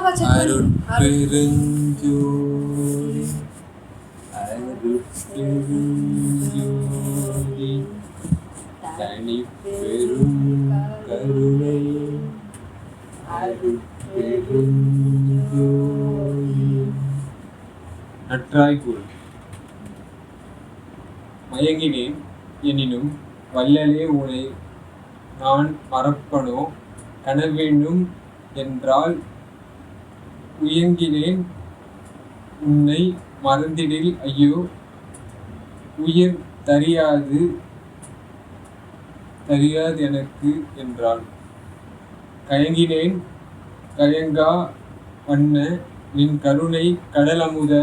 அருட்பெருஞ்சோதி அருட்பெருஞ்சோதி தனிப்பெரும் கருணை அருட்பெருஞ்சோதி. நற்றாய் கூறு. மயங்கினேன் எனினும் வல்லலே உனை நான் மறப்பனோ கனவேண்டும் என்றால் உயங்கினேன் உன்னை மறந்திடில் ஐயோ உயிர் தரியாது எனக்கு என்றாள். கயங்கினேன் கயங்கா வண்ண நின் கருணை கடலமுத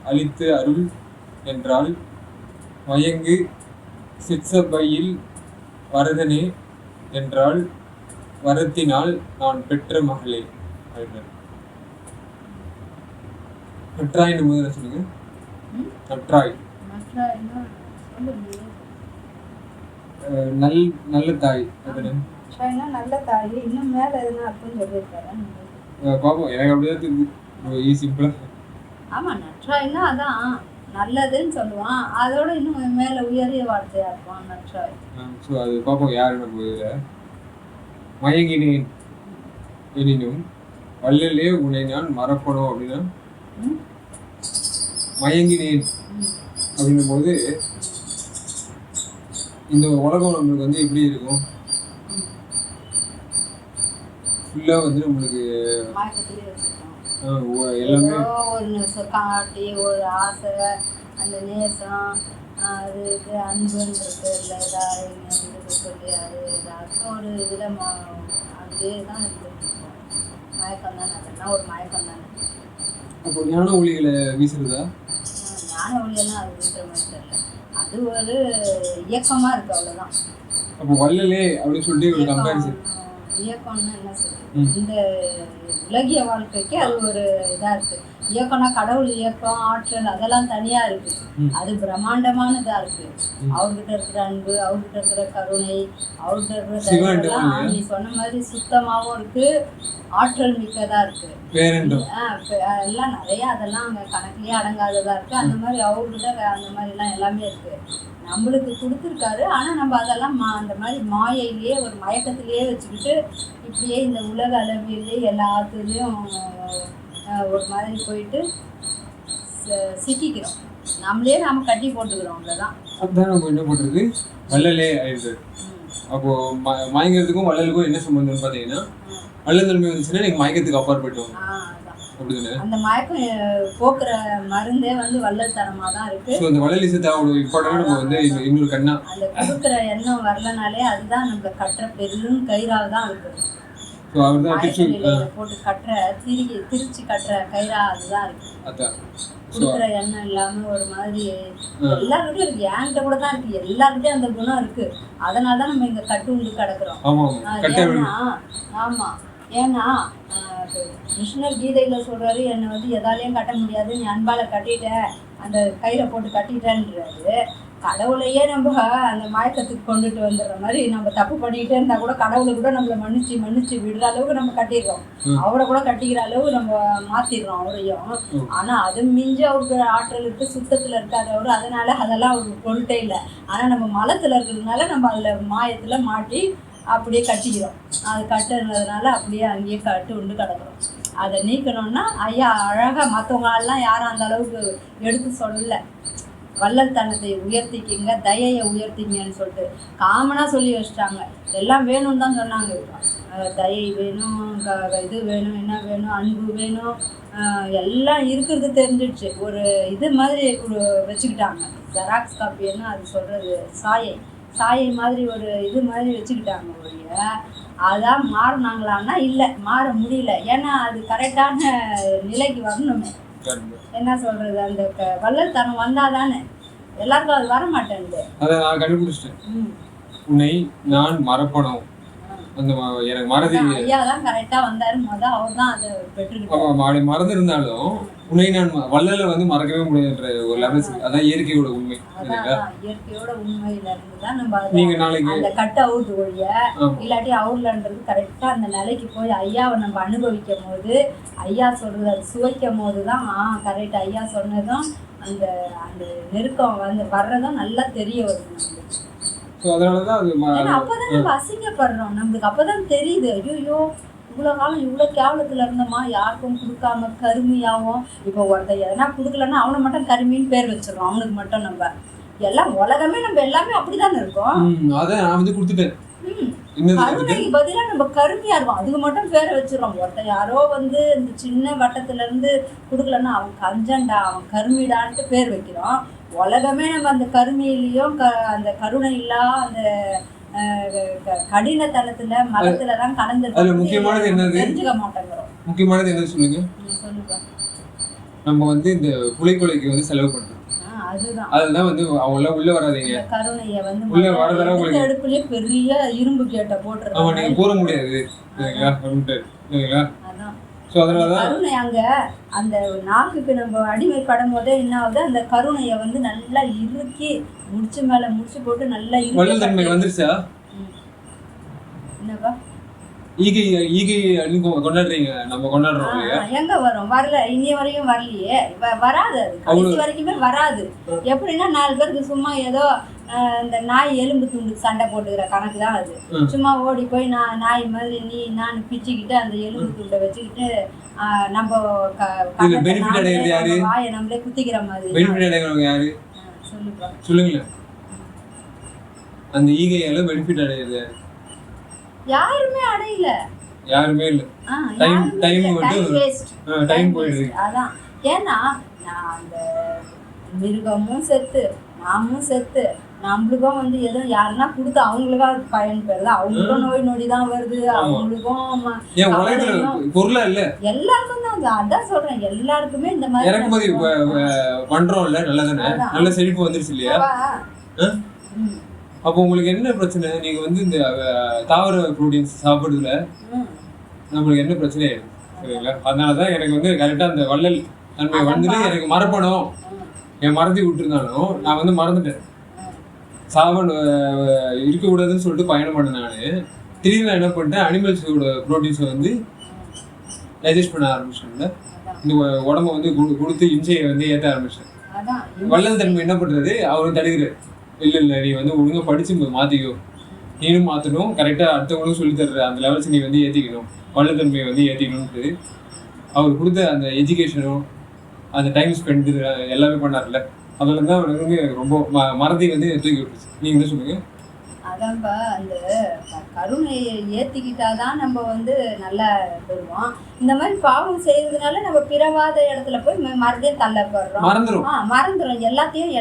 அளித்து அருள் என்றால் மயங்கு சிற்சபையில் வரதனே என்றால் வரத்தினால் நான் பெற்ற மகளே. நற்றாய் முதல்ல சொல்லுங்க. நற்றாய் நல்ல தாய். நல்ல தாய். இன்னும் மேல எதுனா அர்த்தம் சொல்லியிருக்காரு பாப்போம். எனக்கு அப்படிதான் தெரியுது. சிம்பிளா. ஆமா, நற்றாய்னா அதான் நல்லதுன்னு சொல்லுவான். அதோட இன்னும் மேல உயரிய வார்த்தையா இருப்பான் நற்றாய். ஸோ அது பாப்போம் யாரு நம்ம இதுல. மயங்கினேன் எனினும் வல்லலே உன்னை நான் மறப்பணும் அப்படின்னா மயங்கினேன் அப்படின்னும் போது இந்த உலகம் நம்மளுக்கு வந்து எப்படி இருக்கும்? ஃபுல்லா வந்து நம்மளுக்கு எல்லாமே ஒரு காட்டி ஒரு ஆசை, அந்த நேசம், அது இது அன்புன்றது இல்லை, ஏதாவது சொல்லி அது ஏதாச்சும் ஒரு இதில் அதுவே தான் இருந்துருக்கோம். மயக்கம் தானே, அதெல்லாம் ஒரு மயக்கம் தானே. அப்போ ஞான ஒளிகளை வீசுறதா? ஞான ஒளியெல்லாம் அது வீசுற மாதிரி தெரியல. அது ஒரு இயக்கமாக இருக்கு, அவ்வளோதான். அப்போ வல்லலே அப்படின்னு சொல்லிட்டு ஒரு கம்பேரிசன். இயக்கம்னா என்ன சொல்றது, இந்த உலகிய வாழ்க்கைக்கு அது ஒரு இதா இருக்கு. இயக்கம்னா கடவுள் இயக்கம், ஆற்றல் அதெல்லாம் தனியா இருக்கு. அது பிரம்மாண்டமானதா இருக்கு. அவர்கிட்ட இருக்கிற அன்பு, அவர்கிட்ட இருக்கிற கருணை, அவர்கிட்ட இருக்கிற தைரியெல்லாம் நீ சொன்ன மாதிரி சுத்தமாவும் இருக்கு, ஆற்றல் மிக்கதா இருக்கு. எல்லாம் நிறைய அதெல்லாம் அங்க கணக்குலயே அடங்காததா இருக்கு. அந்த மாதிரி அவர்கிட்ட அந்த மாதிரி எல்லாம் எல்லாமே இருக்கு. நம்மளுக்கு கொடுத்துருக்காரு. ஆனால் நம்ம அதெல்லாம் அந்த மாதிரி மாயையிலேயே ஒரு மயக்கத்திலேயே வச்சுக்கிட்டு இப்படியே இந்த உலக அளவிலேயே எல்லாத்துலேயும் ஒரு மாதிரி போயிட்டு சிக்கிக்கிறோம். நம்மளே நாம கட்டி போட்டுக்கிறோம். அவ்வளோதான். அதுதான் நம்ம என்ன பண்ணுறது, வள்ளலே ஆயிடுது. அப்போது மயங்கிறதுக்கும் வள்ளலுக்கும் என்ன சம்பந்தம்னு பார்த்தீங்கன்னா, வள்ளல் தன்மை வந்துச்சுன்னா நீங்கள் மயக்கத்துக்கு அப்பாற்பட்டோம். அந்த மயக்கம் போக்குற மருந்தே வந்து வள்ளல் தனமா தான் இருக்கு. அந்த வள்ளலிசத்தை அவ்வளவு இம்பார்ட்டன்டா நம்ம வந்து இன்னொரு கண்ணா அந்த கொடுக்குற எண்ணம் வரலனாலே அதுதான் நம்மள கட்டுற பெரும் கயிறாக தான் இருக்கு. போட்டு கட்டுற திருச்சி கட்டுற கயிறா அதுதான் இருக்கு. கொடுக்குற எண்ணம் இல்லாம ஒரு மாதிரி எல்லாருக்கிட்டையும் இருக்கு. என்கிட்ட கூட தான் இருக்கு. எல்லாருக்கிட்டையும் அந்த குணம் இருக்கு. அதனாலதான் நம்ம இங்க கட்டு உண்டு கிடக்குறோம். ஆமா, ஏன்னா கிருஷ்ணர் கீதையில் சொல்கிறாரு, என்னை வந்து எதாலையும் கட்ட முடியாது, நீ அன்பால் கட்டிட்ட, அந்த கையில் போட்டு கட்டிட்டேன்றாரு. கடவுளையே நம்ம அந்த மயக்கத்துக்கு கொண்டுட்டு வந்துடுற மாதிரி நம்ம தப்பு பண்ணிக்கிட்டே இருந்தால் கூட கடவுளை கூட நம்மளை மன்னிச்சு விடுற அளவுக்கு நம்ம கட்டிடுறோம். அவரை கூட கட்டிக்கிற அளவு நம்ம மாற்றிடுறோம் அவரையும். ஆனால் அது மிஞ்சி அவருக்கு ஆற்றல் இருக்குது, சுத்தத்தில் இருக்காது அவரு. அதனால அதெல்லாம் அவருக்கு பொருட்டே இல்லை. ஆனால் நம்ம மலத்தில் இருக்கிறதுனால நம்ம அதில் மாயத்தில் மாட்டி அப்படியே கட்டிக்கிறோம். அது கட்டுறதுனால அப்படியே அங்கேயே கட்டு உண்டு கிடக்குறோம். அதை நீக்கணும்னா ஐயா அழகாக மற்றவங்களெல்லாம் யாரும் அந்த அளவுக்கு எடுத்து சொல்லலை. வள்ளல் தனத்தை உயர்த்திக்கிங்க, தயையை உயர்த்திங்கன்னு சொல்லிட்டு காமனாக சொல்லி வச்சிட்டாங்க. எல்லாம் வேணும்னு தான் சொன்னாங்க. தயை வேணும், இது வேணும், என்ன வேணும், அன்பு வேணும், எல்லாம் இருக்கிறது தெரிஞ்சிடுச்சு. ஒரு இது மாதிரி வச்சுக்கிட்டாங்க. ஜெராக்ஸ் காப்பின்னு அது சொல்கிறது சாயை மாதிரி ஒரு இது மாதிரி வச்சுக்கிட்டாங்க. ஒழிய அதான் மாறினாங்களான்னா இல்லை, மாற முடியல. ஏன்னா அது கரெக்டான நிலைக்கு வரணுமே. என்ன சொல்றது, அந்த வள்ளல் தனம் வந்தாதானே. எல்லாருக்கும் அது வர மாட்டேங்குது. அதை நான் கண்டுபிடிச்சிட்டேன். உன்னை நான் மறப்பணும் அந்த எனக்கு மறதி ஐயா தான் கரெக்டா வந்தாரு, அவர் தான் அதை பெற்றுக்கிட்டாரு. அப்படி மறந்துருந்தாலும் உன்னை நான் வள்ளல வந்து மறக்கவே முடியாதுன்ற ஒரு லெவல்ஸ். அதான் இயற்கையோட உண்மை. இயற்கையோட உண்மையில இருந்துதான் நம்ம நீங்க நாளைக்கு அந்த கட் அவுட் ஒழிய இல்லாட்டி அவுட்லன்றது கரெக்டா அந்த நிலைக்கு போய் ஐயாவை நம்ம அனுபவிக்கும் போது, ஐயா சொல்றது அது சுவைக்கும் போதுதான் கரெக்ட் ஐயா சொன்னதும் அந்த அந்த நெருக்கம் வந்து வர்றதும் நல்லா தெரிய வருது. அதனாலதான் அது அப்பதான் நம்ம அசிங்கப்படுறோம். நம்மளுக்கு அப்பதான் தெரியுது, ஐயோ இவ்வளவு காலம் இவ்வளவு கேவலத்துல இருந்தோமா, யாருக்கும் கொடுக்காம கருமையாவும். இப்ப ஒருத்தர் எதனா கொடுக்கலன்னா அவனை மட்டும் கருமின்னு பேர் வச்சிடறோம். அவனுக்கு மட்டும் நம்ம எல்லாம் உலகமே நம்ம எல்லாமே அப்படிதானே இருக்கோம். அதான் நான் வந்து கொடுத்துட்டேன். கருணைக்கு பதிலா நம்ம கருமையா இருக்கும், அதுக்கு மட்டும் பேரை வச்சிடறோம். ஒருத்தர் யாரோ வந்து இந்த சின்ன வட்டத்துல இருந்து கொடுக்கலன்னா அவன் கஞ்சண்டா, அவன் கருமிடான்ட்டு பேர் வைக்கிறோம். உலகமே நம்ம அந்த கருமையிலையும் அந்த கருணை இல்லா அந்த கடினத்தனத்துல மரத்துலதான் கலந்து முக்கியமானது என்னது தெரிஞ்சுக்க மாட்டேங்கிறோம். முக்கியமானது என்ன சொல்லுங்க. நம்ம வந்து இந்த புலிக்கொலைக்கு வந்து செலவு பண்றோம். அதுதான் வந்து அவங்க உள்ள வராதீங்க, கருணைய வந்து உள்ள வரதெல்லாம் உங்களுக்கு அடுப்புலயே பெரிய இரும்பு கேட்ட போட்டுருக்காங்க. ஆமா, நீங்க கூற முடியாது. கருணை அங்க அந்த நாக்குக்கு நம்ம அடிமைப்படும் போதே என்ன ஆகுது, அந்த கொரோனைய வந்து நல்லா இறுக்கி முடிச்சு மேல முடிச்சு போட்டு நல்லா இறுக்கி வந்துருச்சா. என்னப்பா ஈகை கொண்டாடுறீங்க, நம்ம கொண்டாடுறோம் இல்லையா? எங்க வரும், வரல, இன்னைய வரைக்கும் வரலையே, வராது, அது கடைசி வரைக்குமே வராது. எப்படின்னா 4 பேருக்கு சும்மா ஏதோ இந்த நாய் எலும்பு துண்டுக்கு சண்டை போட்டுக்கிற கணக்கு தான் அது. சும்மா ஓடி போய் நாய் மாதிரி நான் பிச்சுக்கிட்டு அந்த எலும்பு துண்டை வச்சுக்கிட்டு நம்ம வாயை நம்மளே குத்திக்கிற மாதிரி. சொல்லுங்க, அந்த ஈகையால பெனிஃபிட் அடையுது யாருமே அடையல, யாருமே இல்ல. டைம் போயிடுது. அதான் ஏன்னா அந்த மிருகமும் செத்து நாமும் செத்து நம்மளுக்கும் வந்து எதுவும் யாருன்னா கொடுத்து அவங்களுக்கும் அது பயன் பெறல, அவங்களுக்கும் நோய் நொடி தான் வருது, அவங்களுக்கும் பொருளா இல்ல, எல்லாருக்கும் தான். அதான் சொல்றேன், எல்லாருக்குமே இந்த மாதிரி இறக்குமதி பண்றோம்ல, நல்லதானே, நல்ல செழிப்பு வந்துருச்சு இல்லையா? அப்போ உங்களுக்கு என்ன பிரச்சனை? நீங்க வந்து இந்த தாவர புரோட்டீன்ஸ் சாப்பிடுறதுல நம்மளுக்கு என்ன பிரச்சனை ஆயிடும், சரிங்களா? அதனாலதான் எனக்கு வந்து கரெக்டா அந்த வள்ளல் தன்மை வந்துட்டு எனக்கு மறப்பணும், என் மறந்து விட்டுருந்தாலும் நான் வந்து மறந்துட்டேன். சாவன் இருக்கக்கூடாதுன்னு சொல்லிட்டு பயணம் பண்ண நானு திடீர்னு என்ன பண்ணிட்டேன், அனிமல்ஸோட ப்ரோட்டீன்ஸை வந்து டைஜஸ்ட் பண்ண ஆரம்பிச்சேன். இந்த உடம்ப வந்து கொடுத்து இம்சையை வந்து ஏற்ற ஆரம்பிச்சேன். வள்ளல் தன்மை என்ன பண்றது, அவரும் தடுக்கிறார். இல்லை நீ வந்து ஒழுங்கா படிச்சு மாத்திக்கோ, நீனும் மாற்றணும், கரெக்டாக அடுத்தவங்களும் சொல்லி தர்ற அந்த லெவல்ஸ் நீ வந்து ஏற்றிக்கணும், வள்ளத்தன்மையை வந்து ஏற்றிக்கணும்ட்டு அவர் கொடுத்த அந்த எஜுகேஷனும் அந்த டைம் ஸ்பெண்ட் எல்லாமே பண்ணார்ல. அதுல தான் அவனுக்கு வந்து ரொம்ப மறதி வந்து தூக்கி விட்டுருச்சு. நீங்க என்ன சொல்லுங்க? அதான்ப்பா, அந்த கருணையை ஏற்றிக்கிட்டாதான் நம்ம வந்து நல்லா பெறுவோம். இந்த மாதிரி பாவம் செய்யறதுனால நம்ம பிறவாத இடத்துல போய் மறுபடியும் தள்ளப்படுறோம், மறந்துடும் எல்லாத்தையும்.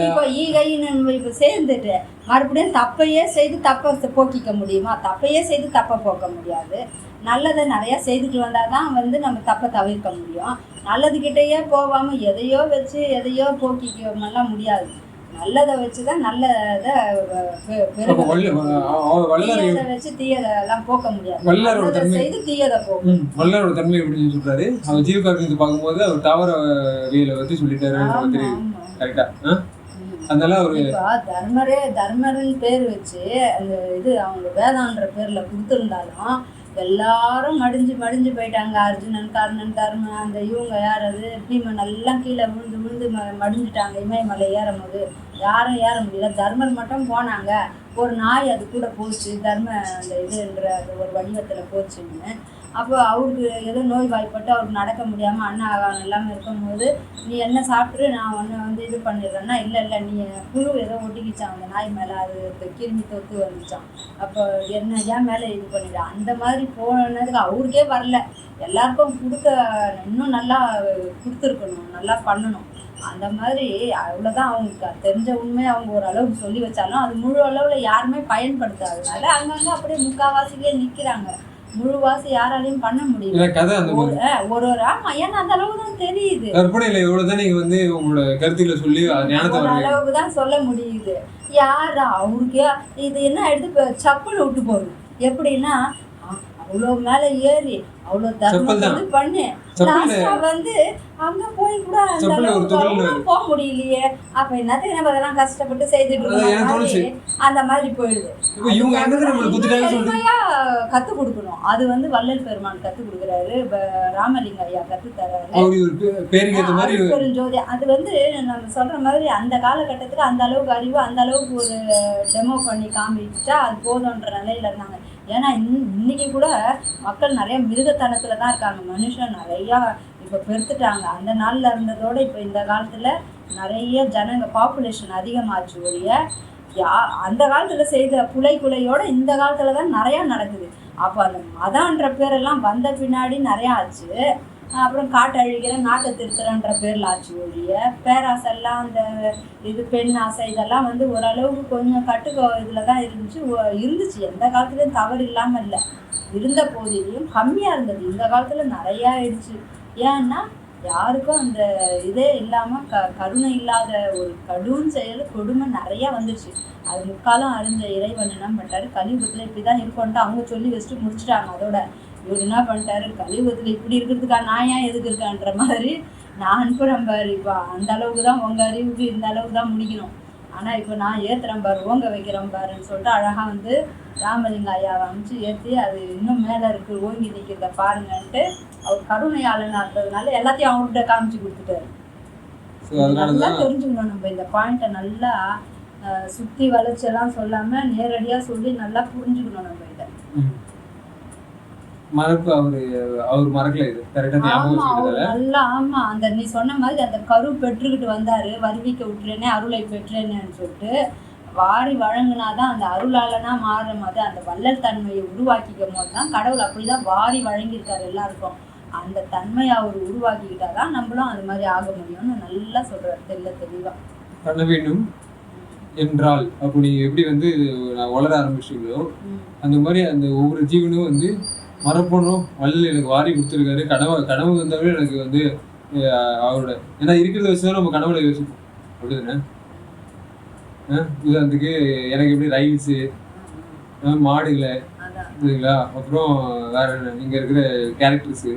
இப்போ ஈகைன்னு இப்போ சேர்ந்துட்டு மறுபடியும் தப்பையே செய்து தப்பை போக்கிக்க முடியுமா? தப்பையே செய்து தப்பை போக்க முடியாது. நல்லதை நிறையா செய்துட்டு வந்தால் தான் வந்து நம்ம தப்பை தவிர்க்க முடியும். நல்லதுக்கிட்டேயே போகாமல் எதையோ வச்சு எதையோ போக்கிக்கலாம் முடியாது. நல்லதை வச்சுதான் நல்லதை வச்சு தீயதெல்லாம் போக்க முடியாது. செய்து தீயதை போகும். வள்ளலோட தன்மை எப்படின்னு சொல்றாரு, அவர் ஜீவகாரணத்தை பார்க்கும்போது அவர் தாவர வியலை பத்தி சொல்லிட்டாரு. கரெக்டா? அதனால ஒரு தர்மர்னு பேர் வச்சு அந்த இது அவங்க வேதான்ற பேர்ல கொடுத்துருந்தாலும் எல்லாரும் மடிஞ்சு போயிட்டாங்க. அர்ஜுனன், கர்ணன், தர்மன், அந்த இவங்க யார் அது பீமன் எல்லாம் கீழே விழுந்து மடிஞ்சிட்டாங்க. இமயமலை ஏறும் போது யாரும் ஏற முடியல, தர்மர் மட்டும் போனாங்க. ஒரு நாய் அது கூட போச்சு, தர்ம அந்த இதுன்ற ஒரு வடிவத்தில் போச்சுன்னு. அப்போ அவருக்கு ஏதோ நோய் வாய்ப்பட்டு அவருக்கு நடக்க முடியாமல் அண்ணன் ஆகாமல் எல்லாமே இருக்கும்போது, நீ என்ன சாப்பிட்டு நான் ஒன்று வந்து இது பண்ணிடுறேன்னா, இல்லை நீ புழு ஏதோ ஒட்டிக்கிச்சான் அந்த நாய் மேலே, அது கிருமி தொத்து வந்துச்சான். அப்போ என்ன ஏன் மேலே இது பண்ணிடுறேன் அந்த மாதிரி போனதுக்கு அவருக்கே வரல. எல்லாருக்கும் கொடுக்க இன்னும் நல்லா கொடுத்துருக்கணும், நல்லா பண்ணணும். அந்த மாதிரி அவ்வளோதான். அவங்களுக்கு தெரிஞ்ச உண்மையை அவங்க ஒரு அளவுக்கு சொல்லி வச்சாலும் அது முழு அளவில் யாருமே பயன்படுத்தாததுனால அங்கங்கே அப்படியே முக்கால்வாசிலே நிற்கிறாங்க. முழுவாசி யாராலையும் பண்ண முடியல. ஒரு ஆமா, ஏன்னா அந்த அளவுக்கு தான் தெரியுது. கற்பனையில எவ்வளவுதான் நீங்க வந்து உங்களோட கருத்துக்களை சொல்லி அளவுக்கு தான் சொல்ல முடியுது. யாரா அவருக்கே இது என்ன எடுத்து சப்புன்னு விட்டு போகுது. எப்படின்னா அவ்வளோ மேலே ஏறி அவ்வளோ செப்பல் தான். தர்மம் பண்ணி செப்பல் லாஸ்டா வந்து அங்க போய் கூட அந்த செப்பல்ல ஒரு அளவுக்கு துகள் அவ்வளவு போக முடியலையே. அப்ப என்னத்துக்கு நம்ம அதெல்லாம் கஷ்டப்பட்டு செய்துட்டு அதான் எனக்கு இருக்கோம் தோணுச்சு. அந்த மாதிரி போயிடுது. இப்போ இவங்க என்னது நம்மளுக்கு குத்துட்டாங்க சொல்லிட்டு எளிமையா கத்துக் கொடுக்கணும். அது வந்து வள்ளல் பெருமான் கத்துக் கொடுக்குறாரு, ராமலிங்க ஐயா கத்து தர்றாரு. அவரு ஒரு பேருக்கு ஏற்ற மாதிரி பெருஞ்சோதி. அது வந்து நம்ம சொல்ற மாதிரி அந்த காலகட்டத்துக்கு அந்த அளவுக்கு அறிவு, அந்த அளவுக்கு ஒரு டெமோ பண்ணி காமிச்சா அது போதுன்ற நிலையில இருந்தாங்க. ஏன்னா இன்னைக்கு கூட மக்கள் நிறைய மிருகத்தனத்துல தான் இருக்காங்க. மனுஷன் நிறையா இப்போ பெருத்துட்டாங்க. அந்த நாளில் இருந்ததோட இப்போ இந்த காலத்தில் நிறைய ஜனங்க பாப்புலேஷன் அதிகமாச்சு ஒழிய அந்த காலத்தில் செய்த குலையோட இந்த காலத்தில் தான் நிறையா நடக்குது. அப்போ அந்த மதன்ற பேரெல்லாம் வந்த பின்னாடி நிறையா ஆச்சு. அப்புறம் காட்டை அழிக்கிற நாட்டை திருத்துறன்ற பேரில் ஆச்சு ஒழிய பேராசெல்லாம் அந்த இது பெண் ஆசை இதெல்லாம் வந்து ஓரளவுக்கு கொஞ்சம் இதில் தான் இருந்துச்சு. எந்த காலத்துலேயும் தவறு இல்லாமல் இல்லை, இருந்த போதிலையும் கம்மியாக இருந்தது. இந்த காலத்தில் நிறையா ஆயிடுச்சு. ஏன்னா யாருக்கும் அந்த இதே இல்லாமல் கருணை இல்லாத ஒரு கடும் செயல் கொடுமை நிறையா வந்துடுச்சு. அது முக்காலம் அறிஞ்ச இறைவன் என்ன பண்ணிட்டாரு, கலியுகத்தில் இப்படி தான் இருக்கோன்ட்டு அவங்க சொல்லி வச்சுட்டு முடிச்சுட்டாங்க. அதோட இவர் என்ன பண்ணிட்டாரு, கலியுகத்தில் இப்படி இருக்கிறதுக்கா நான் ஏன் எதுக்கு இருக்கான்ற மாதிரி நான் அனுப்புகிறேன் பாரு. இப்போ அந்த அளவுக்கு தான் உங்கள் அறிவுக்கு இந்த அளவுக்கு தான் முடிக்கணும். ஆனால் இப்போ நான் ஏற்றுறேன் பாரு, ஓங்க வைக்கிறேன் பாருன்னு சொல்லிட்டு அழகாக வந்து ராமலிங்க ஐயாவை அமைச்சு ஏற்றி அது இன்னும் மேலே இருக்குது, ஓங்கி நிற்கிறத பாருங்கன்ட்டு அவர் கருணையாளனாக இருந்ததுனால எல்லாத்தையும் அவங்கள்ட்ட காமிச்சு கொடுத்துட்டாரு. நல்லா தெரிஞ்சுக்கணும் நம்ம இந்த பாயிண்ட்டை. நல்லா சுற்றி வளைச்செல்லாம் சொல்லாமல் நேரடியாக சொல்லி நல்லா புரிஞ்சுக்கணும் நம்ம இதை. மறப்பு அவர் மறக்கல. இது கரெக்டா ஞாபகம் வச்சுக்கிட்டதால நல்லா. ஆமா, அந்த நீ சொன்ன மாதிரி அந்த கரு பெற்றுக்கிட்டு வந்தாரு, வருவிக்க விட்டுறேனே அருளை பெற்றேன்னு சொல்லிட்டு வாரி வழங்கினாதான் அந்த அருளாளனா மாறுற மாதிரி அந்த வள்ளல் தன்மையை உருவாக்கிக்கும் போது தான் கடவுள் அப்படிதான் வாரி வழங்கியிருக்காரு எல்லாருக்கும். அந்த தன்மையை அவர் உருவாக்கிக்கிட்டாதான் நம்மளும் அது மாதிரி ஆக முடியும்னு நல்லா சொல்றாரு தெளிவா. பண்ண வேண்டும் என்றால் அப்போ நீங்க எப்படி வந்து நான் வளர ஆரம்பிச்சீங்களோ அந்த மாதிரி அந்த ஒவ்வொரு ஜீவனும் வந்து மறப்பணும். வள்ளல் எனக்கு வாரி கொடுத்துருக்காரு. கனவு வந்தாவே எனக்கு வந்து அவரோட ஏன்னா இருக்கிறத வச்சுதான் நம்ம கனவுல யோசிப்போம். அப்படிதானே? உதாரணத்துக்கு எனக்கு எப்படி ரைல்ஸு, மாடுகளை இதுங்களா, அப்புறம் வேற இங்க இருக்கிற கேரக்டர்ஸு,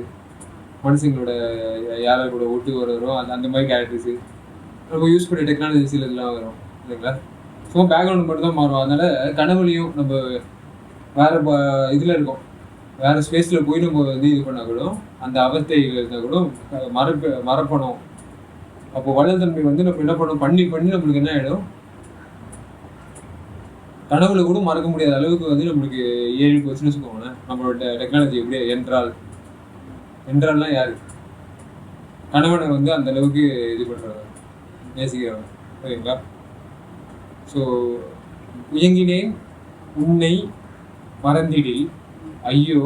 மனுஷங்களோட யாராவது கூட ஒட்டு வரும் அந்த மாதிரி கேரக்டர்ஸு நம்ம யூஸ் பண்ண டெக்னாலஜிஸில் இதெல்லாம் வரும் இல்லைங்களா. ஸோ பேக்ரவுண்ட் மட்டும் தான் மாறும். அதனால கனவுலையும் நம்ம வேற இதில் இருக்கோம், வேற ஸ்பேஸில் போய் நம்ம வந்து இது பண்ணால் கூட அந்த அவஸ்தைகள் இருந்தால் கூட மறப்பணும். அப்போ வள்ளல் தன்மை வந்து நம்ம என்ன பண்ணோம், பண்ணி நம்மளுக்கு என்ன ஆகிடும், கனவுல கூட மறக்க முடியாத அளவுக்கு வந்து நம்மளுக்கு ஏறி போச்சுன்னு வச்சுக்கோங்களேன். நம்மளோட டெக்னாலஜி எப்படி என்றால்லாம் யாரு கணவனை வந்து அந்த அளவுக்கு இது பண்றவங்க, நேசிக்கிறவங்க. ஓகேங்களா? ஸோ உயங்கினேன் உன்னை மறந்திடில் ஐயோ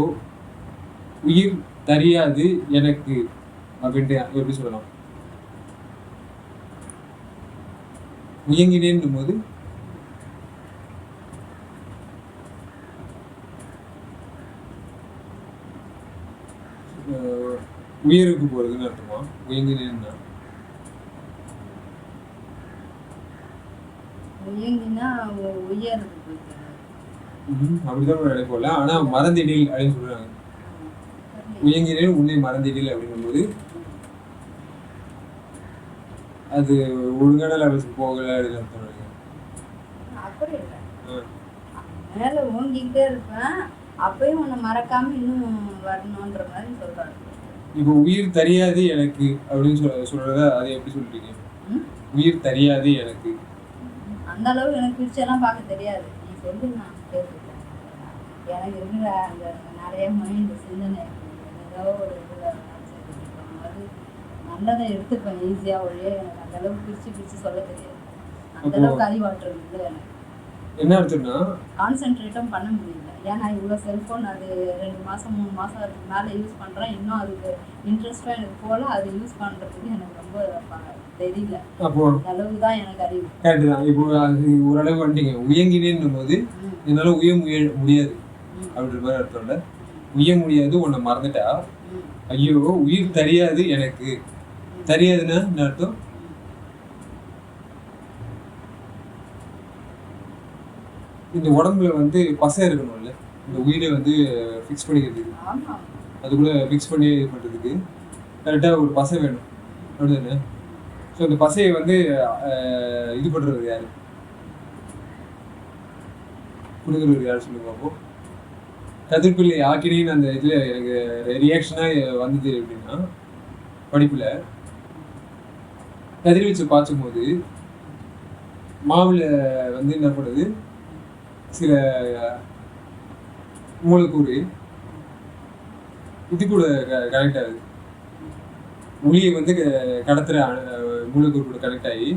உயிர் தெரியாது எனக்கு அப்படின்ட்டு எப்படி சொல்லலாம். உயங்கினேன் போது உயருக்கு போறதுன்னு அர்த்தமா? உயங்கினேன்னா அப்படிதான் நினைப்போம்ல. ஆனா மறந்திடில் அப்படின்னு சொல்றாங்க. உயங்கினேன் உன்னை மறந்திடில் அப்படின்னும் போது அது ஒழுங்கான லெவல்ஸ்க்கு போகல அப்படின்னு அர்த்தம். அப்படி இல்லை, மேல ஓங்கிக்கிட்டே இருப்பேன், அப்பயும் உன்னை மறக்காம இன்னும் வரணும்ன்ற மாதிரி சொல்றாரு. இப்போ உயிர் தெரியாது எனக்கு அப்படின்னு சொல்றத அதை எப்படி சொல்றீங்க? உயிர் தெரியாது எனக்கு அந்த அளவு எனக்கு பிரிச்செல்லாம் பார்க்க தெரியாது. நீ சொல்லி நான் கேட்டுட்டேன். எனக்கு இருக்கிற அந்த நிறைய மைண்ட் சிந்தனை ஏதோ ஒரு இதில் அது நல்லதை எடுத்துப்பேன் ஈஸியாக. ஒழிய எனக்கு அந்த அளவுக்கு பிரித்து சொல்ல தெரியாது. அந்த அளவுக்கு அறிவாற்றல் இல்லை எனக்கு. என்ன அர்த்தம்னா கான்சென்ட்ரேட்டும் பண்ண முடியல. ஏன்னா இவ்வளோ செல்ஃபோன் அது 2 மாதம் 3 மாதம் அதுக்கு மேலே யூஸ் பண்ணுறேன். இன்னும் அதுக்கு இன்ட்ரெஸ்ட்டாக எனக்கு போல. அது யூஸ் பண்ணுறதுக்கு எனக்கு ரொம்ப தெரியல. அப்போ அளவுக்கு தான் எனக்கு அறிவு. கரெக்டு தான். இப்போ அது ஓரளவு வந்துட்டீங்க. உயங்கினேன்னும் போது என்னால முடியாது அப்படின்ற மாதிரி அர்த்தம் இல்லை. உய முடியாது உன்னை மறந்துட்டா ஐயோ உயிர் தெரியாது எனக்கு. தெரியாதுன்னா என்ன அர்த்தம்? இந்த உடம்புல வந்து பசை இருக்கணும்ல, இந்த உயிரை வந்து ஃபிக்ஸ் பண்ணிக்கிறதுக்கு, ஆமா அதுக்குள்ளே ஃபிக்ஸ் பண்ணி இது பண்ணுறதுக்கு கரெக்டாக ஒரு பசை வேணும் அப்படிதானே? ஸோ அந்த பசையை வந்து இது பண்ணுறது யார், கொடுக்குறது யார் சொல்லுங்க பார்ப்போம். கதிர்பிள்ளை ஆக்கினின்னு அந்த இதில் எனக்கு ரியாக்ஷனாக வந்தது அப்படின்னா, படிப்பில் கதிர்வீச்சு பாய்ச்சும் போது மாவில் வந்து என்ன பண்ணுது, சில மூலக்கூறு இது கூட கனெக்ட் ஆகுது, ஒளியை வந்து கடத்துகிற மூலக்கூறு கூட கனெக்ட் ஆகி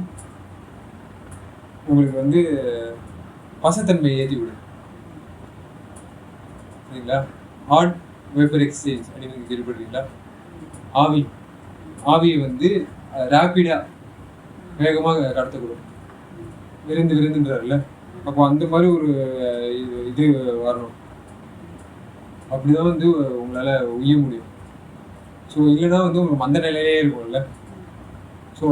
உங்களுக்கு வந்து பசத்தன்மையை ஏற்றி விடுது. சரிங்களா? ஹாட் வேப்பர் எக்ஸ்சேஞ்ச் அப்படின்னு கேள்விப்படுறீங்களா? ஆவியை வந்து ரேப்பிடாக வேகமாக கடத்தக்கூடும், விருந்துன்றார்ல. அப்போ அந்த மாதிரி ஒரு இது வரணும், அப்படிதான் வந்து உங்களால் உய்ய முடியும். ஸோ இல்லைன்னா வந்து உங்களுக்கு மந்த நிலையிலே இருக்கும்ல. ஸோ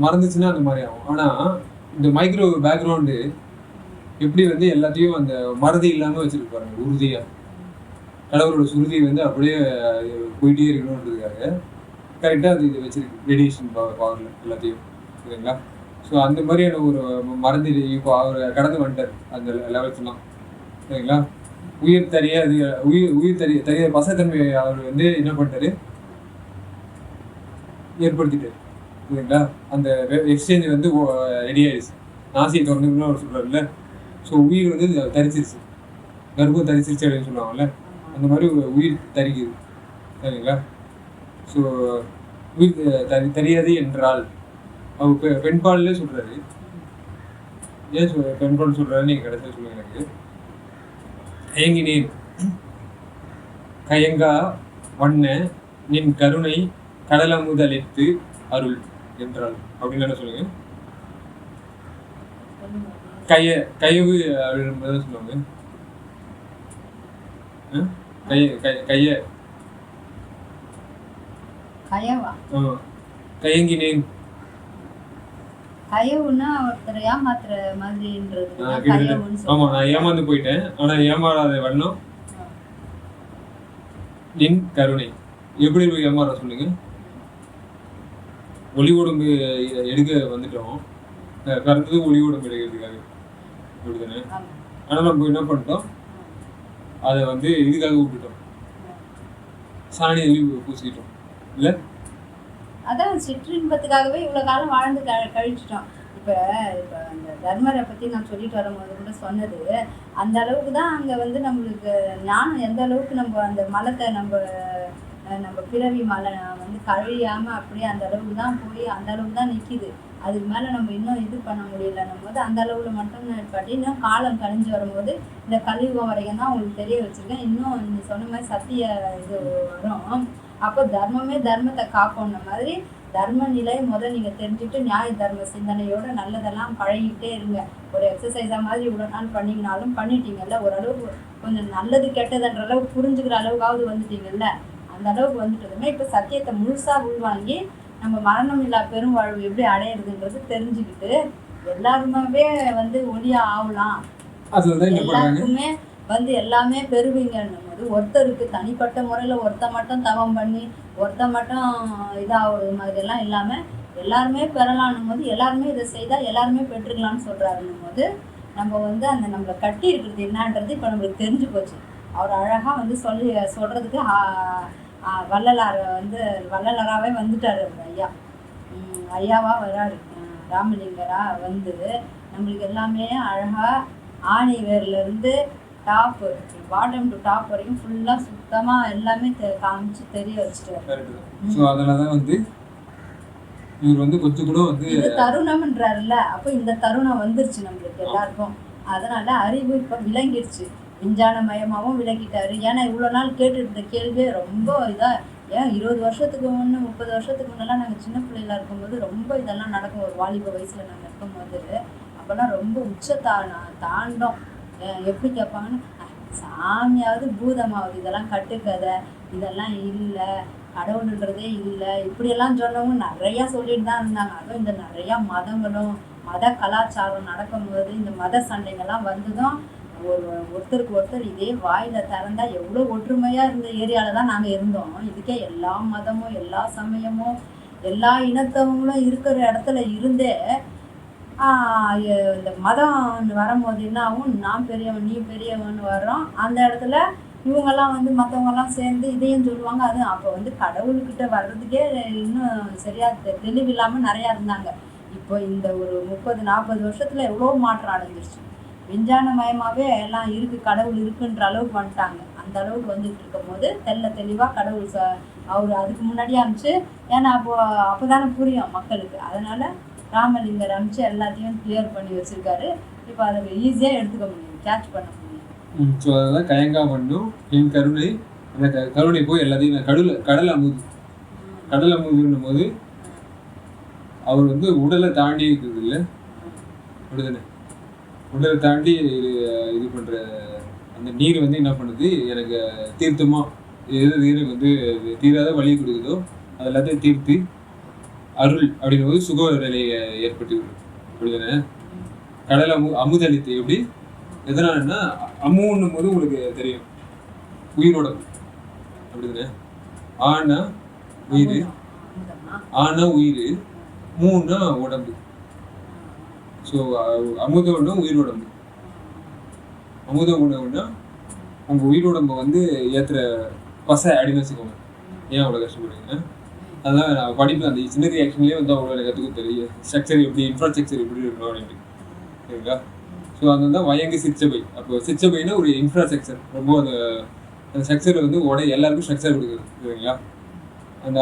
மறந்துச்சுன்னா அந்த மாதிரி ஆகும். ஆனால் இந்த மைக்ரோ பேக்ரவுண்டு எப்படி வந்து எல்லாத்தையும் அந்த மறதி இல்லாமல் வச்சுருக்கு பாருங்க, உறுதியாக கடவுளோட சுருதி வந்து அப்படியே போயிட்டே இருக்கணுன்றதுக்காக கரெக்டாக அது இது வச்சிருக்கு, ரேடியேஷன் பவரில் எல்லாத்தையும். சரிங்களா? ஸோ அந்த மாதிரியான ஒரு மறந்து இப்போ அவர் கடந்து வந்துட்டார் அந்த லெவல்ஸ்லாம். சரிங்களா? உயிர் தறிய பசத்தன்மை அவர் வந்து என்ன பண்ணிட்டாரு, ஏற்படுத்திட்டாரு. சரிங்களா? அந்த எக்ஸ்சேஞ்ச் வந்து ரெடி ஆயிடுச்சு, நாசியை திறந்துக்கணும்னு அவர் சொல்கிறாருல்ல. ஸோ உயிர் வந்து தரிச்சிருச்சு, கர்ப்பம் தரிச்சிருச்சு அப்படின்னு சொல்லுவாங்கல்ல, அந்த மாதிரி உயிர் தரிக்குது. சரிங்களா? ஸோ உயிர் தெரியாது என்றால் அவர் பெண்பால்லே சொல்கிறாரு. ஏன் பெண்பால் சொல்கிறாரு நீங்கள் கடைசியாக சொல்லுங்க எனக்கு. ஏங்கினேன் கயங்கா வண்ண நின் கருணை கடலமுதளித்து அருள் என்றாள் அப்படின்னு என்ன சொல்லுங்க. கயவு அப்படின்னு சொல்லுவாங்க. கயங்கினேன் கயவுன்னா ஒருத்தர் ஏமாத்துற மாதிரின்றது. ஆமா, நான் ஏமாந்து போயிட்டேன், ஆனா ஏமாறாத வண்ணம் நின் கருணை. எப்படி ஏமாற சொல்லுங்க. ஒளி உடம்பு எடுக்க வந்துட்டோம், கருத்தது ஒளி உடம்பு எடுக்கிறதுக்காக, அப்படிதானே? ஆனா நம்ம என்ன பண்ணிட்டோம், அதை வந்து இதுக்காக விட்டுட்டோம், சாணி எழுதி பூசிக்கிட்டோம் இல்ல. அதான் சிற்றின்பத்துக்காகவே இவ்வளோ காலம் வாழ்ந்து கழிச்சிட்டோம். இப்போ அந்த தர்மரை பற்றி நான் சொல்லிட்டு வரும்போது கூட சொன்னது, அந்த அளவுக்கு தான் அங்கே வந்து நம்மளுக்கு ஞானம் எந்த அளவுக்கு நம்ம அந்த மலத்தை நம்ம பிறவி மலை வந்து கழியாமல் அப்படியே அந்த அளவுக்கு தான் போய் அந்த அளவுக்கு தான் நிற்கிது. அதுக்கு மேலே நம்ம இன்னும் இது பண்ண முடியலன்னும் போது அந்த அளவில் மட்டும் பற்றி இன்னும் காலம் கழிஞ்சு வரும்போது இந்த கலியுகம் வரைக்கும் தான் உங்களுக்கு தெரிய வச்சுருக்கேன். இன்னும் நீங்கள் சொன்ன மாதிரி சத்திய இது வரும். அப்போ தர்மமே தர்மத்தை காக்கணுன்ற மாதிரி தர்ம நிலை முதல் நீங்கள் தெரிஞ்சுட்டு நியாய தர்ம சிந்தனையோட நல்லதெல்லாம் பழகிட்டே இருங்க. ஒரு எக்ஸசைஸாக மாதிரி இவ்வளோ நாள் பண்ணிங்கனாலும் பண்ணிட்டீங்கல்ல, ஓரளவுக்கு கொஞ்சம் நல்லது கெட்டதுன்ற அளவுக்கு புரிஞ்சுக்கிற அளவுக்காவது வந்துட்டீங்கல்ல. அந்த அளவுக்கு வந்துட்டதுமே இப்போ சத்தியத்தை முழுசாக உள்வாங்கி நம்ம மரணம் இல்லா பெருவாழ்வு எப்படி அடையிறதுன்றது தெரிஞ்சுக்கிட்டு எல்லாருமே வந்து ஒளியா ஆகலாம், எல்லாருக்குமே வந்து எல்லாமே பெறுவீங்கன்னும் போது ஒருத்தருக்கு தனிப்பட்ட முறையில் ஒருத்தர் மட்டும் தவம் பண்ணி ஒருத்தர் மட்டும் இதாகிறது மாதிரியெல்லாம் இல்லாமல் எல்லாருமே பெறலான்னும் போது எல்லாருமே இதை செய்தால் எல்லாருமே பெற்றுக்கலாம்னு சொல்கிறாருன்னும் போது நம்ம வந்து அந்த நம்மளை கட்டி இருக்கிறது என்னன்றது இப்போ நம்மளுக்கு தெரிஞ்சு போச்சு. அவர் அழகாக வந்து சொல்கிறதுக்கு வள்ளலாராகவே வந்துட்டார் அவர் ஐயாவாக வராரு, ராமலிங்கரா வந்து நம்மளுக்கு எல்லாமே அழகாக ஆணி வேர்லேருந்து டாப்பு பாட்டம் டு டாப் வரைக்கும் ஃபுல்லாக சுத்தமாக எல்லாமே காமிச்சு தெரிய வச்சுட்டாரு. ஸோ அதனால தான் வந்து இவர் வந்து கொஞ்சம் கூட வந்து இது தருணம்ன்றாருல்ல. அப்போ இந்த தருணம் வந்துருச்சு நம்மளுக்கு எல்லாருக்கும். அதனால அறிவு இப்போ விளங்கிடுச்சு, விஞ்ஞானமயமாகவும் விளங்கிட்டாரு. ஏன்னா இவ்வளோ நாள் கேட்டுட்டு இருந்த கேள்வியே ரொம்ப இதாக, ஏன் 20 வருஷத்துக்கு முன்னே 30 வருஷத்துக்கு முன்னெல்லாம் நாங்கள் சின்ன பிள்ளைகளா இருக்கும்போது ரொம்ப இதெல்லாம் நடக்கும். ஒரு வாலிப வயசில் நாங்கள் இருக்கும்போது அப்போல்லாம் ரொம்ப தாண்டோம். எப்படி கேட்பாங்கன்னு, சாமியாவது பூதமாவது இதெல்லாம் கட்டுக்கதை, இதெல்லாம் இல்லை, கடவுள்ன்றதே இல்லை, இப்படியெல்லாம் சொன்னவங்க நிறையா சொல்லிட்டு தான் இருந்தாங்க. அதுவும் இந்த நிறையா மதங்களும் மத கலாச்சாரம் நடக்கும்போது இந்த மத சண்டைகள்லாம் வந்ததும் ஒருத்தருக்கு ஒருத்தர் இதே வாயில திறந்தா எவ்வளோ ஒற்றுமையாக இருந்த ஏரியாவில் தான் நாங்கள் இருந்தோம். இதுக்கே எல்லா மதமும் எல்லா சமயமும் எல்லா இனத்தவங்களும் இருக்கிற இடத்துல இருந்தே இந்த மதம் வரும்போது என்ன ஆகும், நான் பெரியவன் நீ பெரியவன் வர்றோம். அந்த இடத்துல இவங்கெல்லாம் வந்து மற்றவங்கெல்லாம் சேர்ந்து இதையும் சொல்லுவாங்க. அது அப்போ வந்து கடவுள்கிட்ட வர்றதுக்கே இன்னும் சரியாக தெளிவில்லாமல் நிறையா இருந்தாங்க. இப்போ இந்த ஒரு 30-40 வருஷத்தில் எவ்வளோ மாற்றம் அடைஞ்சிருச்சு. விஞ்ஞானமயமாகவே எல்லாம் இருக்குது, கடவுள் இருக்குன்ற அளவுக்கு வந்துட்டாங்க. அந்த அளவுக்கு வந்துட்டு இருக்கும் போது தெளிவாக கடவுள் அவர் அதுக்கு முன்னாடியே அனுப்பிச்சு, ஏன்னா அப்போ தானே புரியும் மக்களுக்கு. அதனால் ராமலிங்கர் அனுப்பிச்சு எல்லாத்தையும் கிளியர் பண்ணி வச்சுருக்காரு. இப்போ அதை ஈஸியாக எடுத்துக்க முடியும், கேட்ச் பண்ண முடியும். ஸோ அதெல்லாம் கயங்கா பண்ணும் என் கருணை. அந்த கருணை போய் எல்லாத்தையும் கடல் அமுதுன்னும் போது அவர் வந்து உடலை தாண்டி இருக்குது இல்லை, அப்படிதானே? உடலை தாண்டி இது பண்ணுற அந்த நீர் வந்து என்ன பண்ணுது, எனக்கு தீர்த்தமாக எது எனக்கு வந்து தீராத வழியை கொடுக்குதோ அது எல்லாத்தையும் தீர்த்து அருள் அப்படின்னும் போது சுக நிலையை ஏற்பட்டு விடுது, அப்படிதானே? கடல் அமுதளித்து எப்படி எதனாலன்னா அம்முன்னும் போது உங்களுக்கு தெரியும் உயிரோட, அப்படிதானே? ஆனா உயிர், ஆனா உயிர், மூணுனா உடம்பு. ஸோ அமுத உணவு உயிர் உடம்பு. அமுத உணவுன்னா உங்கள் உயிர் உடம்பை வந்து ஏற்றுற பசை அப்படின்னு வச்சுக்கோங்க. ஏன் அவ்வளோ கஷ்டப்படுறீங்க? அதெல்லாம் நான் படிப்பேன். அந்த சின்ன ரியாக்ஷன்லேயே வந்து அவ்வளோ கற்றுக்க தெரியும் ஸ்ட்ரக்சர் எப்படி, இன்ஃப்ராஸ்ட்ரக்சர் எப்படி இருக்கணும் அப்படின்ட்டு, சரிங்களா? ஸோ அது வந்து வயங்கு சிற்றபை. அப்போ சிற்றபைன்னா ஒரு இன்ஃப்ராஸ்ட்ரக்சர், ரொம்ப அந்த ஸ்ட்ரக்சர் வந்து எல்லாருக்கும் ஸ்ட்ரக்சர் கொடுக்குது, சரிங்களா? அந்த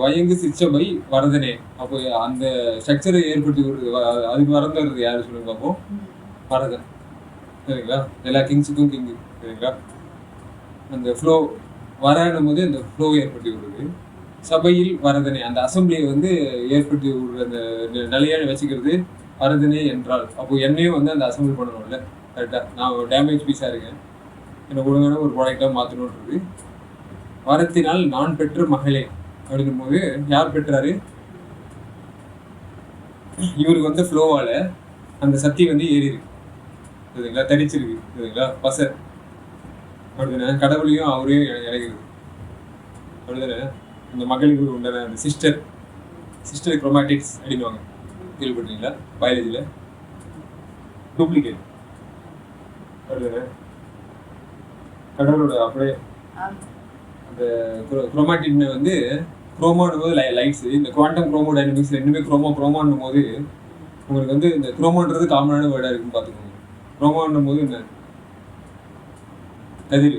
வயங்கு சிற்றபை வரதனே. அப்போ அந்த ஸ்ட்ரக்சரை ஏற்படுத்தி அதுக்கு வரந்தது யாரு சொல்லுங்க பார்ப்போம்? வரதன், சரிங்களா? எல்லா கிங்ஸுக்கும் கிங்கு, சரிங்களா? அந்த ஃப்ளோ வரணும் போது அந்த ஃப்ளோ ஏற்படுத்தி விடுறது. சபையில் வரதனே, அந்த அசம்பிளியை வந்து ஏற்படுத்தி விடுற அந்த நிலையான வச்சுக்கிறது வரதனே என்றால். அப்போ என்னையும் வந்து அந்த அசம்பிள் பண்ணணும்ல, கரெக்டாக? நான் டேமேஜ் பீஸாக இருக்கேன், என்னை ஒழுங்கான ஒரு ப்ராடக்டாக மாற்றணுன்றது. வரத்தினால் நான் பெற்ற மகளே அப்படின்னும் போது யார் பெற்றாரு? இவருக்கு வந்து ஃப்ளோவால அந்த சக்தி வந்து ஏறி இருக்கு, சரிங்களா? தரிச்சிருக்கு, சரிங்களா? பச அப்படிதானே? கடவுளையும் அவரையும் இணைக்கிறது, அப்படிதானே? அந்த மகளுக்கு உண்டான அந்த சிஸ்டர் குரோமேட்டிக்ஸ் அப்படின்வாங்க, கேள்விப்பட்டீங்களா? பயாலஜியில் டூப்ளிகேட், அப்படிதானே? கடவுளோட அப்படியே அந்த குரோமாட்டின் வந்து குரோமானும் போது லைட்ஸ், இந்த குவாண்டம் குரோமோ டைனமிக்ஸ் ரெண்டுமே குரோமான்னும் போது உங்களுக்கு வந்து இந்த குரோமான்றது காமனான வேர்டாக இருக்குன்னு பார்த்துக்கோங்க. குரோமான்னும் போது இந்த கதிர்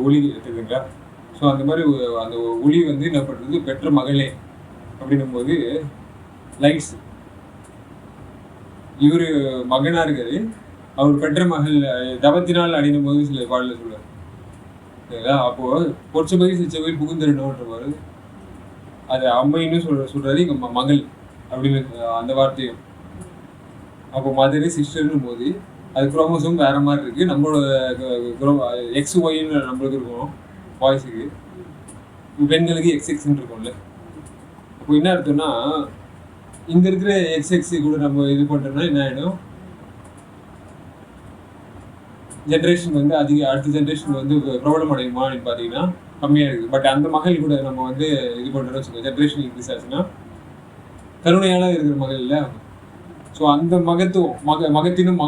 ஒளி இருக்குதுங்களா? ஸோ அந்த மாதிரி அந்த ஒளி வந்து என்ன பண்ணுறது, பெற்ற மகளே அப்படின்னும் போது லைட்ஸ். இவர் மகனாக இருக்காரு, அவர் பெற்ற மகள் தவத்தினால் அடினும் போது சில பாடல சொல்லுவார், சரிங்களா? அப்போது பொற்சபை சிச்சபை புகுந்தரணுன்றவாரு அது அம்மைன்னு சொல்றாரு இங்கே மகள் அப்படின்னு அந்த வார்த்தையும். அப்போ மதரு சிஸ்டர்னும் போது அது குரோமோசோம் வேற மாதிரி இருக்கு. நம்மளோட எக்ஸ் ஒய்ன்னு நம்மளுக்கு இருக்கும் பாய்ஸுக்கு, பெண்களுக்கு எக்ஸ்ன்னு இருக்கும்ல. அப்போ என்ன அர்த்தம்னா இங்க இருக்கிற எக்ஸ் கூட நம்ம இது பண்றோம்னா என்ன ஆயிடும், ஜென்ரேஷன் வந்து அடுத்த ஜென்ரேஷன் வந்து ப்ராப்ளம் அடையுமா அப்படின்னு பார்த்தீங்கன்னா கம்மியாக இருக்குது. பட் அந்த மகள் கூட நம்ம வந்து இது பண்ணுறோம்னு வச்சுக்கோங்க, ஜென்ரேஷன் இன்க்ரீஸ் ஆச்சுன்னா கருணையால இருக்கிற மகள் இல்லை. ஸோ அந்த மகத்துவம் மகத்தினும்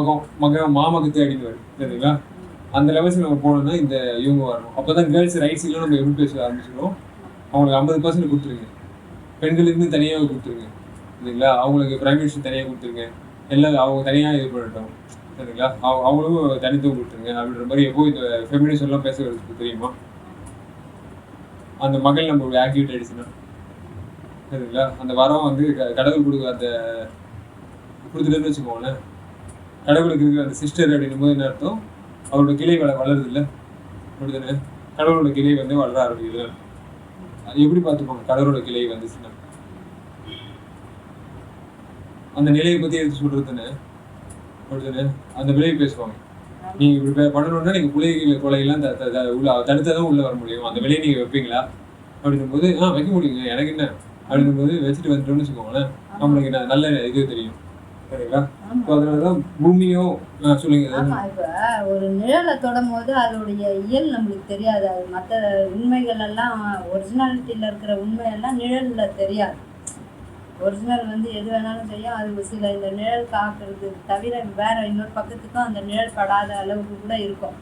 மாமகத்து அப்படின்னு வரும், சரிங்களா? அந்த லெவல்ஸ் நம்ம போனோம்னா இந்த இவங்க வரணும். அப்போ தான் கேர்ள்ஸ் ரைட்ஸ்லாம் நம்ம எப்படி பேச ஆரம்பிச்சிடும். அவங்களுக்கு 50% கொடுத்துருங்க, பெண்களுக்கு தனியாக கொடுத்துருங்க, சரிங்களா? அவங்களுக்கு பிரைம் மினிஸ்டர் தனியாக கொடுத்துருங்க, எல்லாம் அவங்க தனியாக இது பண்ணட்டும், சரிங்களா? அவங்களும் தனித்துவம் கொடுத்துருங்க அப்படின்ற மாதிரி எப்போ இந்த ஃபெமினிஸ்ட் எல்லாம் பேசுறது தெரியுமா? அந்த மகள் நம்ம ஆக்டிவேட் ஆயிடுச்சுன்னா, சரிங்களா? அந்த வரம் வந்து கடவுள் கொடுக்க அந்த கொடுத்துட்டேன்னு வச்சுக்கோங்களேன். கடவுளுக்கு இருக்கிற அந்த சிஸ்டர் அப்படின்னும் போது என்ன அர்த்தம், அவரோட கிளை வளருது இல்லை, அப்படிதானே? கடவுளோட கிளை வந்து வளர ஆரம்பிக்குது. அது எப்படி பார்த்துக்கோங்க, கடவுளோட கிளை வந்துச்சுன்னா அந்த நிலையை பற்றி எடுத்து சொல்றது தானே, அப்படிதானே? அந்த விலையை பேசுவாங்க. நீங்கள் இப்படி பண்ணணும்னா நீங்கள் கொலையெல்லாம் தடுத்தாதான் உள்ளே வர முடியும். அந்த விலையை நீங்கள் வைப்பீங்களா அப்படின்னும் போது வைக்க முடியுங்க, எனக்கு என்ன அப்படின்னும் போது வச்சுட்டு வந்துட்டோம்னு வச்சுக்கோங்களேன். நம்மளுக்கு என்ன நல்ல இது தெரியும், சரிங்களா? அதனாலதான் பூமியும் சொல்லுங்க. ஆமா, இப்ப ஒரு நிழலை தொடும் போது அதோடைய இயல் நம்மளுக்கு தெரியாது. அது மற்ற உண்மைகள் எல்லாம் ஒரிஜினாலிட்டியில இருக்கிற உண்மையெல்லாம் நிழல்ல தெரியாது. ஒரிஜினல் வந்து எது வேணாலும் செய்யும். அது சில இந்த நிழல் காக்குறது தவிர வேற இன்னொரு பக்கத்துக்கும் அந்த நிழல் படாத அளவுக்கு கூட இருக்கும்.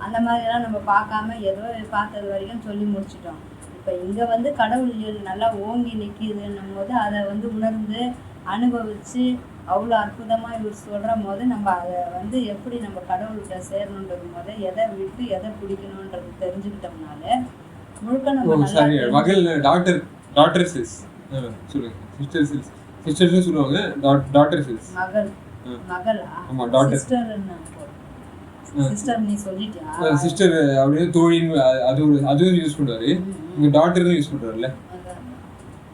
அந்த மாதிரிலாம் நம்ம பார்க்காம ஏதோ பார்த்தது வரைக்கும் சொல்லி முடிச்சிட்டோம். இப்போ இங்கே வந்து கடவுள் இயல் நல்லா ஓங்கி நிற்கிதுன்னும் போது அதை வந்து உணர்ந்து அனுபவித்து அவ்வளோ அற்புதமாக இவர் சொல்கிற போது நம்ம அதை வந்து எப்படி நம்ம கடவுள்கிட்ட சேரணுன்றது போது எதை விட்டு எதை பிடிக்கணுன்றது தெரிஞ்சுக்கிட்டோம்னால முழுக்க நம்ம நல்லா மகள் டாக்டர் சிஸ் சொல்லுங்க. சிஸ்டர்ஸ் சொல்லுவாங்க. டாக்டர் சிஸ் மகளா? ஆமா, டாக்டர் சிஸ்டர். நீ சொல்லிட்டியா? சிஸ்டர் அப்படியே தோழின்னு அதுவும் யூஸ் பண்ணுவாரு. இங்க டாக்டர்னு யூஸ் பண்றாருல்ல.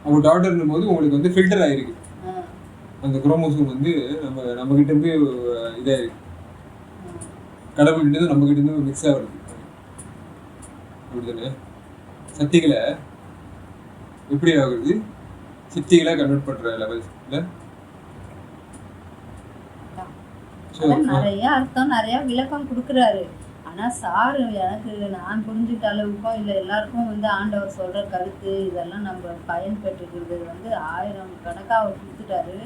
அப்போ டாக்டர்னும் போது உங்களுக்கு வந்து ஃபில்டர் ஆயிருக்கு. அந்த குரோமோசோம் வந்து நம்ம கிட்ட இருந்து இதாயிருக்கு. கடவுள் கிட்ட இருந்து நம்ம கிட்ட இருந்து மிக்ஸ் ஆகுது. அப்படிதானே? சக்திகளை எப்படி ஆகுது? சித்திகளை கன்வெர்ட் பண்ற லெவல் இல்ல. நிறைய அர்த்தம் நிறைய விளக்கம் கொடுக்குறாரு. ஆனா சாரு எனக்கு நான் புரிஞ்சுக்கிட்ட அளவுக்கும் இல்லை எல்லாருக்கும் வந்து ஆண்டவர் சொல்ற கருத்து இதெல்லாம் நம்ம பயன்பெற்றுக்கிறது வந்து 1000 கணக்காக அவர் கொடுத்துட்டாரு.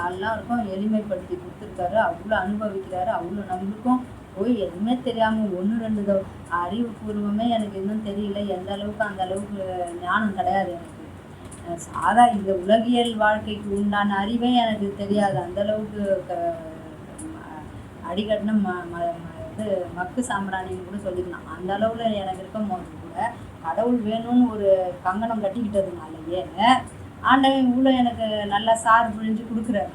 எல்லாருக்கும் எளிமைப்படுத்தி கொடுத்துருக்காரு. அவ்வளோ அனுபவிக்கிறாரு. அவ்வளோ நம்மளுக்கும் போய் எதுவுமே தெரியாமல் 1-2 அறிவுபூர்வமே எனக்கு இன்னும் தெரியல. எந்த அளவுக்கு அந்த அளவுக்கு ஞானம் கிடையாது எனக்கு. சாதா இந்த உலகியல் வாழ்க்கைக்கு உண்டான அறிவே எனக்கு தெரியாது. அந்த அளவுக்கு அடிக்கட்டின இது மக்கு சாம்பிராணின்னு கூட சொல்லிக்கலாம். அந்த அளவில் எனக்கு இருக்கும் போது கூட கடவுள் வேணும்னு ஒரு கங்கணம் கட்டிக்கிட்டதுனாலயே ஆண்டவன் இவ்வளோ எனக்கு நல்லா சாறு பிழிஞ்சு கொடுக்குறாரு.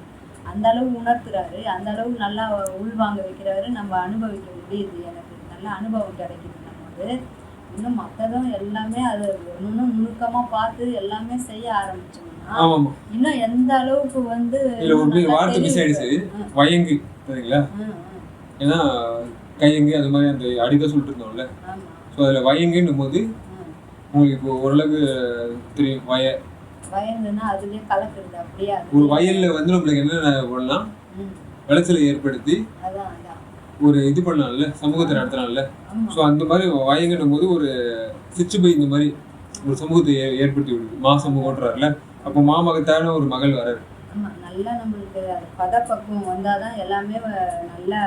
அந்த அளவு உணர்த்துறாரு. அந்த அளவு நல்லா உள்வாங்க வைக்கிறாரு. நம்ம அனுபவிக்க முடியுது. எனக்கு நல்ல அனுபவம் கிடைக்குது. போது இன்னும் மற்றதும் எல்லாமே அது இன்னும் நுணுக்கமாக பார்த்து எல்லாமே செய்ய ஆரம்பிச்சோம்னா இன்னும் எந்த அளவுக்கு வந்து வயங்கு சரிங்களா? ஏன்னா கையங்கு அது மாதிரி அந்த அடிக்க சொல்லிட்டு இருந்தோம்ல. ஸோ அதில் வயங்குன்னும் போது உங்களுக்கு இப்போ ஓரளவுக்கு தெரியும். வயங்குன்னா அதுலேயே கலக்குறது. அப்படியே ஒரு வயலில் வந்து நம்மளுக்கு என்ன பண்ணலாம்? விளைச்சலை ஏற்படுத்தி ஒரு இது பண்ணலாம்ல, சமூகத்தை நடத்தலாம்ல. ஸோ அந்த மாதிரி வயங்குன்னும் போது ஒரு சிச்சுபை இந்த மாதிரி ஒரு சமூகத்தை ஏற்படுத்தி விடுது. சமூகம்ன்றாருல. அப்போ மாமகத்தான ஒரு மகள் வராரு. ஆமாம், நல்லா நம்மளுக்கு பதப்பக்குவம் வந்தால் தான் எல்லாமே நல்லா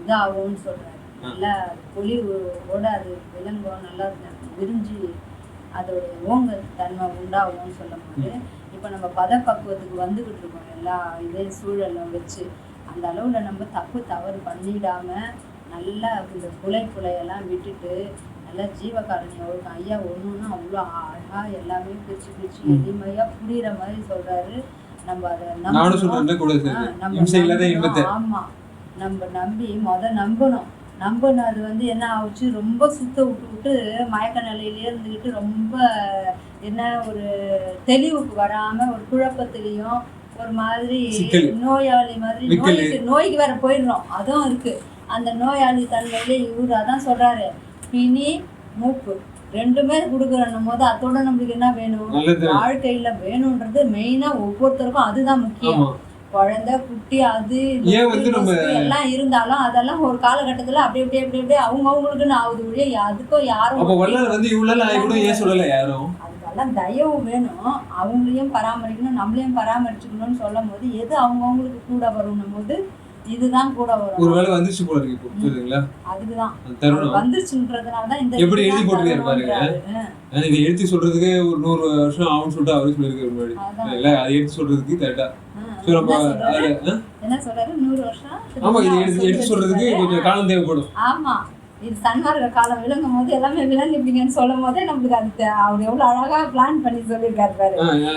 இதாகும்னு சொல்கிறாரு. நல்லா பொலிவோட அது விலங்கும் நல்லா விரிஞ்சு அதோடைய ஓங்க தன்மை உண்டாகும்னு சொல்லும் போது இப்போ நம்ம பதப்பக்குவத்துக்கு வந்துக்கிட்டு இருக்கோம். எல்லா இதே சூழலும் வச்சு அந்த அளவில் நம்ம தவறு பண்ணிடாமல் நல்லா இந்த புலையெல்லாம் விட்டுட்டு நல்லா ஜீவகாரணி அவருக்கு ஐயா ஒன்றுன்னா அவ்வளோ அழகாக எல்லாமே பிரிச்சு எளிமையாக புரிகிற மாதிரி சொல்கிறாரு. நம்ம அதை ஆமாம் நம்ம நம்பி நம்பணும். அது வந்து என்ன ஆகுச்சு, ரொம்ப சுத்த விட்டு மயக்க நிலையிலே இருந்துக்கிட்டு ரொம்ப என்ன ஒரு தெளிவுக்கு வராமல் ஒரு குழப்பத்திலையும் ஒரு மாதிரி நோயாளி மாதிரி நோய்க்கு வேற போயிடுறோம். அதுவும் இருக்கு. அந்த நோயாளி தன்மையிலே இவரு அதான் சொல்றாரு, பிணி மூப்பு ரெண்டுமே கொடுக்குறன்னும் போது அதோட நம்மளுக்கு என்ன வேணும்? வாழ்க்கையில வேணும்ன்றது மெயினா ஒவ்வொருத்தருக்கும் அதுதான் முக்கியம். குழந்தை குட்டி அது எல்லாம் இருந்தாலும் அதெல்லாம் ஒரு காலகட்டத்துல அப்படியே அவங்கவுங்களுக்குன்னு ஆகுது ஒழிய அதுக்கும் யாரும் அதுக்கெல்லாம் தயவு வேணும். அவங்களையும் பராமரிக்கணும், நம்மளையும் பராமரிச்சுக்கணும்னு சொல்லும் போது எது அவங்கவுங்களுக்கு கூட வரணும் போது இதுதான் கூட வரும். ஒருவேளை வந்துச்சு போல இருக்கு இப்போ புரியுதுங்களா? அதுதான் வந்துச்சுன்றதுனால தான் இந்த எப்படி எழுதி போட்டுருக்காரு பாருங்க. இதை எடுத்து சொல்றதுக்கு ஒரு 100 வருஷம் ஆகும்னு சொல்லிட்டு அவரே சொல்லியிருக்காரு முன்னாடி. இல்ல அதை எடுத்து சொல்றதுக்கு கரெக்டா என்ன சொல்றாரு? 100 வருஷம். ஆமா, இதை எடுத்து சொல்றதுக்கு கொஞ்சம் காலம் தேவைப்படும். ஆமா, இது சன்மார்க்க காலம் விளங்கும் போது எல்லாமே விளங்குப்பீங்கன்னு சொல்லும் போதே நம்மளுக்கு அது அவர் எவ்வளவு அழகா பிளான் பண்ணி சொல்லியிருக்காரு பாரு.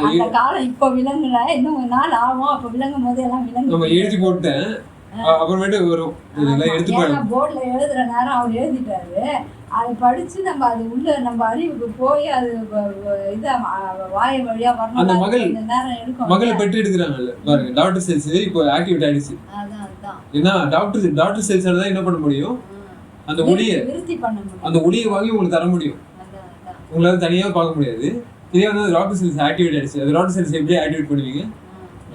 அந்த காலம் இப்போ விளங்குல, இன்னும் ஒரு நாள் ஆகும். அப்ப விளங்கும் போது எல்லாம் விளங்கு. எழுதி போட்டேன் அப்புறமேட்டு வரும். போர்ட்ல எழுதுற நேரம் அவர் எழுதிட்டாரு. அதை படிச்சு நம்ம அது உள்ள நம்ம அறிவுக்கு போய் அது இத வாய வழியா வரணும். அந்த மகளை பெற்று எடுக்கிறாங்கல்ல பாருங்க. டாக்டர் செல்ஸ் இப்போ ஆக்டிவேட் ஆயிடுச்சு. ஏன்னா டாக்டர் செல்ஸ் தான் என்ன பண்ண முடியும்? அந்த ஒளியை வாங்கி உங்களுக்கு தர முடியும். உங்களால தனியாக பார்க்க முடியாது. இதே வந்து டாக்டர் செல்ஸ் ஆக்டிவேட் ஆயிடுச்சு. அது டாக்டர் செல்ஸ் எப்படி ஆக்டிவேட் பண்ணுவீங்க?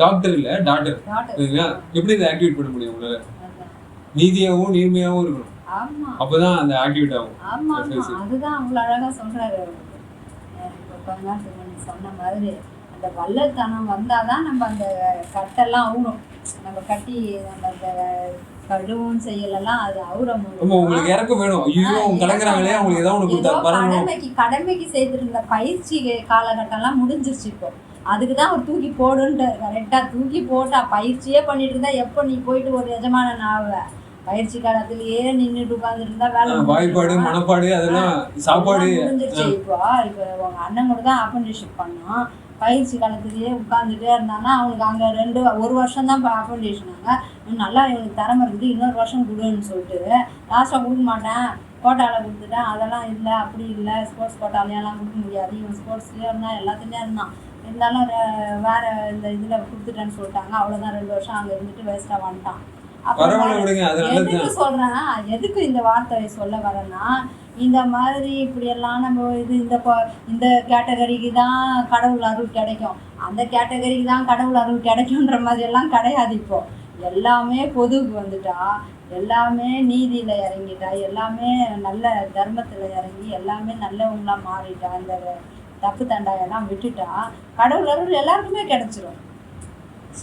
டாக்டர் இல்ல டாக்டர். சரிங்களா? எப்படி இதை ஆக்டிவேட் பண்ண முடியும் உங்களால? நீதியாகவும் நேர்மையாகவும் இருக்கணும். அப்பதான் அந்த ஆக்டிவேட் ஆகும். ஆமா அதுதான் அவ்வளவு அழகா சொல்றாரு. இப்போ கொஞ்ச நேரத்துக்கு முன்னாடி சொன்ன மாதிரி அந்த வள்ளல்தனம் வந்தாதான் நம்ம அந்த கட்டெல்லாம் அவுணும். நம்ம கட்டி நம்ம அந்த கழுவும் செய்யலாம் அது அவுரம். உங்களுக்கு இறக்கம் வேணும். ஐயோ கலங்குறாங்களே, அவங்களுக்கு ஏதாவது ஒன்று கொடுத்தா கடமைக்கு செய்திருந்த பயிற்சி காலகட்டம்லாம் முடிஞ்சிருச்சு. இப்போ அதுக்கு தான் ஒரு தூக்கி போடுன்ட்டு கரெக்டாக தூக்கி போட்டா பயிற்சியே பண்ணிட்டு இருந்தா எப்போ நீ போயிட்டு ஒரு எஜமானன் ஆவ? பயிற்சி காலத்திலேயே நின்றுட்டு உட்காந்துட்டு இருந்தா வேலை வாய்ப்பாடு மனப்பாடு அதெல்லாம் சாப்பாடு முடிஞ்சிருச்சு. இப்போ உங்க அண்ணன் கூட தான் அப்ரண்டிஸ்ஷிப் பண்ணோம். பயிற்சி காலத்திலேயே உட்காந்துட்டே இருந்தாங்கன்னா அவனுக்கு அங்கே ஒரு வருஷம் தான் அப்ரண்டிஸ்னாங்க. நல்லா இவனுக்கு திறமை இருக்குது, இன்னொரு வருஷம் கொடுன்னு சொல்லிட்டு லாஸ்ட்டாக கொடுக்க மாட்டேன், கோட்டாவில் கொடுத்துட்டேன். அதெல்லாம் இல்லை, அப்படி இல்லை, ஸ்போர்ட்ஸ் கோட்டாலையெல்லாம் கொடுக்க முடியாது. இவன் ஸ்போர்ட்ஸ்லேயே இருந்தான், எல்லாத்துலேயும் இருந்தான். இருந்தாலும் வேறு இந்த இதில் கொடுத்துட்டேன்னு சொல்லிட்டாங்க. அவ்வளோதான், 2 வருஷம் அங்கே இருந்துட்டு வேஸ்ட்டாக வந்துட்டான். எதுக்கு சொல்றேன், எதுக்கு இந்த வார்த்தையை சொல்ல வரேன்னா, இந்த மாதிரி இப்படியெல்லாம் நம்ம இந்த கேட்டகரிக்கு தான் கடவுள் அருள் கிடைக்கும், அந்த கேட்டகரிக்கு தான் கடவுள் அருள் கிடைக்கும்ன்ற மாதிரி எல்லாம் கிடையாது. இப்போ எல்லாமே பொதுவுக்கு வந்துட்டா, எல்லாமே நீதியில இறங்கிட்டா, எல்லாமே நல்ல தர்மத்துல இறங்கி எல்லாமே நல்லவங்களா மாறிட்டா, அந்த தப்பு தண்டாயெல்லாம் விட்டுட்டா கடவுள் அருள் எல்லாருக்குமே கிடைச்சிரும்.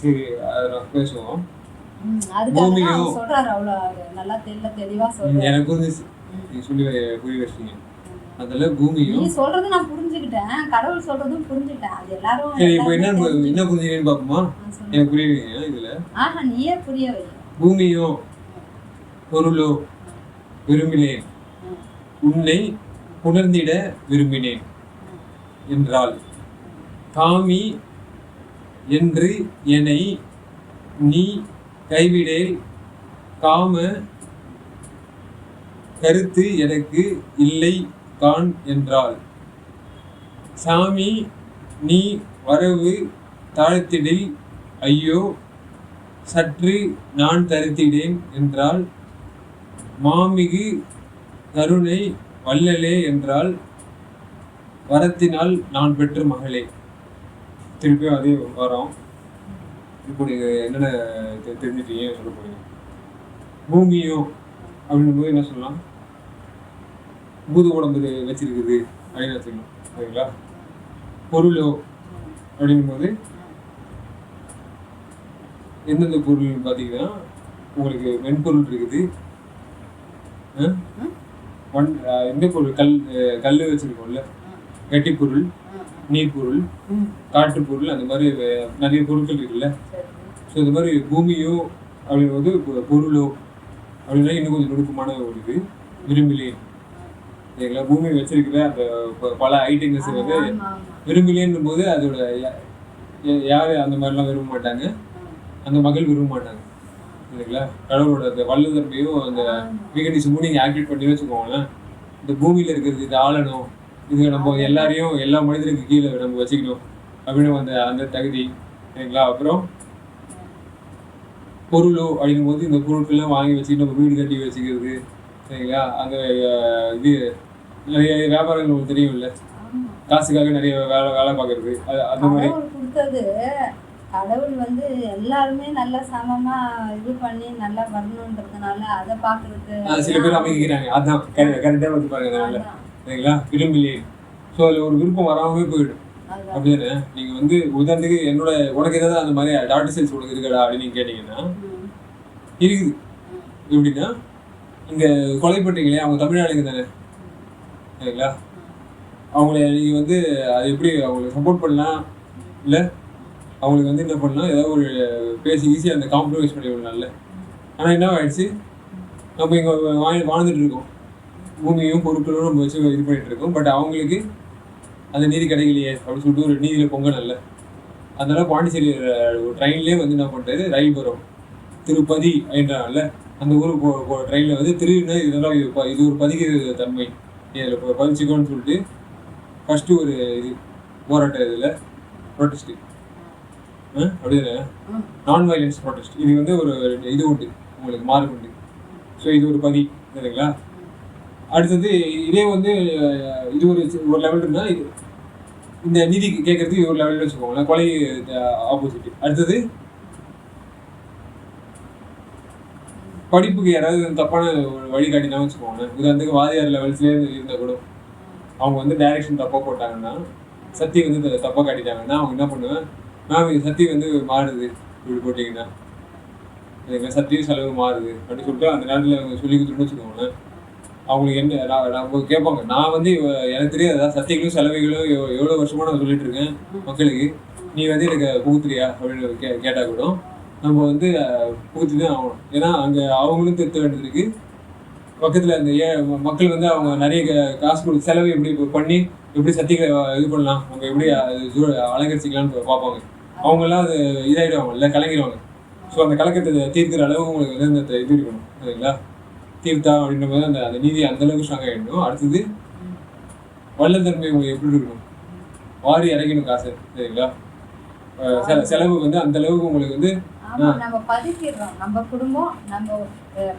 சரி, அதை பேசுவோம். அதுக்காக சொல்றாரு, அவ்வளவு நல்லா தெளிவா சொல்றாரு. எனக்கு வந்து நீ சொல்லி புரிய வச்சீங்க. அதுல பூமியும் நீ சொல்றது நான் புரிஞ்சுக்கிட்டேன், கடவுள் சொல்றதும் புரிஞ்சுக்கிட்டேன். அது எல்லாரும் சரி. இப்போ என்ன புரிஞ்சுக்கன்னு பாப்போமா? எனக்கு புரியவீங்க இதுல. நீயே புரிய வை. பூமியும் பொருளோ விரும்பினேன், உன்னை உணர்ந்திட விரும்பினேன் என்றால் காமி என்று என்னை நீ கைவிடேல், காம கருத்து எனக்கு இல்லை கான் என்றால் சாமி நீ வரவு தாழ்த்திடில், ஐயோ சற்று நான் தருத்திடேன் என்றால் மாமிகு கருணை வல்லலே என்றால் வரத்தினால் நான் பெற்ற மகளே. திருப்பியும் அதே வரோம். இப்போ நீங்கள் என்னென்ன தெரிஞ்சுட்டீங்க சொல்ல போறீங்க. பூமியும் அப்படின்னும் போது என்ன சொல்லலாம், பூத உடம்பு வச்சிருக்குது அப்படின்னு வச்சுக்கணும். சரிங்களா? பொருளோ அப்படின்னும் போது எந்தெந்த பொருள் பார்த்தீங்கன்னா உங்களுக்கு வெண்பொருள் இருக்குது, எந்த பொருள் கல் வச்சிருக்கோம்ல, கட்டி பொருள், நீர் பொருள், காற்று பொருள், அந்த மாதிரி நிறைய பொருட்கள் இருக்குல்ல. ஸோ இந்த மாதிரி பூமியோ அப்படின்றது பொருளோ அப்படின்னா இன்னும் கொஞ்சம் நுணுக்கமான ஒரு இது விரும்பிலேன். சரிங்களா? பூமி வச்சிருக்கிற அந்த பல ஐட்டங்கள்ஸ் வந்து விரும்பிலேன்னும் போது அதோட யார் அந்த மாதிரிலாம் விரும்ப மாட்டாங்க, அந்த மகள் விரும்ப மாட்டாங்க. சரிங்களா? கடவுளோட அந்த வல்லதன்மையும் அந்த மீகனிசமும் நீங்கள் ஆக்டிவேட் பண்ணி வச்சுக்கோங்களேன். இந்த பூமியில் இருக்கிறது இது ஆளணும், இது நம்ம எல்லாரையும் எல்லா மனிதருக்கு கீழே நம்ம வச்சுக்கணும் அப்படின்னு அந்த தகுதி. சரிங்களா? அப்புறம் பொருளோ அப்படிங்கும் போது இந்த பொருட்கள்லாம் வாங்கி வச்சுக்கிட்டு நம்ம வீடு கட்டி வச்சுக்கிறது. சரிங்களா? அந்த இது நிறைய வியாபாரங்கள் உங்களுக்கு தெரியும் இல்லை, காசுக்காக நிறைய வேலை பார்க்கறது. அந்த மாதிரி கொடுத்தது கடவுள் வந்து எல்லாருமே நல்லா சமமா இது பண்ணி நல்லா வரணுன்றதுனால அதை பார்க்கறதுக்கு சில பேர் அமைக்கிறாங்க. அதான் கரெக்டாக வந்து பாருங்க. அதனால சரிங்களா? விரும்பிலே ஸோ அதில் ஒரு விருப்பம் வராமவே போயிடும். அப்படின்னு நீங்கள் வந்து உதாரணத்துக்கு உனக்கு ஏதாவது அந்த மாதிரி டாக்டர் செல்ஸ் உனக்கு இருக்கடா அப்படின்னு நீங்கள் கேட்டிங்கன்னா இருக்குது. எப்படின்னா இங்கே கொலைப்பட்டீங்களே அவங்க தமிழ்நாடுங்க தானே. சரிங்களா? அவங்கள நீங்கள் வந்து அது எப்படி அவங்களுக்கு சப்போர்ட் பண்ணலாம், இல்லை அவங்களுக்கு வந்து என்ன பண்ணலாம், ஏதாவது ஒரு பேசி ஈஸியாக அந்த காம்ப்ரமைஸ் பண்ணி விடலாம்ல. ஆனால் என்ன ஆயிடுச்சு, நம்ம இங்கே வாழ்ந்துட்டு இருக்கோம், பூமியும் பொருட்களும் நம்ம வச்சு இது பண்ணிட்டு இருக்கோம். பட் அவங்களுக்கு அந்த நீதி கிடைக்கலையே அப்படின்னு சொல்லிட்டு ஒரு நீதியில் பொங்கல். அதனால பாண்டிச்சேரி ஒரு ட்ரெயின்லேயே வந்து என்ன பண்ணுறது, ரயில் வரும் திருப்பதி அப்படின்றாங்கல்ல, அந்த ஊருக்கு ட்ரெயினில் வந்து திருவினா இதெல்லாம் இது ஒரு பதிக்கிற தன்மை இதில் பதிச்சுக்கோன்னு சொல்லிட்டு ஃபஸ்ட்டு ஒரு இது போராட்டம் இதில் ப்ரொட்டஸ்ட்டு அப்படியே நான் வயலன்ஸ் ப்ரொட்டஸ்ட். இது வந்து ஒரு இது உண்டு உங்களுக்கு மார்க் உண்டு. ஸோ இது ஒரு பதி. சரிங்களா? அடுத்தது இதே வந்து இது ஒரு லெவல் இருந்தால் இது இந்த நீதி கேட்கறதுக்கு ஒரு லெவலில் வச்சுக்கோங்களேன், கொலை ஆப்போசிட். அடுத்தது படிப்புக்கு யாராவது தப்பான வழிகாட்டினா வச்சுக்கோங்களேன், உதாரணத்துக்கு வாதியார் லெவல்ஸ்லேயே இருந்தால் கூட அவங்க வந்து டைரக்ஷன் தப்பாக போட்டாங்கன்னா, சத்தி வந்து தப்பாக காட்டிட்டாங்கன்னா அவங்க என்ன பண்ணுவேன், மேம் இது சத்தி வந்து மாறுது இப்படி போட்டிங்கன்னா, எனக்கு சத்தியும் செலவு மாறுது அப்படின்னு சொல்லிட்டு அந்த நேரத்தில் அவங்க சொல்லி கொடுத்துட்டு வச்சுக்கோங்களேன், அவங்களுக்கு என்ன நம்ம கேட்பாங்க. நான் வந்து எனக்கு தெரியாது சத்திகளும் செலவுகளும் எவ்வளோ வருஷமாக நான் சொல்லிட்டு இருக்கேன் மக்களுக்கு, நீ வந்து எனக்கு புகுத்துறியா அப்படின்னு கேட்டால் கூட நம்ம வந்து புகுத்தி தான் ஆகணும். ஏன்னா அங்கே அவங்களும் திருத்த வேண்டியது இருக்கு. பக்கத்தில் அந்த மக்கள் வந்து அவங்க நிறைய காசு கொடுத்து செலவு எப்படி பண்ணி எப்படி சத்திகளை இது பண்ணலாம், அவங்க எப்படி அலங்கரிச்சிக்கலாம்னு பார்ப்பாங்க. அவங்கெல்லாம் அது இதாகிடுவாங்க, இல்லை கலங்கிடுவாங்க. ஸோ அந்த கலக்கத்தை தீர்க்கிற அளவு உங்களுக்கு வந்து அந்த இது இருக்கணும், சரிங்களா? தீர்த்தா அப்படின்ற போது அந்த அந்த நீதி அந்த அளவுக்கு ஸ்ட்ராங் ஆகிடணும். அடுத்தது வள்ளல் தன்மை உங்களுக்கு எப்படி இருக்கணும், வாரி இறக்கணும் காசு, சரிங்களா? செலவு வந்து அந்த அளவுக்கு உங்களுக்கு வந்து நம்ம பதுக்கிடுறோம். நம்ம குடும்பம் நம்ம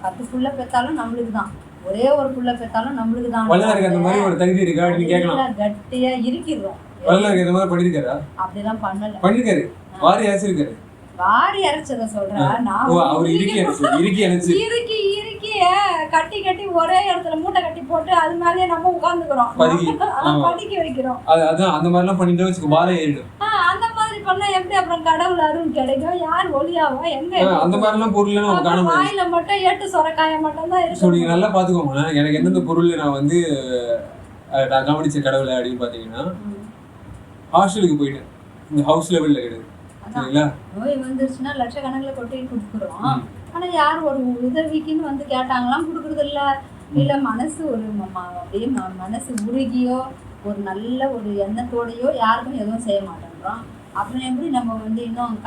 10 புள்ள பெற்றாலும் நம்மளுக்கு தான், ஒரே ஒரு புள்ள பெற்றாலும் நம்மளுக்கு தான். வள்ளலாருக்கு அந்த மாதிரி ஒரு தகுதி இருக்கா அப்படின்னு கேட்கலாம். கட்டியா இருக்கிறோம். வள்ளலாருக்கு இந்த மாதிரி பண்ணிருக்காரா? அப்படிலாம் பண்ணல. பண்ணிருக்காரு, வாரி அரைச்சிருக்காரு. வாரி அரைச்சத சொல்றேன் நான். அவர் இறுக்கி கட்டி கட்டி ஒரே இடத்துல மூட்டை கட்டி போட்டு அது மேலயே நம்ம உட்கார்ந்துக்கிறோம், பதுக்கி வைக்கிறோம். அதான் அந்த மாதிரிலாம் பண்ணிட்டு வச்சுக்கோ, வாரம் ஏறிடும். அந்த மாதிரி பண்ணா எப்படி அப்புறம் கடவுள் அருள் கிடைக்கும்? யார் ஒளியாவா? எங்க அந்த மாதிரிலாம் பொருள் நம்ம காண முடியாது. வாயில மட்டும் 8 சொரக்காய மட்டும் தான் இருக்கு. நீங்க நல்லா பாத்துக்கோங்க, எனக்கு எந்தெந்த பொருள் நான் வந்து நான் கவனிச்ச கடவுளை அப்படின்னு பாத்தீங்கன்னா, ஹாஸ்டலுக்கு போயிட்டேன், இந்த ஹவுஸ் லெவல்ல கிடையாது, சரிங்களா? நோய் வந்துருச்சுன்னா லட்சக்கணக்கில் கொட்டி கொடுக்குறோம். ஆனா யார் ஒரு உதவிக்குன்னு வந்து கேட்டாங்களாம் கொடுக்கறது இல்ல. இல்ல மனசு ஒரு அப்படியே மனசு உருகியோ ஒரு நல்ல ஒரு எண்ணத்தோடையோ யாருக்கும் எதுவும் செய்ய மாட்டேன்றோம். அப்புறம் எப்படி நம்ம வந்து இன்னும்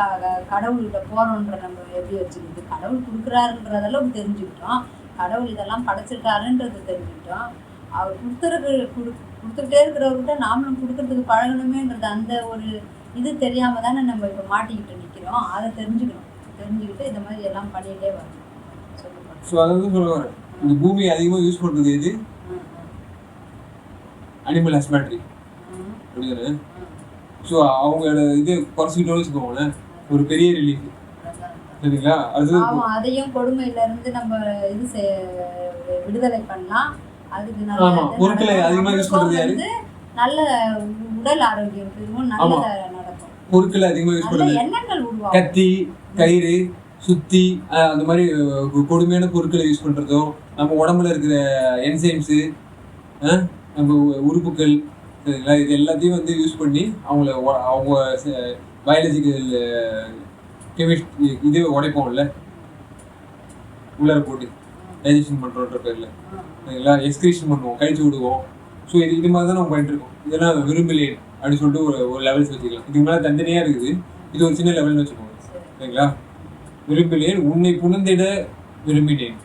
கடவுள்கிட்ட போறோன்ற நம்ம எப்படி வச்சுக்கிட்டு, கடவுள் கொடுக்குறாருன்றதெல்லாம் தெரிஞ்சுக்கிட்டோம், கடவுள் இதெல்லாம் படைச்சிருக்காருன்றது தெரிஞ்சுக்கிட்டோம். அவர் கொடுத்துக்கிட்டே இருக்கிறவர்கிட்ட நாமளும் கொடுக்கறதுக்கு பழகணுமேன்றது அந்த ஒரு இது தெரியாம தானே நம்ம இப்போ மாட்டிக்கிட்டு நிற்கிறோம். அதை தெரிஞ்சுக்கிட்டு இந்த மாதிரி எல்லாம் பண்ணிகிட்டே வரணும். ஸோ அதாவது சொல்லுவாங்க, இந்த பூமியை அதிகமாக யூஸ் பண்ணுறது எது? அனிமல் ஹஸ்பண்ட்ரி, அப்படிதானே? ஸோ அவங்களோட இது குறைச்சிக்கிட்டோன்னு வச்சுக்கோங்களேன், ஒரு பெரிய ரிலீஃப், சரிங்களா? அதையும் கொடுமையில இருந்து நம்ம இது விடுதலை பண்ணலாம். அதுக்கு பொருட்களை அதிகமாக யூஸ் பண்ணுறது யாரு? நல்ல உடல் ஆரோக்கியம் பெறுவோம், நல்ல நடக்கும். பொருட்களை அதிகமாக யூஸ் பண்ணுறது எண்ணங்கள் உருவாகும். கத்தி, கயிறு, சுத்தி, அந்த மாதிரி கொடுமையான பொருட்களை யூஸ் பண்ணுறதும், நம்ம உடம்புல இருக்கிற என்சைம்ஸு, நம்ம உறுப்புகள், சரிங்களா? இது எல்லாத்தையும் வந்து யூஸ் பண்ணி அவங்க பயாலஜிக்கல் கெமிஸ்ட்ரி இது உடைப்போம்ல, உள்ளார போட்டு டைஜஷன் பண்ணுறோன்ற பேரில், சரிங்களா? எக்ஸ்கிரீஷன் பண்ணுவோம், கழிச்சு விடுவோம். ஸோ இது மாதிரி தான் நம்ம பண்ணிட்டு இருக்கோம். இதெல்லாம் விரும்பலேன் அப்படின்னு சொல்லிட்டு ஒரு லெவல்ஸ் வச்சுக்கலாம். இதுக்கு மேலே தண்டனையாக இருக்குது, இது ஒரு சின்ன லெவல்னு வச்சுக்கோங்க, சரிங்களா? விரும்பலேன் உன்னை புணர்ந்திட விரும்பினேன்.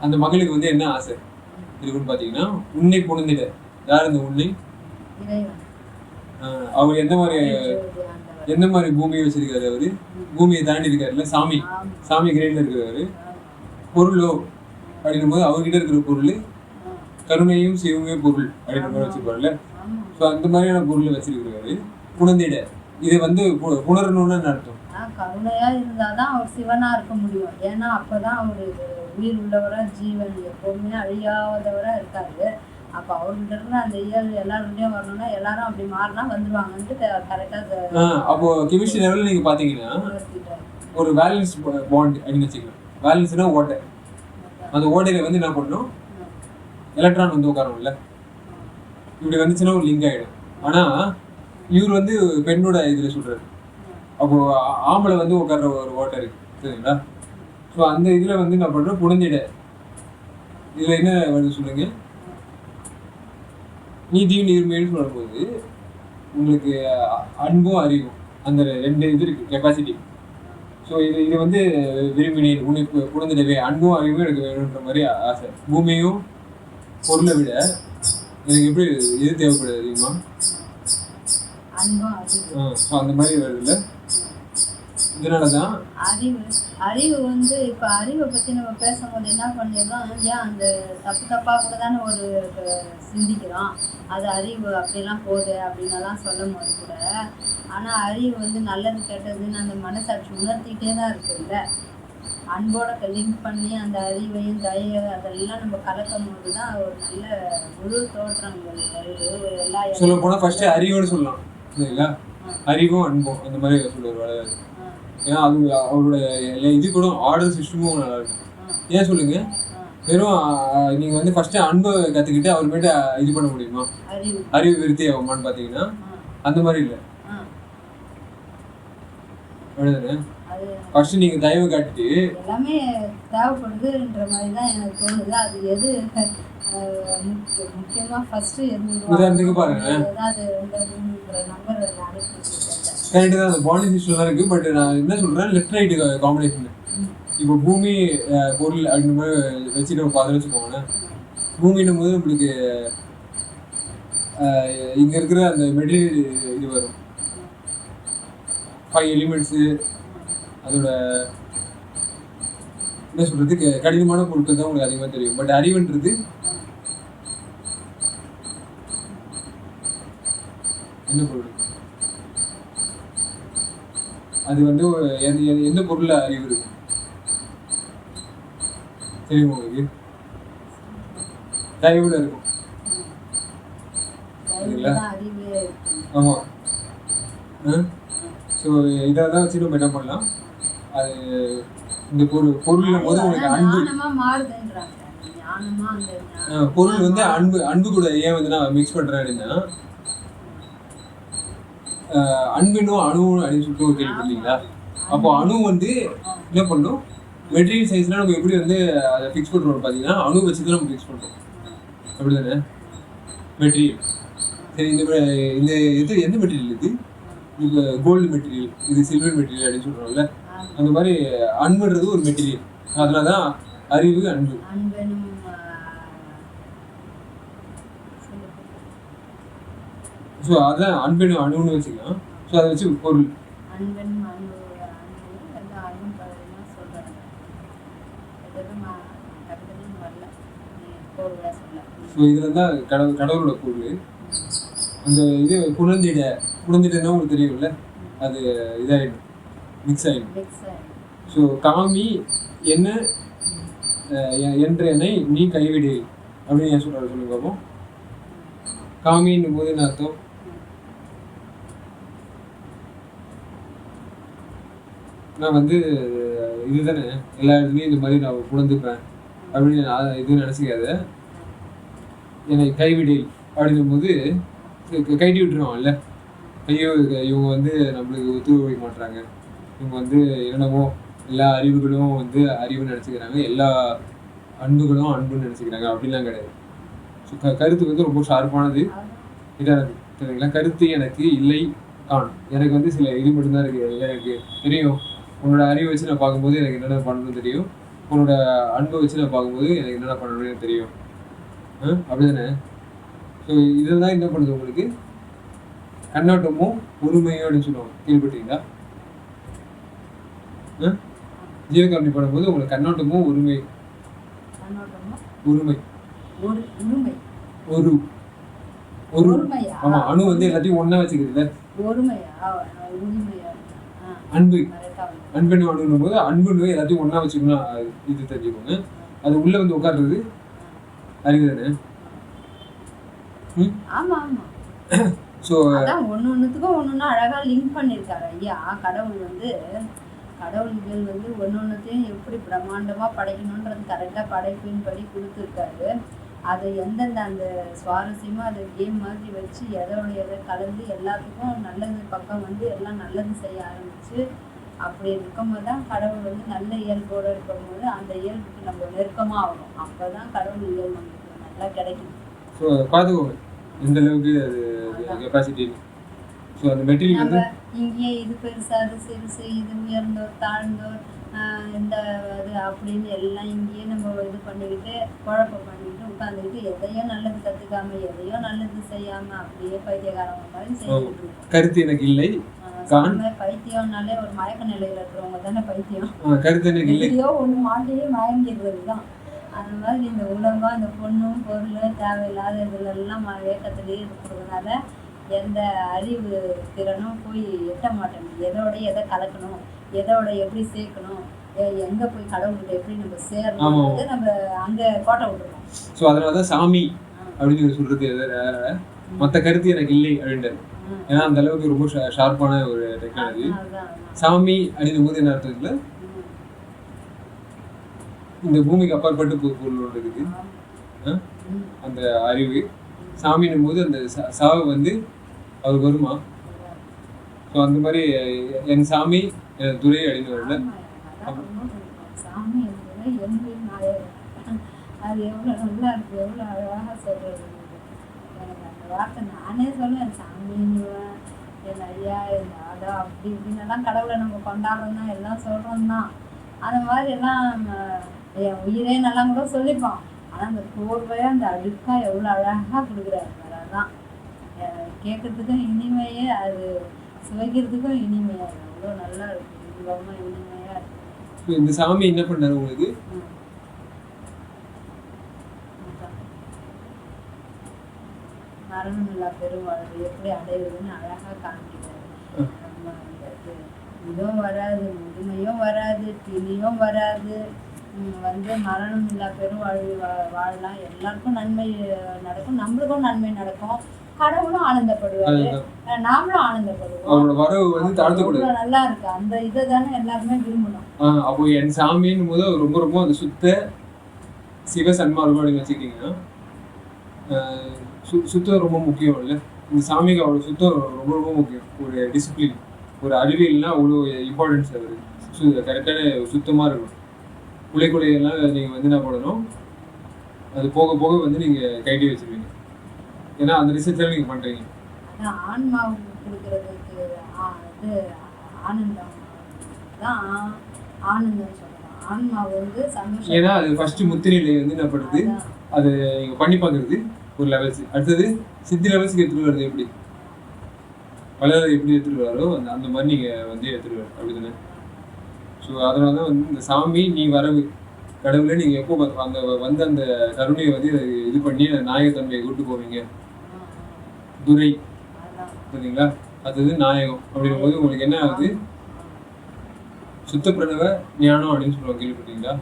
அந்த மகளுக்கு வந்து என்ன ஆசை இருக்குன்னு பார்த்தீங்கன்னா, உன்னை புணர்ந்திட. யார் அந்த உன்னை? அவர் எந்த மாதிரி பூமியை வச்சிருக்காரு? அவரு பூமியை தாண்டி இருக்காருல்ல, சாமி கிரேட்ல இருக்கிறாரு. பொருளோ அப்படின்னும் போது அவர்கிட்ட இருக்கிற பொருள் கருணையும் சிவமே பொருள் அப்படின்ற மாதிரி வச்சிருப்பாருல்ல. ஸோ அந்த மாதிரியான பொருளை வச்சிருக்கிறாரு. புணர்ந்திட, இதை வந்து புணரணும்னு அர்த்தம். கருணையா இருந்தாதான் அவர் சிவனா இருக்க முடியும். ஏன்னா அப்பதான் அவரு உயிர் உள்ளவரா, ஜீவன் எப்பவுமே அழியாதவரா இருக்காரு. அப்ப அவர்கிட்ட இருந்து அந்த இயல் எல்லாருடையும் வரணும்னா எல்லாரும் அப்படி மாறினா வந்துருவாங்கன்ட்டு கரெக்டா. அப்போ கெமிஸ்ட்ரி லெவலில் நீங்க பாத்தீங்கன்னா ஒரு வேலன்ஸ் பாண்ட் அப்படின்னு வச்சுக்கலாம். வேலன்ஸ்னா ஓட்டை. அந்த ஓட்டையில வந்து என்ன பண்ணணும், எலக்ட்ரான் வந்து உட்காரணும்ல, இப்படி வந்துச்சுன்னா ஒரு லிங்க் ஆகிடும். ஆனால் இவர் வந்து பெண்ணோட இதில் சொல்கிறாரு, அப்போ ஆம்பளை வந்து உட்கார்ற ஒரு ஓட்டை இருக்கு, சரிங்களா? ஸோ அந்த இதில் வந்து என்ன பண்ணுறோம், புணர்ந்திட. இதில் என்ன வருது சொல்லுங்க, நீதியும் நீர்மையும் சொல்லும்போது உங்களுக்கு அன்பும் அறிவும், அந்த 2 இது இருக்கு, கெப்பாசிட்டி. ஸோ இது வந்து விரும்பினேன் உன்னை புணர்ந்திடவே, அன்பும் அறிவும் எனக்கு வேணுன்ற மாதிரி ஆசை. பூமியும் பொருளை விட எனக்கு எப்படி இது தேவைப்படுது அதிகமா? ஸோ அந்த மாதிரி வருதுல்ல. இதனாலதான் அறிவு வந்து இப்ப அறிவை பத்தி நம்ம பேசும்போது என்ன பண்ணிடுறோம், ஏன் அந்த தப்பா கூட தானே ஒரு சிந்திக்கிறோம். அது அறிவு அப்படிலாம் போகுது அப்படின்னலாம் சொல்லும் போது கூட, ஆனால் அறிவு வந்து நல்லது கெட்டதுன்னு அந்த மனசாட்சி உணர்த்திக்கிட்டே தான் இருக்குல்ல. அன்போட லிங்க் பண்ணி அந்த அறிவையும் தயை அதெல்லாம் நம்ம கலக்கும் போது தான் ஒரு நல்ல முழு தோற்றங்கள் வருது. ஒரு எல்லா சொல்ல போனால் ஃபர்ஸ்ட் அறிவோடு சொல்லலாம் சரிங்களா, அறிவும் அன்பும் அந்த மாதிரி சொல்லுவார். ஏன்னா அது அவரோட இது கூட ஆர்டர் சிஸ்டமும் நல்லா இருக்கும். ஏன் சொல்லுங்க, வெறும் நீங்க வந்து ஃபர்ஸ்ட் அன்பை கத்துக்கிட்டு அப்புறமேட்டு இது பண்ண முடியுமா, அறிவு விருத்தி ஆகுமான்னு பாத்தீங்கன்னா அந்த மாதிரி இல்லை. ஃபர்ஸ்ட் நீங்க தயவு காட்டிட்டு எல்லாமே தேவைப்படுதுன்ற மாதிரி தான் எனக்கு தோணுது. அது எது முக்கியமா ஃபர்ஸ்ட் உதாரணத்துக்கு பாருங்க, நம்பர் கரெக்டு தான், அந்த பாடி சிஸ்டம் தான் இருக்கு. பட் நான் என்ன சொல்றேன், லெஃப்ட் ரைட்டு காம்பினேஷன். இப்போ பூமி பொருள் அப்படின்ற மாதிரி வச்சுட்டு நம்ம பார்த்து வச்சுக்கோங்களேன். பூமின்னும் போது நம்மளுக்கு இங்க இருக்கிற அந்த மெட்டீரியல் இது வரும், 5 எலிமெண்ட்ஸு, அதோட என்ன சொல்றதுக்கு கடினமான பொருட்கள் தான் உங்களுக்கு அதிகமாக தெரியும். பட் அறிவுன்றது என்ன பொருள், அது வந்து எந்த பொருள்ல அறிவு இருக்கு தெரியுமா உங்களுக்கு? தயவுல இருக்கும். ஆமா. ஸோ இதை தான் வச்சு நம்ம என்ன பண்ணலாம், அது இந்த பொருள் போது உங்களுக்கு அன்பு பொருள் வந்து அன்பு கூட ஏன் வந்து நான் மிக்ஸ் பண்றேன் அப்படின்னா, அன்பினும் அணுவும் அப்படின்னு சொல்லிட்டு ஒரு கேள்விப்பட்டீங்களா? அப்போ அணு வந்து என்ன பண்ணும், மெட்டீரியல் சைஸ்லாம் நம்ம எப்படி வந்து அதை ஃபிக்ஸ் பண்ணுறோம் பார்த்தீங்கன்னா அணு வச்சு தான் நம்ம ஃபிக்ஸ் பண்ணுறோம், அப்படி தானே மெட்டீரியல். சரி, இந்த இது எந்த மெட்டீரியல், இது இப்போ கோல்டு மெட்டீரியல், இது சில்வர் மெட்டீரியல் அப்படின்னு சொல்கிறோம்ல, அந்த மாதிரி அன்புன்றது ஒரு மெட்டீரியல். அதில் தான் அறிவு அன்பு. ஸோ அதான் அன்பெனும் அணுன்னு வச்சுக்கலாம். ஸோ அதை வச்சு பொருள் ஸோ இதில் தான் கடவுளோட பொருள். அந்த இது குழந்திடனா உங்களுக்கு தெரியும்ல, அது இதாகிடும், மிக்ஸ் ஆகிடும். ஸோ காமி என்ன என்ற என்னை நீ கைவிடு அப்படின்னு ஏன் சொல்கிறாரு சொல்லுங்க பார்ப்போம். காமின்னும் போது என்ன அர்த்தம், நான் வந்து இதுதானே எல்லா இடத்துலையும் இந்த மாதிரி நான் புலந்துப்பேன் அப்படின்னு நான் இது நினச்சிக்காத, என்னை கைவிடு அப்படின்னும் போது கைட்டி விட்டுருவாங்கல்ல. ஐயோ இவங்க வந்து நம்மளுக்கு ஒத்துழைக்க மாட்டுறாங்க, இவங்க வந்து என்னென்னமோ எல்லா அறிவுகளும் வந்து அறிவுன்னு நினச்சிக்கிறாங்க, எல்லா அன்புகளும் அன்புன்னு நினச்சிக்கிறாங்க, அப்படின்லாம் கிடையாது. ஸோ கருத்து வந்து ரொம்ப ஷார்ப்பானது இதானது சரிங்களா. கருத்து எனக்கு இல்லை காணும், எனக்கு வந்து சில இது மட்டும்தான் இருக்குது. எனக்கு தெரியும், உன்னோட அறிவை வச்சு நான் பார்க்கும்போது எனக்கு என்னென்ன பண்ணணும்னு தெரியும், உன்னோட அன்பை வச்சு நான் பார்க்கும்போது எனக்கு என்னென்ன பண்ணணும்னு தெரியும், அப்படி தானே. ஸோ இதெல்லாம் என்ன பண்ணுது, உங்களுக்கு கண்ணோட்டமும் உரிமையும் அப்படின்னு சொல்லுவாங்க, கேள்விப்பட்டீங்களா? ஜீவகாரணி பண்ணும்போது உங்களுக்கு கண்ணோட்டமும் உரிமை ஒரு ஆமா, அணு வந்து எல்லாத்தையும் ஒண்ணா வச்சுக்கிறதுல அன்பு அன்பெண்ணும் அணுன்னும் போது அன்புன்னு எல்லாத்தையும் ஒண்ணா வச்சுக்கணும், இது தெரிஞ்சுக்கோங்க. அது உள்ள வந்து உட்கார்றது அறிவு தானே. ஸோ ஒன்னொன்னுத்துக்கும் ஒன்னொன்னு அழகா லிங்க் பண்ணிருக்காரு ஐயா. கடவுள்கள் வந்து ஒன்னொன்னுத்தையும் எப்படி பிரம்மாண்டமா படைக்கணும்ன்றது கரெக்டா படைப்பின் படி கொடுத்துருக்காரு. அதை எந்தெந்த அந்த சுவாரஸ்யமா அதை கேம் மாதிரி வச்சு எதை கலந்து எல்லாத்துக்கும் நல்லது பக்கம் வந்து எல்லாம் நல்லது செய்ய ஆரம்பிச்சு அப்படி இருக்கும்போது தான் கடவுள் வந்து நல்ல இயல்போடு இருக்கும்போது அந்த இயல்புக்கு நம்ம நெருக்கமாக ஆகணும். அப்போ தான் கடவுள் இயல்பு நமக்கு நல்லா கிடைக்கும். ஸோ பார்த்துக்கோங்க எந்த அளவுக்கு அது கெப்பாசிட்டி. ஸோ அந்த மெட்டீரியல் வந்து இங்கேயே இது பெருசு அது சிறுசு, இது உயர்ந்தோர் தாழ்ந்தோர் இந்த அது அப்படின்னு எல்லாம் இங்கேயே நம்ம இது பண்ணிக்கிட்டு குழப்பம் பண்ணிக்கிட்டு உட்காந்துக்கிட்டு எதையும் நல்லது கற்றுக்காம எதையும் நல்லது செய்யாமல் அப்படியே பைத்தியக்காரங்க மாதிரி செய்யணும். கருத்து எனக்கு இல்லை. பைத்தியம்னாலே ஒரு மயக்க நிலையில இருக்கிறவங்க தானே பைத்தியம். கருத்து எனக்கு இல்லை. ஒன்று மாட்டியே மயங்கிடுறது தான். அந்த மாதிரி இந்த உலகம் இந்த பொண்ணும் பொருள் தேவையில்லாத இதுலெல்லாம் ஏக்கத்துலேயே இருக்கிறதுனால எந்த அறிவு திறனும் போய் எட்ட மாட்டேங்குது. எதோட எதை கலக்கணும், எதோட எப்படி சேர்க்கணும், எங்கே போய் கடவுள்கிட்ட எப்படி நம்ம சேரணும், நம்ம அங்கே கோட்டை விட்டுருக்கோம். ஸோ அதனால தான் சாமி அப்படின்னு சொல்றது மற்ற கருத்து எனக்கு இல்லை அப்படின்றது. ஏன்னா அந்த அளவுக்கு ரொம்ப ஷார்ப்பான ஒரு டெக்னாலஜி. சாமி அப்படிங்கும் போது என்ன அர்த்தத்துல இந்த பூமிக்கு அப்பாற்பட்டு பொருள் இருக்குது அந்த அறிவு. சாமின்னும் போது அந்த சாவு வந்து அவருக்கு வருமா? ஸோ அந்த மாதிரி என் சாமி என் துறை அப்படின்னு வரல. சாமி அது எவ்வளோ நல்லா இருக்கு, எவ்வளோ அழகாக சொல்றது. எனக்கு அந்த வார்த்தை நானே சொல்லுவேன், சாமின்னுவேன், என் ஐயா என் ஆடா அப்படி இப்படின்னெல்லாம் கடவுளை நம்ம கொண்டாடுறோம் தான், எல்லாம் சொல்கிறோம் தான். அந்த மாதிரி எல்லாம் என் உயிரே நல்லா கூட சொல்லிப்போம். ஆனால் அந்த கோர்வையாக அந்த அடுக்காக எவ்வளோ அழகாக கொடுக்குறாரு. அதான் கேட்கறதுக்கும் இனிமையே, அது சுவைக்கிறதுக்கும் இனிமையாக இருக்குது. அவ்வளோ நல்லா இருக்குது, ரொம்ப இனிமையாக இருக்குது. இந்த சாமி என்ன பண்ணாரு உங்களுக்கு? மரணமில்லா பெருவாழ்வு எப்படி அடைவதுன்னு அழகாக காமிக்கிறாரு. நம்ம இதுவும் வராது, முதுமையும் வராது, பிணியும் வராது, வந்து மரணம் இல்லா பெருவாழ்வு வாழலாம். எல்லாருக்கும் நன்மை நடக்கும், நம்மளுக்கும் நன்மை நடக்கும், கடவுளும் ஆனந்தப்படுவாரு, நாமளும் ஆனந்தப்படுவோம். நல்லா இருக்கு. அந்த இதை தானே எல்லாருமே விரும்பணும். அப்போ என் சாமின்னு போது ரொம்ப ரொம்ப அந்த சுத்த சிவ சன்மார்க்கம் அப்படின்னு வச்சுக்கிட்டீங்கன்னா சுத்தம் ரொம்ப முக்கியம் இல்லை? இந்த சாமிக்கு அவ்வளோ சுத்தம் ரொம்ப ரொம்ப முக்கியம். ஒரு டிசிப்ளின், ஒரு அறிவியல்னா அவ்வளோ இம்பார்ட்டன்ஸ். அது கரெக்டான சுத்தமாக இருக்கணும். குலையெல்லாம் நீங்கள் வந்து என்ன பண்ணணும், அது போக போக வந்து நீங்கள் கைட்டி வச்சுருவீங்க. ஏன்னா அந்த ரிசர்ச்சில் நீங்கள் பண்ணுறீங்க. ஆன்மாவுக்கு கொடுக்குறதுக்கு இது ஆனந்தம் தான் ஆனந்தம் சொல்லலாம். ஆன்மா வந்து சந்தோஷம். ஏன்னா அது ஃபஸ்ட்டு முத்திரையில வந்து என்ன பண்ணுறது, அது நீங்கள் பண்ணி பார்க்குறது ஒரு லெவல்ஸ். அடுத்தது சித்தி லெவல்ஸுக்கு எடுத்துகிட்டு வருது. எப்படி வளர எப்படி எடுத்துகிட்டு வராரோ அந்த மாதிரி நீங்கள் வந்து எடுத்துகிட்டு வர அப்படி தானே. ஸோ அதனால தான் வந்து இந்த சாமி நீ வரவு கடவுளை நீங்கள் எப்போ அந்த வந்து அந்த கருணையை வந்து இது பண்ணி அந்த நாயகத்தன்மையை கூட்டு போவீங்க. துரை சரிங்களா, அது நாயகம் அப்படிங்கும் போது உங்களுக்கு என்ன ஆகுது, சுத்த பிரணவ ஞானம் அப்படின்னு சொல்லுவாங்க, கேள்விப்பட்டீங்களா?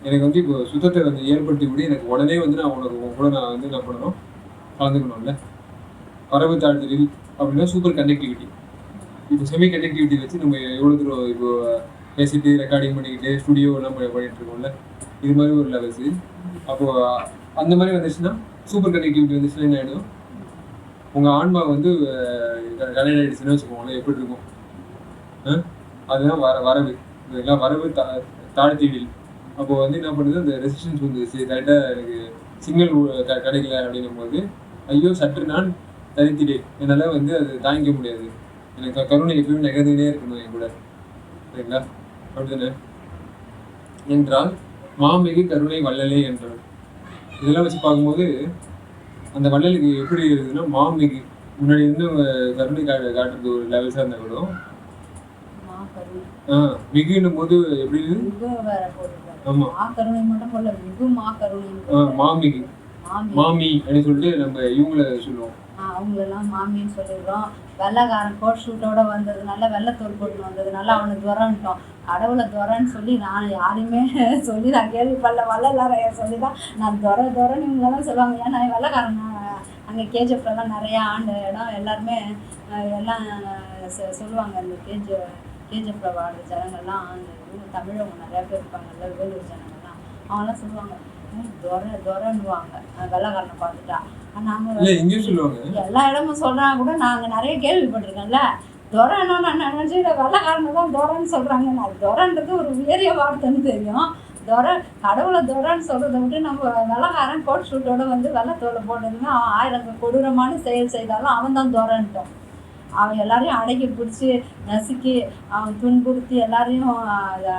எனக்கு வந்து இப்போ சுத்தத்தை வந்து ஏற்படுத்தி விட எனக்கு உடனே வந்து நான் உனக்கு கூட நான் வந்து என்ன பண்ணணும், கலந்துக்கணும்ல. வரவு தாழ்த்தலில் அப்படின்னா சூப்பர் கண்டக்டிவிட்டி. இப்போ செமி கண்டக்டிவிட்டி வச்சு நம்ம எவ்வளோ தூரம் இப்போ பேசிட்டு ரெக்கார்டிங் பண்ணிக்கிட்டு ஸ்டுடியோ எல்லாம் பண்ணிட்டு இருக்கோம்ல, இது மாதிரி ஒரு லெவல்ஸு. அப்போது அந்த மாதிரி வந்துச்சுன்னா சூப்பர் கண்டக்டிவிட்டி வந்துச்சுன்னா என்ன ஆகிடும், உங்கள் ஆன்மா வந்து கனெக்ட் ஆகிடுச்சுன்னு வச்சுக்கோங்களேன், எப்படி இருக்கும். அதுதான் வரவு. இதெல்லாம் வரவு தாழ்த்தீடில். அப்போது வந்து என்ன பண்ணுது, அந்த ரெசிஸ்டன்ஸ் வந்துச்சு, கரெக்டாக எனக்கு சிக்னல் கிடைக்கல அப்படின்னும் போது ஐயோ சற்று நான் தரித்திட்டேன், என்னால் வந்து அது தாங்கிக்க முடியாது, எனக்கு கருணை எப்பயுமே நகர்ந்துகிட்டே இருக்கணும் என் கூட, சரிங்களா? அப்படிதானே என்றால் மாமிகு கருணை வள்ளலே என்றார். இதெல்லாம் வச்சு பார்க்கும்போது அந்த வள்ளலுக்கு எப்படி இருக்குதுன்னா, மாமிகு முன்னாடி இருந்து கருணை காட்டுறது ஒரு லெவல்ஸாக இருந்தால் கூட மிகுன்னும் போது எப்படி இருக்குது. ஆமா, மாமிகு மாமி அப்படின்னு சொல்லிட்டு நம்ம இவங்கள சொல்லுவோம், அவங்களெல்லாம் மாமின்னு சொல்லிடுறோம். வெள்ளைக்காரன் கோட் ஷூட்டோட வந்ததுனால, வெள்ளைத்தோல் போட்டு வந்ததுனால அவனுக்கு துரன்ட்டோம். கடவுளை துரன்னு சொல்லி நான் யாரையுமே சொல்லி நான் கேள்விப்படல. வள்ளலாரைய சொல்லி தான் நான் துரன்னு இவங்கெல்லாம் சொல்லுவாங்க. ஏன்னா வெள்ளைக்காரன் அங்கே கேஜிஎஃப்லாம் நிறையா ஆண்ட இடம் எல்லாருமே எல்லாம் சொல்லுவாங்க. அந்த கேஜிஎஃப்ல வாழ்ற ஜனங்கள்லாம் அந்த தமிழவங்க நிறையா பேர் இருப்பாங்கல்ல, வேலூர் ஜனங்கள்லாம், அவங்களாம் சொல்லுவாங்க துரன்னுவாங்க வெள்ளைக்காரனை பார்த்துட்டா. எல்லா இடமும் சொல்றாங்க கூட, நாங்க நிறைய கேள்விப்பட்டிருக்கேன்ல. துரன்னா நான் நினைச்சு வெள்ளைக்காரனை தான் துரன்னு சொல்றாங்க. அது துரன்றது ஒரு உயரிய வார்த்தைன்னு தெரியும். கடவுளை துரன்னு சொல்றதை விட்டு நம்ம வெள்ளைக்காரன் கோட் ஷூட்டோட வந்து வெள்ளைத்தோலை போட்டதுன்னா அவன் 1000 கொடூரமான செயல் செய்தாலும் அவன் தான் துரன்ட்டோம். அவன் எல்லாரையும் அடக்கி பிடிச்சி நசுக்கி அவன் துன்புறுத்தி எல்லாரையும்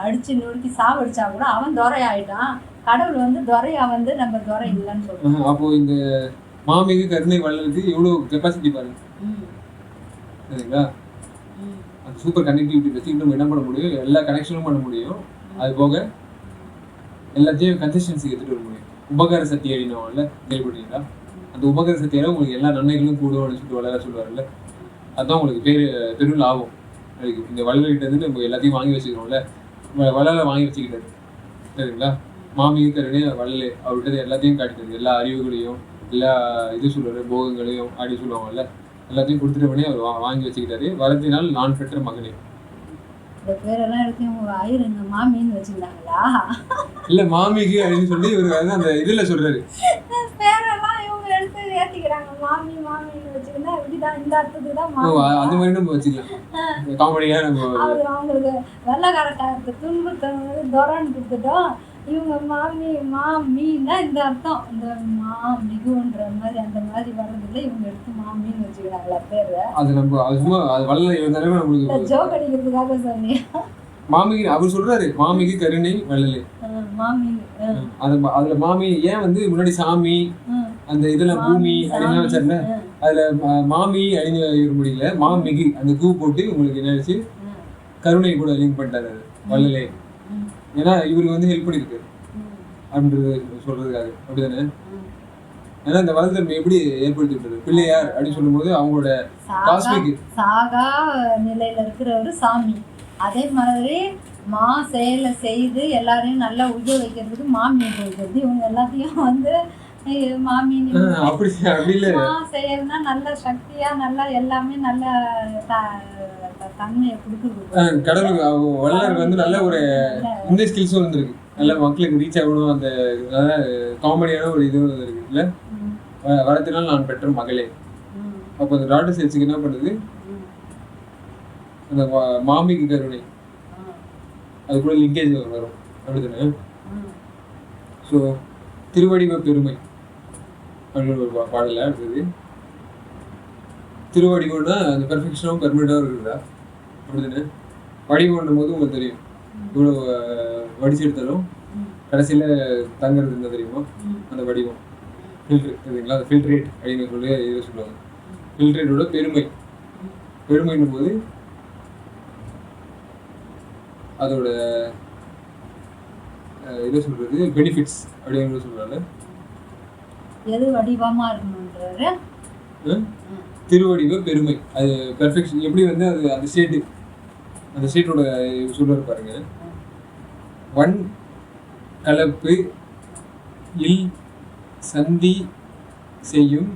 அடிச்சு நொறுக்கி சாவடிச்சா கூட அவன் துரை ஆயிட்டான். கடவுள் வந்து துரையா வந்து நம்ம துரை இல்லைன்னு சொல்றோம். அப்போ இந்த மாமிகு கருணை வள்ளலுக்கு இவ்வளோ கெப்பாசிட்டி பாருங்க, சரிங்களா? அந்த சூப்பர் கனெக்டிவிட்டி வச்சுக்கிட்டு நம்ம என்ன பண்ண முடியும், எல்லா கனெக்ஷனும் பண்ண முடியும். அது போக எல்லாத்தையும் கன்சிஸ்டன்சிக்கு எடுத்துட்டு வர முடியும். உபகார சக்தி அப்படின்னுவாங்கல்ல, கேள்விப்பட்டீங்களா? அந்த உபகார சக்தியால உங்களுக்கு எல்லா நன்மைகளும் கூடும் அப்படின்னு சொல்லிட்டு வளர சொல்லுவார்ல, அதுதான் உங்களுக்கு பெரும் லாபம். அதுக்கு இந்த வள்ளல்கிட்ட இருந்து நம்ம எல்லாத்தையும் வாங்கி வச்சுக்கிறோம்ல, வள்ளலை வாங்கி வச்சுக்கிட்டாரு சரிங்களா. மாமிக்கு கருணை வள்ளலே அவர்கிட்ட எல்லாத்தையும் காட்டிட்டாரு, எல்லா அறிவுகளையும் எல்லா இது சொல்லுவாரு போகங்களையும் அப்படி சொல்லுவாங்கல்ல, எல்லாத்தையும் கொடுத்துட்டபடி அவர் வாங்கி வச்சுக்கிட்டாரு. வரத்தினால் நான் பெற்ற மகனே. இந்த பேரெல்லாம் எடுத்து உங்க ஆயிரம் எங்க மாமின்னு வச்சுக்கிட்டாங்களா? இல்ல மாமிக்கு அப்படின்னு சொல்லி இவரு வந்து அந்த இதுல சொல்றாரு, பேரெல்லாம் இவங்க எடுத்து ஏத்திக்கிறாங்க. மாமி மாமின்னு வச்சுக்கிட்டா இப்படிதான், இந்த அர்த்தத்துக்கு தான் ஓ, மாமி. அந்த மாதிரி நம்ம வச்சுக்கலாம், காமெடியா நம்ம. அவரு அவங்களுக்கு வெள்ளக்காரக்காரத்தை துன்புறுத்தவங்க துரன்னு கொடுத்துட்டோம். இவங்க மாமி மாமின்னா இந்த அர்த்தம், இந்த மிகுன்ற மாதிரி அந்த மாதிரி வர்றதில்ல, இவங்க எடுத்து மாமின்னு வச்சுக்கிறாங்களா பேரு. அது நம்ம சும்மா அது வள்ளல் இருந்தாலும் நம்மளுக்கு ஜோக் அடிக்கிறதுக்காக சொன்னேன். மாமிக்கு அவர் சொல்றாரு, மாமிக்கு கருணை வள்ளலே மாமி. அதுல மாமி ஏன் வந்து முன்னாடி சாமி அந்த இதுல பூமி அப்படின்னு வச்சாருல, அதுல மாமி அப்படின்னு இருக்க முடியல, மாமிக்கு அந்த கூ போட்டு உங்களுக்கு என்ன ஆச்சு, கருணை கூட லிங்க் பண்ணிட்டாரு வள்ளலே. ஏன்னா இவருக்கு வந்து ஹெல்ப் பண்ணிருக்காரு அப்படின்றது சொல்றதுக்காக, அப்படிதானே? ஏன்னா இந்த வளர்த்தன்மை எப்படி ஏற்படுத்தி விட்டது பிள்ளையார் அப்படின்னு சொல்லும் போது அவங்களோட காஸ்மிக் சாகா நிலையில இருக்கிறவரு சாமி. அதே மாதிரி செயலை செய்து எல்லாரையும் நல்லா உஜ்ஜ வைக்கிறதுக்கு மாமியை போய்க்கிறது. இவங்க எல்லாத்தையும் வந்து மாமின்னு அப்படி இல்ல, செயல்னா நல்ல சக்தியா நல்லா எல்லாமே நல்ல தன்மையை கொடுக்குறது. கடவுள் வள்ளலாருக்கு வந்து நல்ல ஒரு இந்த ஸ்கில்ஸும் வந்துருக்கு, நல்ல மக்களுக்கு ரீச் ஆகணும், அந்த காமெடியான ஒரு இதுவும் இருக்கு இல்ல. வரத்தினால் நான் பெற்ற மகளே. அப்போ அந்த டாட்டர் சேர்ச்சுக்கு என்ன பண்ணுது, அந்த மாமிக்கு கருணை அது கூட லிங்கேஜ் வரும், அப்படிதானே? ஸோ திருவடிவ பெருமை அப்படின்னு ஒரு பாடல அடுத்தது. திருவடிவம்னா அந்த பெர்ஃபெக்ஷனும் பெர்மனண்டாகவும் இருக்குதா, அப்படிதானே? வடிவம்னும் போது உங்களுக்கு தெரியும், இவ்வளோ வடிச்சு எடுத்தாலும் கடைசியில் தங்குறது என்ன தெரியுமா, அந்த வடிவம் ஃபில்ட்ரு சரிங்களா. அந்த ஃபில்ட்ரேட் அப்படின்னு சொல்லி இதை சொல்லுவாங்க. ஃபில்ட்ரேட்டோட பெருமைன்னும் போது அதோட இதை சொல்றது பெனிஃபிட்ஸ் அப்படின்னு சொல்றாங்க. எது வடிவமா இருக்கணும்ன்றாரு, திருவடிவ பெருமை, அது பெர்ஃபெக்ஷன் எப்படி வந்து அது அந்த ஸ்டேட்டோட சொல்றாரு பாருங்க. வன் கலப்பு இல் சந்தி செய்யும்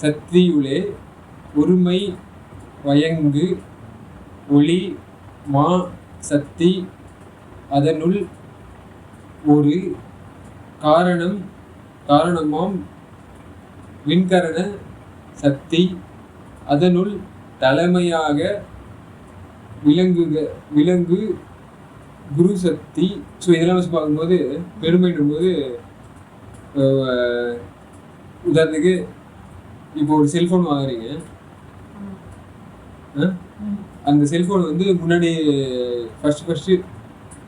சக்தியுளே ஒருமை வயங்கு ஒளி மா சக்தி அதனுள் ஒரு காரணமாம் விண்கரண சக்தி அதனுள் தலைமையாக விலங்கு குரு சக்தி. ஸோ இதெல்லாம் வச்சு பார்க்கும்போது பெருமைன்னும் போது, உதாரணத்துக்கு இப்போ ஒரு செல்ஃபோன் வாங்குறீங்க, அந்த செல்ஃபோன் வந்து முன்னாடி ஃபர்ஸ்ட்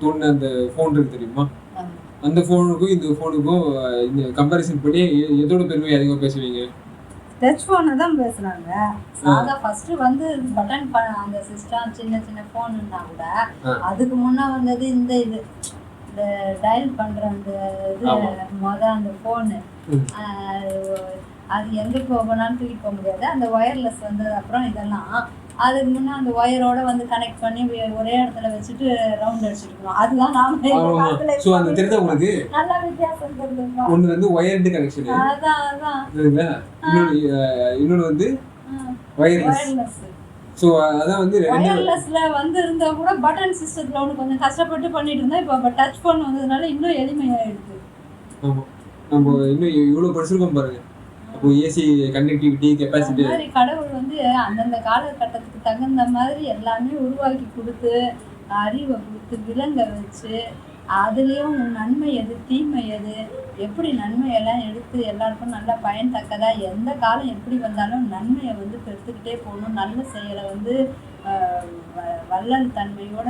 தோணுன அந்த ஃபோன் இருக்கு தெரியுமா, அந்த ஃபோனுக்கும் இந்த ஃபோனுக்கும் இந்த கம்பேரிசன் பண்ணி எதோட பெருமை அதிகமாக பேசுவீங்க? டச் ஃபோனை தான் பேசுகிறாங்க. சாதா ஃபஸ்ட்டு வந்து பட்டன் அந்த சிஸ்டம் சின்ன சின்ன ஃபோனுன்னா கூட அதுக்கு முன்னே வந்தது இந்த டயல் பண்ணுற அந்த அந்த ஃபோனு. அது எங்கே போகணும்னாலும் தூக்கிட்டு போக முடியாது. அந்த ஒயர்லெஸ் வந்தது அப்புறம் இதெல்லாம் அதுக்கு முன்னே அந்த ஒயரோட வந்து கனெக்ட் பண்ணி ஒரே இடத்துல வச்சுட்டு ரவுண்ட் அடிச்சுட்டு இருக்கோம். அதுதான் நல்ல வித்தியாசம் தெரிஞ்சுக்கணும். ஒன்று வந்து ஒயர்டு கனெக்ஷன், அதான் இன்னொன்று வந்து ஒயர்லெஸ். ஸோ அதான் வந்து ஒயர்லெஸ்ல வந்து இருந்தா கூட பட்டன் சிஸ்டத்துல ஒன்று கொஞ்சம் கஷ்டப்பட்டு பண்ணிட்டு இருந்தோம். இப்போ டச் ஃபோன் வந்ததுனால இன்னும் எளிமையாயிடுது. ஆமாம், நம்ம இன்னும் இவ்வளோ படிச்சிருக்கோம் பாருங்க. அப்போ ஏசி கனெக்டிவிட்டி கெப்பாசிட்டி கடவுள் வந்து அந்தந்த காலகட்டத்துக்கு தகுந்த மாதிரி எல்லாமே உருவாக்கி கொடுத்து அறிவை கொடுத்து விலங்க வச்சு அதுலேயும் நன்மை எது தீமை எது எப்படி நன்மையெல்லாம் எடுத்து எல்லாருக்கும் நல்லா பயன்தக்கதா எந்த காலம் எப்படி வந்தாலும் நன்மையை வந்து பெருத்துக்கிட்டே போகணும். நல்ல செயலை வந்து வள்ளல் தன்மையோட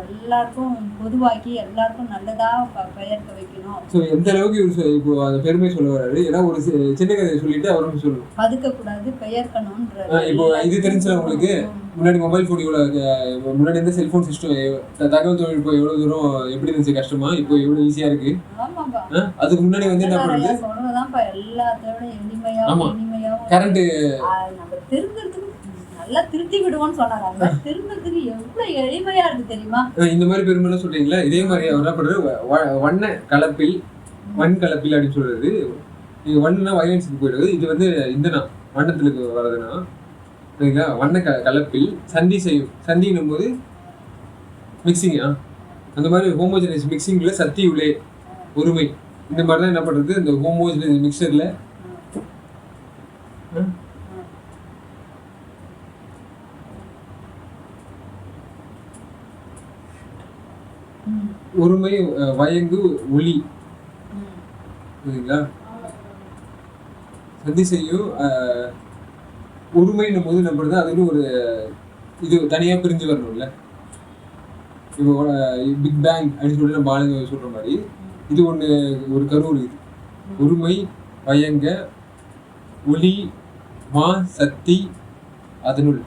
எல்லாருக்கும் பொதுவாக்கி எல்லாருக்கும் நல்லதாக பெயர்க்க வைக்கணும். ஸோ எந்த அளவுக்கு இப்போ அந்த பெருமை சொல்ல வராரு, ஏன்னா ஒரு சின்ன கதையை சொல்லிட்டு அவரும் சொல்லணும், பதுக்கக்கூடாது பெயர்க்கணும்ன்ற. இப்போ இது தெரிஞ்சு உங்களுக்கு முன்னாடி மொபைல் ஃபோன் இவ்வளோ முன்னாடி இருந்த செல்ஃபோன் சிஸ்டம் தகவல் தொழில்நுட்பம் எவ்வளோ தூரம் எப்படி இருந்துச்சு கஷ்டமா, இப்போ எவ்வளோ ஈஸியாக இருக்கு. அதுக்கு முன்னாடி வந்து என்ன பண்ணுறது, கரண்ட்டு நம்ம திருந்துறதுக்கு நல்லா திருத்தி விடுவோம்னு சொன்னாங்க. திருந்துறதுக்கு எவ்வளவு எளிமையா இருக்கு தெரியுமா. இந்த மாதிரி பெருமைலாம் சொல்றீங்களா, இதே மாதிரி அவர் என்ன பண்றது, வண்ண கலப்பில் வன் கலப்பில் அப்படின்னு சொல்றது. இது வண்ணா வயலன்ஸுக்கு போயிடுது. இது வந்து இந்தனா வண்ணத்துக்கு வர்றதுன்னா சரிங்களா. வண்ண கலப்பில் சந்தி செய்யும். சந்திங்கும் போது மிக்சிங்கா, அந்த மாதிரி ஹோமோஜினஸ் மிக்சிங்கில் சத்தி உள்ளே ஒருமை. இந்த மாதிரி தான் என்ன பண்ணுறது, இந்த ஹோமோஜினஸ் மிக்சரில் ஒருமை வயங்கு ஒளி சரிங்களா. சந்தி செய்யும் ஒருமைன்னும் போது என்ன பண்ணுறது, அதுன்னு ஒரு இது தனியாக பிரிஞ்சு வரணும்ல. இப்போ பிக் பேங் அப்படின்னு சொல்லி நம்ம ஆளுங்க சொல்கிற மாதிரி இது ஒன்று ஒரு கரு இருக்குது. ஒருமை வயங்க ஒளி மா சக்தி அதனுள்.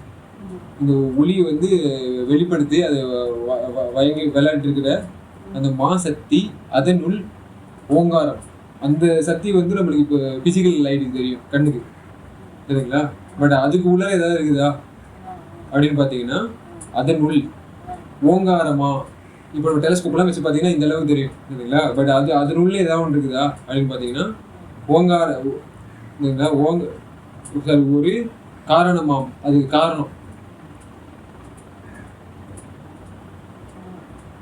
இந்த ஒளி வந்து வெளிப்படுத்தி அது வயங்கி விளையாட்டு இருக்கிற அந்த மா சக்தி அதனுள் ஓங்காரம். அந்த சக்தி வந்து நம்மளுக்கு இப்போ பிசிக்கல் லைட்டுக்கு தெரியும் கண்ணுக்கு சரிங்களா. பட் அதுக்கு உள்ள ஏதாவது இருக்குதா அப்படின்னு பார்த்தீங்கன்னா அதனுள் ஓங்காரமா. இப்போ நம்ம டெலஸ்கோப்லாம் வச்சு பார்த்தீங்கன்னா இந்த அளவுக்கு தெரியும் சரிங்களா. பட் அதனுள்ள ஏதாவது ஒன்று இருக்குதா அப்படின்னு பார்த்தீங்கன்னா ஒரு காரணமாம். அதுக்கு காரணம்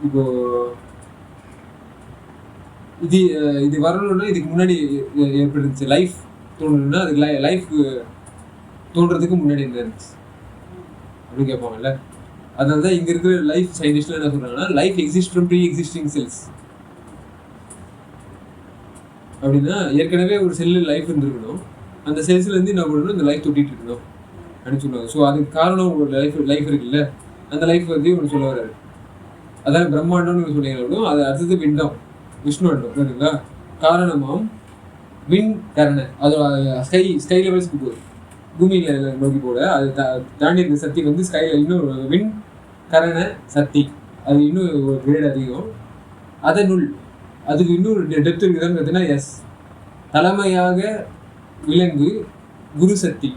இப்போ இது வரணும்னா இதுக்கு முன்னாடி ஏற்பட்டுச்சு. லைஃப் தோன்றணும்னா அதுக்கு லைஃப் தோன்றதுக்கு முன்னாடி என்ன இருந்துச்சு அப்படின்னு கேட்பாங்கல்ல. அதனால தான் இங்கே இருக்கிற லைஃப் சயின்டிஸ்ட்லாம் என்ன சொல்கிறாங்கன்னா life exist from pre existing cells. அப்படின்னா ஏற்கனவே ஒரு செல்லு லைஃப் இருந்துருக்கணும், அந்த செல்ஸ்லேருந்து என்ன பண்ணணும், இந்த லைஃப் தொட்டிகிட்டு இருக்கணும் அப்படின்னு சொல்லுவாங்க. ஸோ அதுக்கு காரணம் ஒரு லைஃப் இருக்குல்ல, அந்த லைஃப் வந்து ஒன்று சொல்ல வர்றாரு. அதாவது பிரம்மாண்டம்னு சொன்னீங்களும் அது அடுத்தது பிண்டம் விஷ்ணு அண்டம் சரிங்களா. காரணமாம் விண் கரணை, அது ஸ்கை லெவல்ஸ்க்கு போகுது, பூமியில் நோக்கி போட. அது தாண்டி இருக்க சக்தி வந்து ஸ்கைல இன்னும் விண் கரண சக்தி, அது இன்னும் ஒரு கிரேட் அதிகம். அதனுள் அதுக்கு இன்னொரு டெப்த் இருக்குதான்னு பார்த்தீங்கன்னா எஸ் தலைமையாக விலங்கு குரு சக்தி.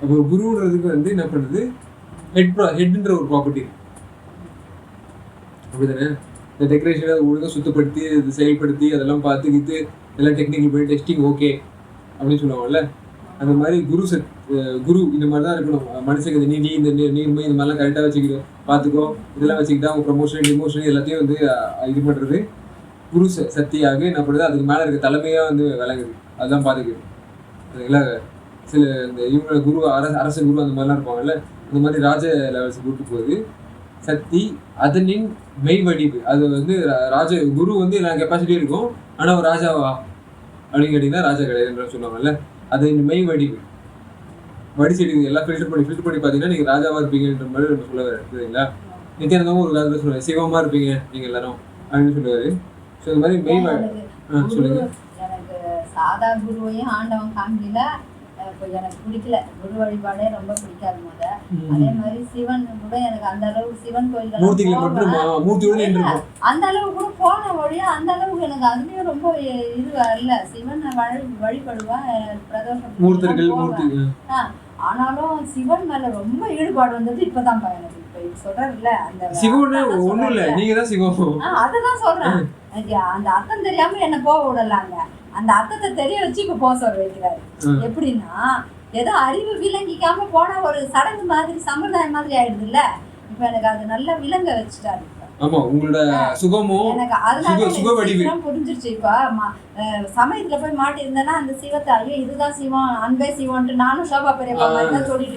அப்போ குருன்றதுக்கு வந்து என்ன பண்ணுறது, ஹெட்ன்ற ஒரு ப்ராப்பர்ட்டி அப்படிதானே. இந்த டெக்கரேஷன் அதை ஒழுங்காக சுத்தப்படுத்தி அது செயல்படுத்தி அதெல்லாம் பார்த்துக்கிட்டு எல்லாம் டெக்னிக்கல் பண்ணி டெஸ்டிங் ஓகே அப்படின்னு சொல்லுவாங்கல்ல. அந்த மாதிரி குரு இந்த மாதிரி தான் இருக்கணும். மனுஷங்க இந்த நிதி இந்த நீர்மை இந்த மாதிரிலாம் கரெக்டாக வச்சுக்கிட்டு பார்த்துக்கோ, இதெல்லாம் வச்சுக்கிட்டா அவங்க ப்ரமோஷன் டிமோஷன் எல்லாத்தையும் வந்து இது பண்ணுறது குரு சக்தியாக என்ன பண்ணுறது, அதுக்கு மேலே இருக்க தலைமையாக வந்து விளங்குது. அதுதான் பார்த்துக்குது சரிங்களா. சில இந்த இவங்க குரு அரச குரு அந்த மாதிரிலாம் இருப்பாங்கல்ல, அந்த மாதிரி ராஜ லெவல்ஸ் கூட்டு போகுது சக்தி. அதனின் மெய் வடிவு, அது வந்து ராஜ குரு வந்து எல்லா கெப்பாசிட்டியும் இருக்கும், ஆனால் ஒரு ராஜாவா அப்படின்னு கேட்டிங்கன்னா ராஜா கிடையாதுன்னு சொல்லுவாங்கல்ல. அது மெய் வடிவு வடிச்செடி எல்லாம் ஃபில்டர் பண்ணி பார்த்தீங்கன்னா நீங்கள் ராஜாவாக இருப்பீங்கன்ற மாதிரி நம்ம சொல்ல சரிங்களா. நித்யானந்தமும் ஒரு காலத்தில் சொல்லுவார், சிவமாக இருப்பீங்க நீங்கள் எல்லாரும் அப்படின்னு சொல்லுவார். ஸோ இந்த மாதிரி மெய் சொல்லுங்க. எனக்கு சாதா குருவையும் ஆண்டவன் காமிக்கல, இப்போ எனக்கு பிடிக்கல. குரு வழிபாடே ரொம்ப பிடிக்காது முத. அதே மாதிரி சிவன் கூட எனக்கு அந்த அளவுக்கு சிவன் கோயில்கள் அந்த அளவுக்கு கூட போன வழியா அந்த அளவுக்கு எனக்கு அதுலயும் ரொம்ப இது இல்ல. சிவன் வழிபடுவேன் பிரதோஷம். ஆனாலும் சிவன் மேல ரொம்ப ஈடுபாடு வந்தது இப்பதான் எனக்கு. இப்ப சொல்றேன்ல அந்த அதுதான் சொல்றேன். அந்த அர்த்தம் தெரியாம என்ன போக விடலாங்க, அந்த அர்த்தத்தை தெரிய வச்சு இப்ப போக சொல்ல வைக்கிறாரு. எப்படின்னா ஏதோ அறிவு விளங்கிக்காம போனா ஒரு சடங்கு மாதிரி சம்பிரதாயம் மாதிரி ஆயிடுது இல்ல. இப்ப எனக்கு அது நல்லா விளங்க வச்சுட்டாரு. ஆமா, உங்களோட சுகமும் எனக்கு அதனால புரிஞ்சிருச்சு. இப்ப சமயத்துல போய் மாட்டி இருந்தேன்னா அந்த சிவத்தை ஐயோ இதுதான் சிவம், அன்பே சிவம்ட்டு நானும் சோபா பெரியப்பா மாதிரி தான் சொல்லிட்டு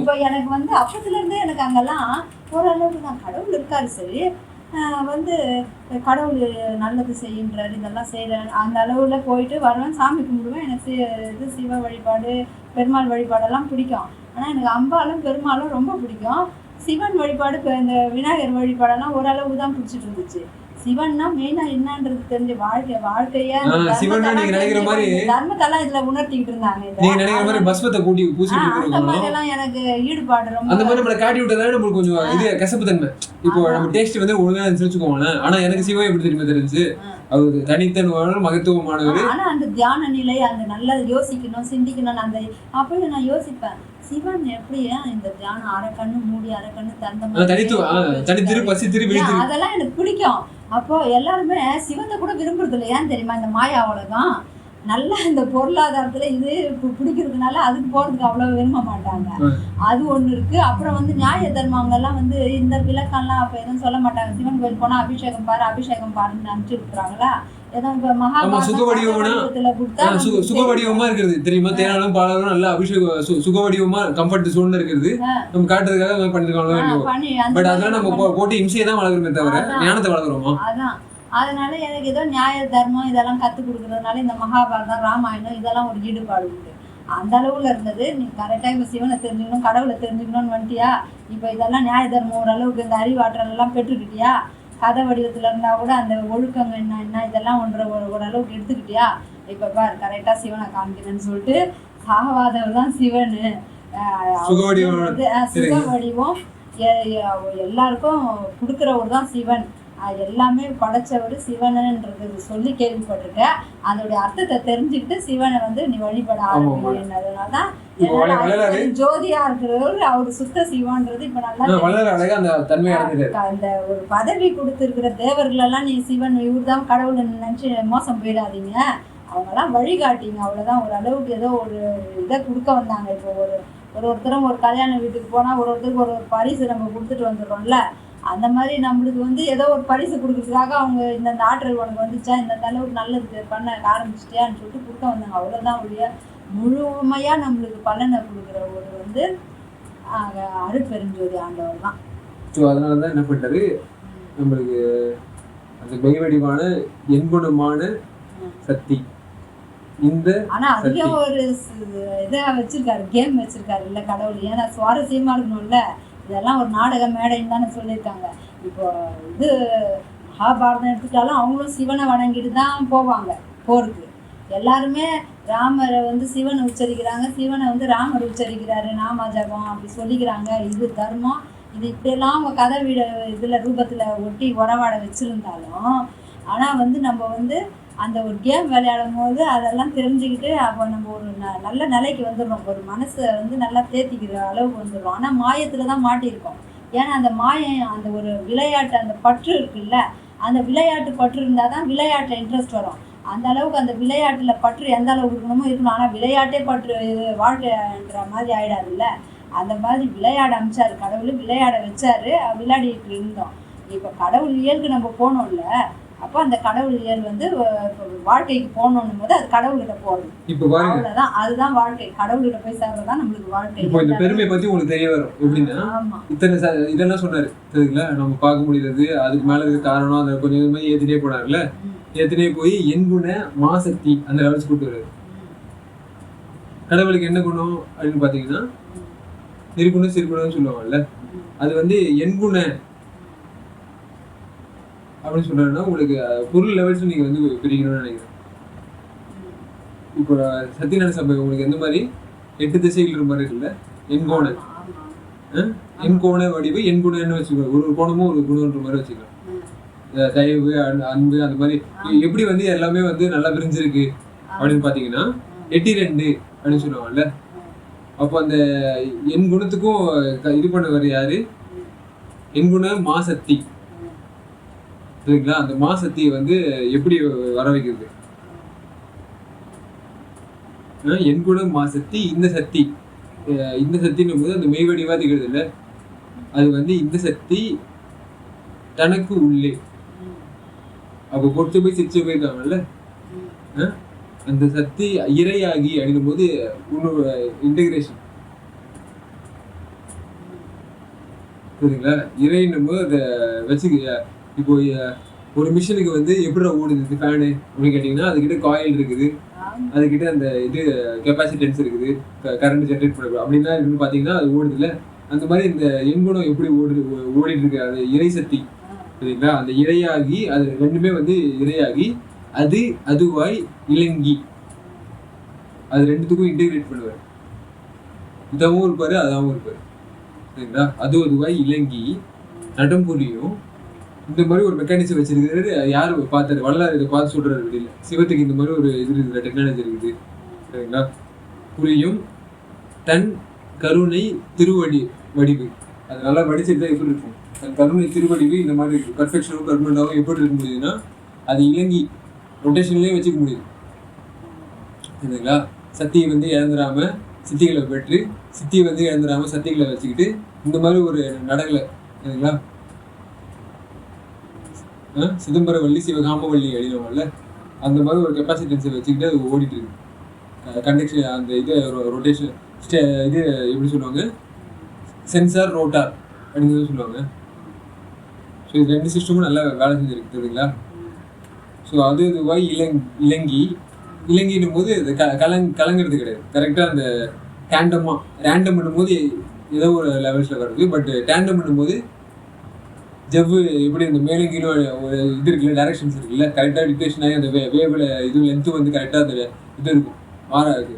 இப்ப எனக்கு வந்து அப்பத்துல இருந்தே எனக்கு அங்கெல்லாம் ஓரளவுக்கு நான் கடவுள் இருக்காரு சரி, வந்து கடவுள் நல்லது செய்கின்றாரு இதெல்லாம் செய்கிறேன் அந்த அளவில் போயிட்டு வருவேன், சாமி கும்பிடுவேன். எனக்கு இது சிவ வழிபாடு பெருமாள் வழிபாடெல்லாம் பிடிக்கும். ஆனால் எனக்கு அம்பாலும் பெருமாளும் ரொம்ப பிடிக்கும். சிவன் வழிபாடு இந்த விநாயகர் வழிபாடெல்லாம் ஓரளவுக்கு தான் பிடிச்சிட்டு இருந்துச்சு. சிவன்னா மெயினா என்னன்றது தெரிஞ்ச வாழ்க்கையா சிவன்னா நீங்க நினைக்கிற மாதிரி தர்மத்தெல்லாம் இதுல உணர்த்திக்கிட்டு இருந்தாங்க. நீங்க நினைக்கிற மாதிரி பஸ்மத்தை கூட்டி பூசிட்டு அந்த மாதிரி எல்லாம் எனக்கு ஈடுபாடு ரொம்ப. அந்த மாதிரி நம்மள காட்டி விட்டதால நம்மளுக்கு கொஞ்சம் இது கசப்பு தன்மை. இப்போ நம்ம டேஸ்ட் வந்து ஒழுங்கா வச்சுக்கோங்க. ஆனா எனக்கு சிவம் எப்படி தெரியுமா தெரிஞ்சு, அவரு தனித்தன்மையான மகத்துவமானவர். ஆனா அந்த தியான நிலை, அந்த நல்லா யோசிக்கணும் சிந்திக்கணும். அந்த அப்ப நான் யோசிப்பேன், சிவன் எப்படி இந்த தியானம் அரைக்கண்ணு மூடி அரைக்கண்ணு அதெல்லாம் எனக்கு பிடிக்கும். அப்போ எல்லாருமே சிவத்தை கூட விரும்புறது இல்லை. ஏன் தெரியுமா? இந்த மாயா உலகம் நல்லா இந்த பொருளாதாரத்துல இது பிடிக்கிறதுனால அதுக்கு போறதுக்கு அவ்வளவு விரும்ப மாட்டாங்க. அது ஒண்ணு இருக்கு. அப்புறம் வந்து நியாய தர்மவங்க எல்லாம் வந்து இந்த விளக்கம்லாம் அப்ப எதுவும் சொல்ல மாட்டாங்க. சிவன் கோயில் போனா அபிஷேகம் பாருன்னு அனுப்பிச்சு விட்டுறாங்களா? ஏதோ இப்ப சுகவடிவமா இருக்கிறது தெரியுமா? தேனாலும் பாலும் நல்ல அபிஷேகம் சுகவடிவமா கம்ஃபர்ட் சோன் இருக்கிறது நம்ம காட்டுறதுக்காக பண்ணிருக்காங்க. பட் அதெல்லாம் நம்ம போட்டு இம்சையை தான் வளர்க்குறோமே தவிர ஞானத்தை வளர்க்குறோமா? அதான். அதனால எனக்கு ஏதோ நியாய தர்மம் இதெல்லாம் கற்றுக் கொடுக்குறதுனால இந்த மகாபாரதம் ராமாயணம் இதெல்லாம் ஒரு ஈடுபாடு உண்டு. அந்த அளவுல இருந்தது. நீ கரெக்டாக இப்போ சிவனை தெரிஞ்சுக்கணும் கடவுளை தெரிஞ்சுக்கணும்னு வந்துட்டியா? இப்போ இதெல்லாம் நியாய தர்மம் ஓரளவுக்கு இந்த அறிவாற்றல் எல்லாம் பெற்றுக்கிட்டியா? கதை வடிவத்தில் இருந்தால் கூட அந்த ஒழுக்கங்க என்ன இதெல்லாம் ஓரளவுக்கு எடுத்துக்கிட்டியா? இப்போ பாரு கரெக்டாக சிவனை காமிக்கிறேன்னு சொல்லிட்டு சாவாதவர் தான் சிவனு. சுக வடிவம் எல்லாருக்கும் கொடுக்குறவர் தான் சிவன். அது எல்லாமே படைச்சவர் சிவனுன்றது சொல்லி கேள்விப்பட்டிருக்கேன். அதோடைய அர்த்தத்தை தெரிஞ்சுக்கிட்டு சிவனை வந்து நீ வழிபட ஆரம்பிக்கிறதுனாலதான் ஜோதியா இருக்கிறவர் அவரு சுத்த சிவன்றது இப்ப நல்லா அந்த ஒரு பதவி கொடுத்திருக்கிற தேவர்கள் எல்லாம் நீ சிவன் இவர்தான் கடவுள் நினைச்சு மோசம் போயிடாதீங்க. அவங்க எல்லாம் வழிகாட்டிங்க அவ்வளவுதான். ஒரு அளவுக்கு ஏதோ ஒரு இதை கொடுக்க வந்தாங்க. இப்போ ஒருத்தரும் ஒரு கல்யாண வீட்டுக்கு போனா ஒருத்தருக்கு ஒரு பரிசு நம்ம கொடுத்துட்டு வந்துடுறோம்ல. அந்த மாதிரி நம்மளுக்கு வந்து ஏதோ ஒரு பரிசு கொடுக்குறதுக்காக அவங்க இந்த ஆற்றல் உனக்கு வந்துச்சா இந்த அளவுக்கு நல்லது பண்ண ஆரம்பிச்சிட்டியான்னு சொல்லிட்டு கொடுக்க வந்தாங்க. அவ்வளோதான் ஒழிய முழுமையா நம்மளுக்கு பலனை கொடுக்குற ஒரு வந்து அருட்பெருஞ்சோதி ஆண்டவர் தான். ஸோ அதனாலதான் என்ன பண்ணிட்டாரு, நம்மளுக்கு அந்த மெய்வடிவான எண்குணமான சக்தி இந்த ஆனா அதுலயும் ஒரு இதை வச்சிருக்காரு, கேம் வச்சிருக்காரு இல்ல கடவுள். ஏன்னா சுவாரஸ்யமா இருக்கணும்ல. இதெல்லாம் ஒரு நாடக மேடைன்னு தானே சொல்லியிருக்காங்க. இப்போ இது மகாபாரதம் எடுத்துட்டாலும் அவங்களும் சிவனை வணங்கிட்டு தான் போவாங்க போருக்கு. எல்லாருமே ராமரை வந்து சிவனை உச்சரிக்கிறாங்க, சிவனை வந்து ராமர் உச்சரிக்கிறாரு, நாம ஜபம் அப்படி சொல்லிக்கிறாங்க. இது தர்மம். இது இப்படியெல்லாம் அவங்க கதை வீட இதில் ரூபத்தில் ஒட்டி உறவாட வச்சுருந்தாலும் ஆனால் வந்து நம்ம வந்து அந்த ஒரு கேம் விளையாடும் போது அதெல்லாம் தெரிஞ்சுக்கிட்டு அப்போ நம்ம ஒரு நல்ல நிலைக்கு வந்துடுறோம். ஒரு மனசை வந்து நல்லா தேத்திக்கிற அளவுக்கு வந்துடுறோம். ஆனால் மாயத்தில் தான் மாட்டியிருக்கோம். ஏன்னா அந்த மாயம் அந்த ஒரு விளையாட்டு அந்த பற்று இருக்குல்ல, அந்த விளையாட்டு பற்று இருந்தால் தான் விளையாட்டில் இன்ட்ரெஸ்ட் வரும். அந்த அளவுக்கு அந்த விளையாட்டில் பற்று எந்த அளவுக்கு இருக்கணுமோ இருக்கணும். ஆனால் விளையாட்டே பற்று வாழ்க்கைன்ற மாதிரி ஆகிடாதுல்ல. அந்த மாதிரி விளையாட அமைச்சாரு கடவுள், விளையாட வச்சாரு, விளையாடிட்டு இருந்தோம். இப்போ கடவுள் இயலுக்கு நம்ம போனோம்ல, அப்போ அந்த கடவுள் இயல் வந்து வாழ்க்கைக்கு போகணும் போது அது கடவுள்கிட்ட போகணும். இப்போ அவ்வளோதான், அதுதான் வாழ்க்கை. கடவுள்கிட்ட போய் சேர்றதுதான் நம்மளுக்கு வாழ்க்கை. இப்போ இந்த பெருமை பத்தி உங்களுக்கு தெரிய வரும். எப்படின்னா இத்தனை இதெல்லாம் சொன்னாரு சரிங்களா, நம்ம பார்க்க முடியாது அதுக்கு மேல இருக்க காரணம் அந்த கொஞ்சம் கொஞ்சமாக ஏற்றினே போனார்ல. ஏற்றினே போய் எண்குண மாசக்தி அந்த லெவல்ஸ் கூட்டு வர்றாரு. கடவுளுக்கு என்ன குணம் அப்படின்னு பார்த்தீங்கன்னா நிர்குணம் சிறுகுணம்னு சொல்லுவாங்கல்ல. அது வந்து எண்குண அப்படின்னு சொல்றாருன்னா உங்களுக்கு பொருள் லெவல்ஸ் நீங்க வந்து பிரிக்கணும்னு நினைக்கிறேன். இப்போ சத்தியநாராயண சபை உங்களுக்கு எந்த மாதிரி 8 திசைகள் இருக்க மாதிரி இருக்குல்ல, எண்கோண எண்கோண வடிவு எண்குணன்னு வச்சுக்கலாம். ஒரு கோணமும் ஒரு குணம்ன்ற மாதிரி வச்சுக்கலாம். தயவு அன்பு அந்த மாதிரி எப்படி வந்து எல்லாமே வந்து நல்லா பிரிஞ்சிருக்கு அப்படின்னு பாத்தீங்கன்னா 8-2 அப்படின்னு சொல்லுவாங்கல்ல. அப்போ அந்த என் குணத்துக்கும் இது பண்ணவர் யாரு? எண்குண மாசக்தி சரிங்களா. அந்த மாசக்தியை வந்து எப்படி வர வைக்கிறது? எண்குண மாசக்தி இந்த சக்தி, இந்த சக்தின்னும் போது அந்த மெய்வடிவா திகழ்து இல்லை. அது வந்து இந்த சக்தி தனக்கு உள்ளே அப்போ பொறுத்து போய் சிரிச்சு போயிருக்காங்கல்ல. அந்த சக்தி இறையாகி அப்படின்னும் போது இன்னொரு இன்டகிரேஷன் புரியுதுங்களா. இறைன்னும் போது அதை வச்சு இப்போ ஒரு மிஷினுக்கு வந்து எப்படி ஓடுது ஃபேனு அப்படின்னு கேட்டிங்கன்னா அதுக்கிட்ட காயில் இருக்குது, அதுக்கிட்ட அந்த இது கெப்பாசிட்டன்ஸ் இருக்குது, கரண்ட் ஜென்ரேட் பண்ணக்கூடாது அப்படின்னா இருக்குன்னு பார்த்தீங்கன்னா அது ஓடுது இல்லை. அந்த மாதிரி இந்த எண்குணம் எப்படி ஓடிட்டு இருக்கு, அது இறை சக்தி சரிங்களா? அந்த இரையாகி அது ரெண்டுமே வந்து இரையாகி அது அதுவாய் இலங்கி, அது ரெண்டுத்துக்கும் இன்டெகிரேட் பண்ணுவார். இதாகவும் இருப்பாரு அதாகவும் இருப்பாரு. சரிங்களா? அது அதுவாய் இலங்கி நடம்புலியும் இந்த மாதிரி ஒரு மெக்கானிசம் வச்சிருக்காரு. யாரு பார்த்தாரு? வள்ளலார் இதை பார்த்து சொல்றாரு வெளியில, சிவத்துக்கு இந்த மாதிரி ஒரு இது இருக்குது, டெக்னாலஜி இருக்குது. சரிங்களா? புரியும் தன் கருணை திருவடி வடிவு, அது நல்லா வடிச்சிருந்தா எப்படி இருக்கும்? தன் கருணை திருவடிவு இந்த மாதிரி இருக்கு. பர்ஃபெக்ஷனும் பர்மனண்டாகவும் எப்படி இருக்க முடியுதுன்னா அது இலங்கி ரொட்டேஷன்லேயும் வச்சுக்க முடியுது. சரிங்களா? சத்தியை வந்து இழந்துடாம சித்திகளை பெற்று, சித்தியை வந்து இழந்துடாம சத்திகளை வச்சுக்கிட்டு இந்த மாதிரி ஒரு நடக்கலை. சரிங்களா? சிதம்பரவள்ளி சிவகாமவள்ளி அடினவல்ல, அந்த மாதிரி ஒரு கெப்பாசிட்டன்ஸை வச்சுக்கிட்டு அது ஓடிட்டு இருக்கு. கண்டக்ஷன் அந்த இது ரொட்டேஷன் இது எப்படி சொல்லுவாங்க, சென்சார் ரோட்டார் அப்படின்னு சொல்லுவாங்க. ஸோ இது ரெண்டு சிஸ்டமும் நல்லா வேலை செஞ்சுருக்கு. சரிங்களா? ஸோ அது இதுவாய் இலங்கி இலங்கின்னும் போது அது கலங்கிறது கிடையாது. கரெக்டாக அந்த ரேண்டம் பண்ணும்போது ஏதோ ஒரு லெவல்ஸில் வருது. பட் டேண்டம் பண்ணும்போது ஜவ்வு எப்படி அந்த மேலே கீழே ஒரு இது இருக்குல்ல, டைரக்ஷன்ஸ் இருக்குல்ல, கரெக்டாக டிக்டேஷன் ஆகி அந்த வேவில் இது லென்த்து வந்து கரெக்டாக அந்த இது இருக்கும், மாறாது,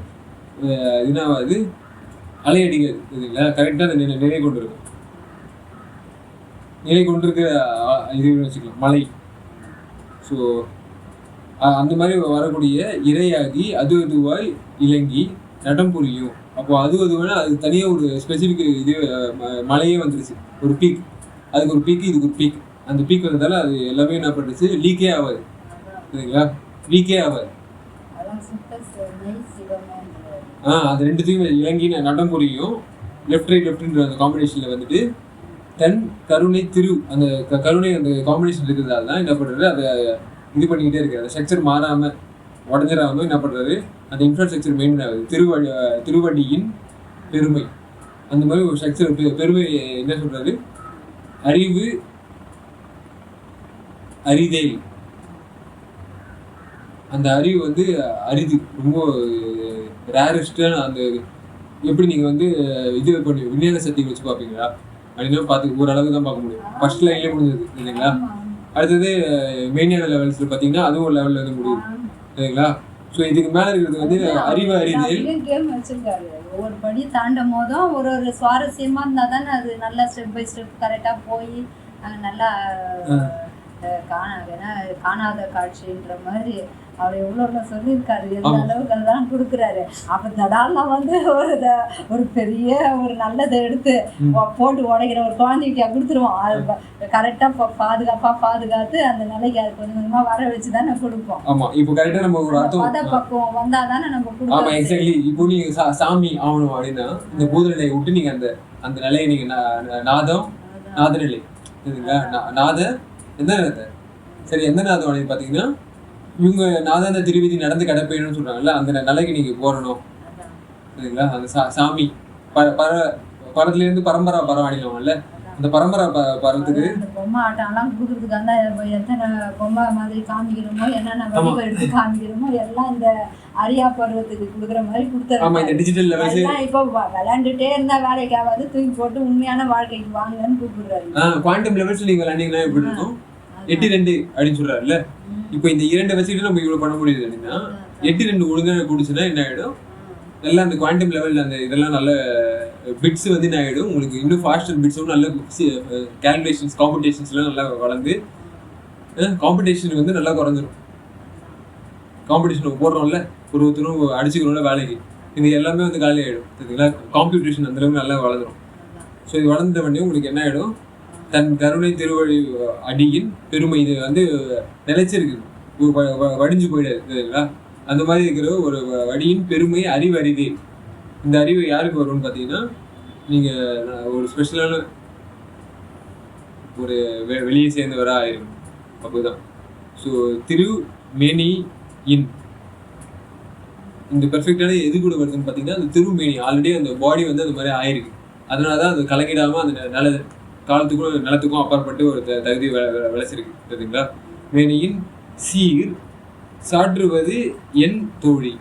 இதுனாவது அலையடிக்காது. இதுங்களா? கரெக்டாக அந்த நிலை கொண்டு இருக்கும். நிலை கொண்டிருக்க இது வச்சுக்கலாம் மலை. ஸோ அந்த மாதிரி வரக்கூடிய இரையாகி அது அதுவாய் இலங்கி நடம் புரியும். அப்போ அது அதுவான அது தனியாக ஒரு ஸ்பெசிஃபிக் இது மலையே வந்துருச்சு, ஒரு பீக். அதுக்கு ஒரு பீக்கு, இதுக்கு ஒரு பீக். அந்த பீக் வந்ததால அது எல்லாமே என்ன பண்ணுச்சு, லீக்கே ஆகாது. சரிங்களா? லீக்கே ஆகாது. அது ரெண்டுத்தையும் இலங்கி நடம் புரியும். லெஃப்ட் ரைட் லெஃப்ட்ன்ற அந்த காம்பினேஷனில் வந்துட்டு தன் கருணை அந்த கருணை அந்த காம்பினேஷன் இருக்கிறதால தான் என்ன பண்ணுறாரு, அதை இது பண்ணிக்கிட்டே இருக்காரு. அந்த ஸ்ட்ரக்சர் மாறாமல் உடஞ்சிடாமல் என்ன பண்ணுறாரு, அந்த இன்ஃப்ராஸ்ட்ரக்சர் மெயின்டைன் ஆகுது. திருவடியின் பெருமை, அந்த மாதிரி ஒரு ஸ்ட்ரக்சர் பெருமை என்ன சொல்கிறாரு, அறிவு அரிதே. அந்த அறிவு வந்து அரிது, ரொம்ப ரேரஸ்டான. அந்த எப்படி நீங்கள் வந்து இது பண்ணி விஞ்ஞான சக்தி வச்சு பார்ப்பீங்களா அப்படின்னா பார்த்து ஓரளவு தான் பார்க்க முடியும். ஃபர்ஸ்ட் லைன்லேயே முடிஞ்சது இல்லைங்களா? அடுத்தது மெயினான லெவல்ஸில் பார்த்தீங்கன்னா அதுவும் ஒரு லெவலில் வந்து முடியுது. சரிங்களா? ஸோ இதுக்கு மேலே இருக்கிறது வந்து அறிவு அறிதல். கேம் வச்சிருக்காரு. ஒவ்வொரு படி தாண்டும் போதும் ஒரு சுவாரஸ்யமாக இருந்தால் தானே அது நல்லா ஸ்டெப் பை ஸ்டெப் கரெக்டாக போய் நல்லா காணாத காட்சின்ற மாதிரி அவர் எவ்வளோ சொல்லியிருக்காரு, எந்த அளவுக்கு அதெல்லாம் கொடுக்குறாரு. அப்போ தடாலாம் வந்து ஒரு பெரிய ஒரு நல்லதை எடுத்து போட்டு உடைக்கிற ஒரு குழந்தைக்கு கொடுத்துருவோம். அது கரெக்டாக பாதுகாத்து அந்த நிலைக்கு அது கொஞ்சம் கொஞ்சமாக வர வச்சு தானே கொடுப்போம். ஆமாம், இப்போ கரெக்டாக நம்ம ஒரு அர்த்தம் பக்குவம் வந்தால் தானே நம்ம கொடுப்போம். ஆமாம், எக்ஸாக்ட்லி. இப்போ நீங்கள் சாமி ஆகணும் அப்படின்னா இந்த பூத நிலையை விட்டு நீங்கள் அந்த நிலையை நீங்கள் நாத நிலை, சரிங்களா? நாத எந்த நேரத்தை சரி எந்த நாதம் அப்படின்னு பார்த்தீங்கன்னா இவங்க நாதாந்த திருவிதி நடந்து கிடப்பேன்னு சொல்கிறாங்கல்ல, அந்த நிலைக்கு நீங்கள் போகணும். சரிங்களா? அந்த சாமி பரத்துலேருந்து பரம்பரை பரவாடினவங்கல்ல, அந்த பரம்பரை பரத்துக்கு பொம்மை ஆட்டம்லாம் கொடுக்குறதுக்காக எத்தனை பொம்மை மாதிரி காமிக்கிறோமோ, என்னென்ன வடிவம் எடுத்து காமிக்கிறோமோ எல்லாம் இந்த அரியா பருவத்துக்கு கொடுக்குற மாதிரி கொடுத்தாரு. ஆமாம், இந்த டிஜிட்டல் லெவல்ஸ் இப்போ விளையாண்டுட்டே இருந்தால் வேலைக்கு ஆகாது, தூக்கி போட்டு உண்மையான வாழ்க்கைக்கு வாங்கன்னு கூப்பிடுறாரு. குவாண்டம் லெவல்ஸ் நீங்கள் விளையாண்டிங்கன்னா எப்படி இருக்கும், 8-2 அப்படின்னு சொல்கிறாருல்ல. இப்போ இந்த 2 வச்சுக்கிட்டு நம்ம இவ்வளோ பண்ண முடியுது அப்படின்னா 8-2 ஒழுங்காக குடிச்சுன்னா என்ன ஆகிடும், எல்லாம் அந்த குவாண்டம் லெவலில் அந்த இதெல்லாம் நல்ல பிட்ஸ் வந்து என்ன ஆகிடும், உங்களுக்கு இன்னும் ஃபாஸ்டர் பிட்ஸும் நல்ல கேல்குலேஷன்ஸ் காம்படிஷன்ஸ்லாம் நல்லா வளர்ந்து காம்படிஷன் வந்து நல்லா குறைஞ்சிரும். காம்படிஷன் போடுறோம்ல, ஒருத்தரும் அடிச்சுக்கிறோம்ல வேலைக்கு, இது எல்லாமே வந்து காலி ஆகிடும். சரிங்களா? காம்படிஷன் அந்தளவுக்கு நல்லா வளர்ந்துடும். ஸோ இது வளர்ந்த உடனே உங்களுக்கு என்ன ஆகிடும், தன் கருணை திருவடி அடியின் பெருமை இது வந்து நிலைச்சிருக்கு, வடிஞ்சு போயிடாது. சரிங்களா? அந்த மாதிரி இருக்கிற ஒரு வடியின் பெருமை அறிவு அறிதே. இந்த அறிவு யாருக்கு வரும்னு பார்த்தீங்கன்னா நீங்கள் ஒரு ஸ்பெஷலான ஒரு வெளியே சேர்ந்தவராக ஆயிரும். அப்போதான் ஸோ திருமேனி இன் இந்த பெர்ஃபெக்டான எது கூட வருதுன்னு பார்த்தீங்கன்னா அந்த திருமேனி ஆல்ரெடி அந்த பாடி வந்து அந்த மாதிரி ஆயிருக்கு. அதனால தான் அது கலங்கிடாமல் அந்த காலத்துக்கும் நிலத்துக்கும் அப்பாற்பட்டு ஒரு தகுதி விளைச்சிருக்கு. சரிங்களா? மேனியின் சீர் சாற்றுவது என் தோழி.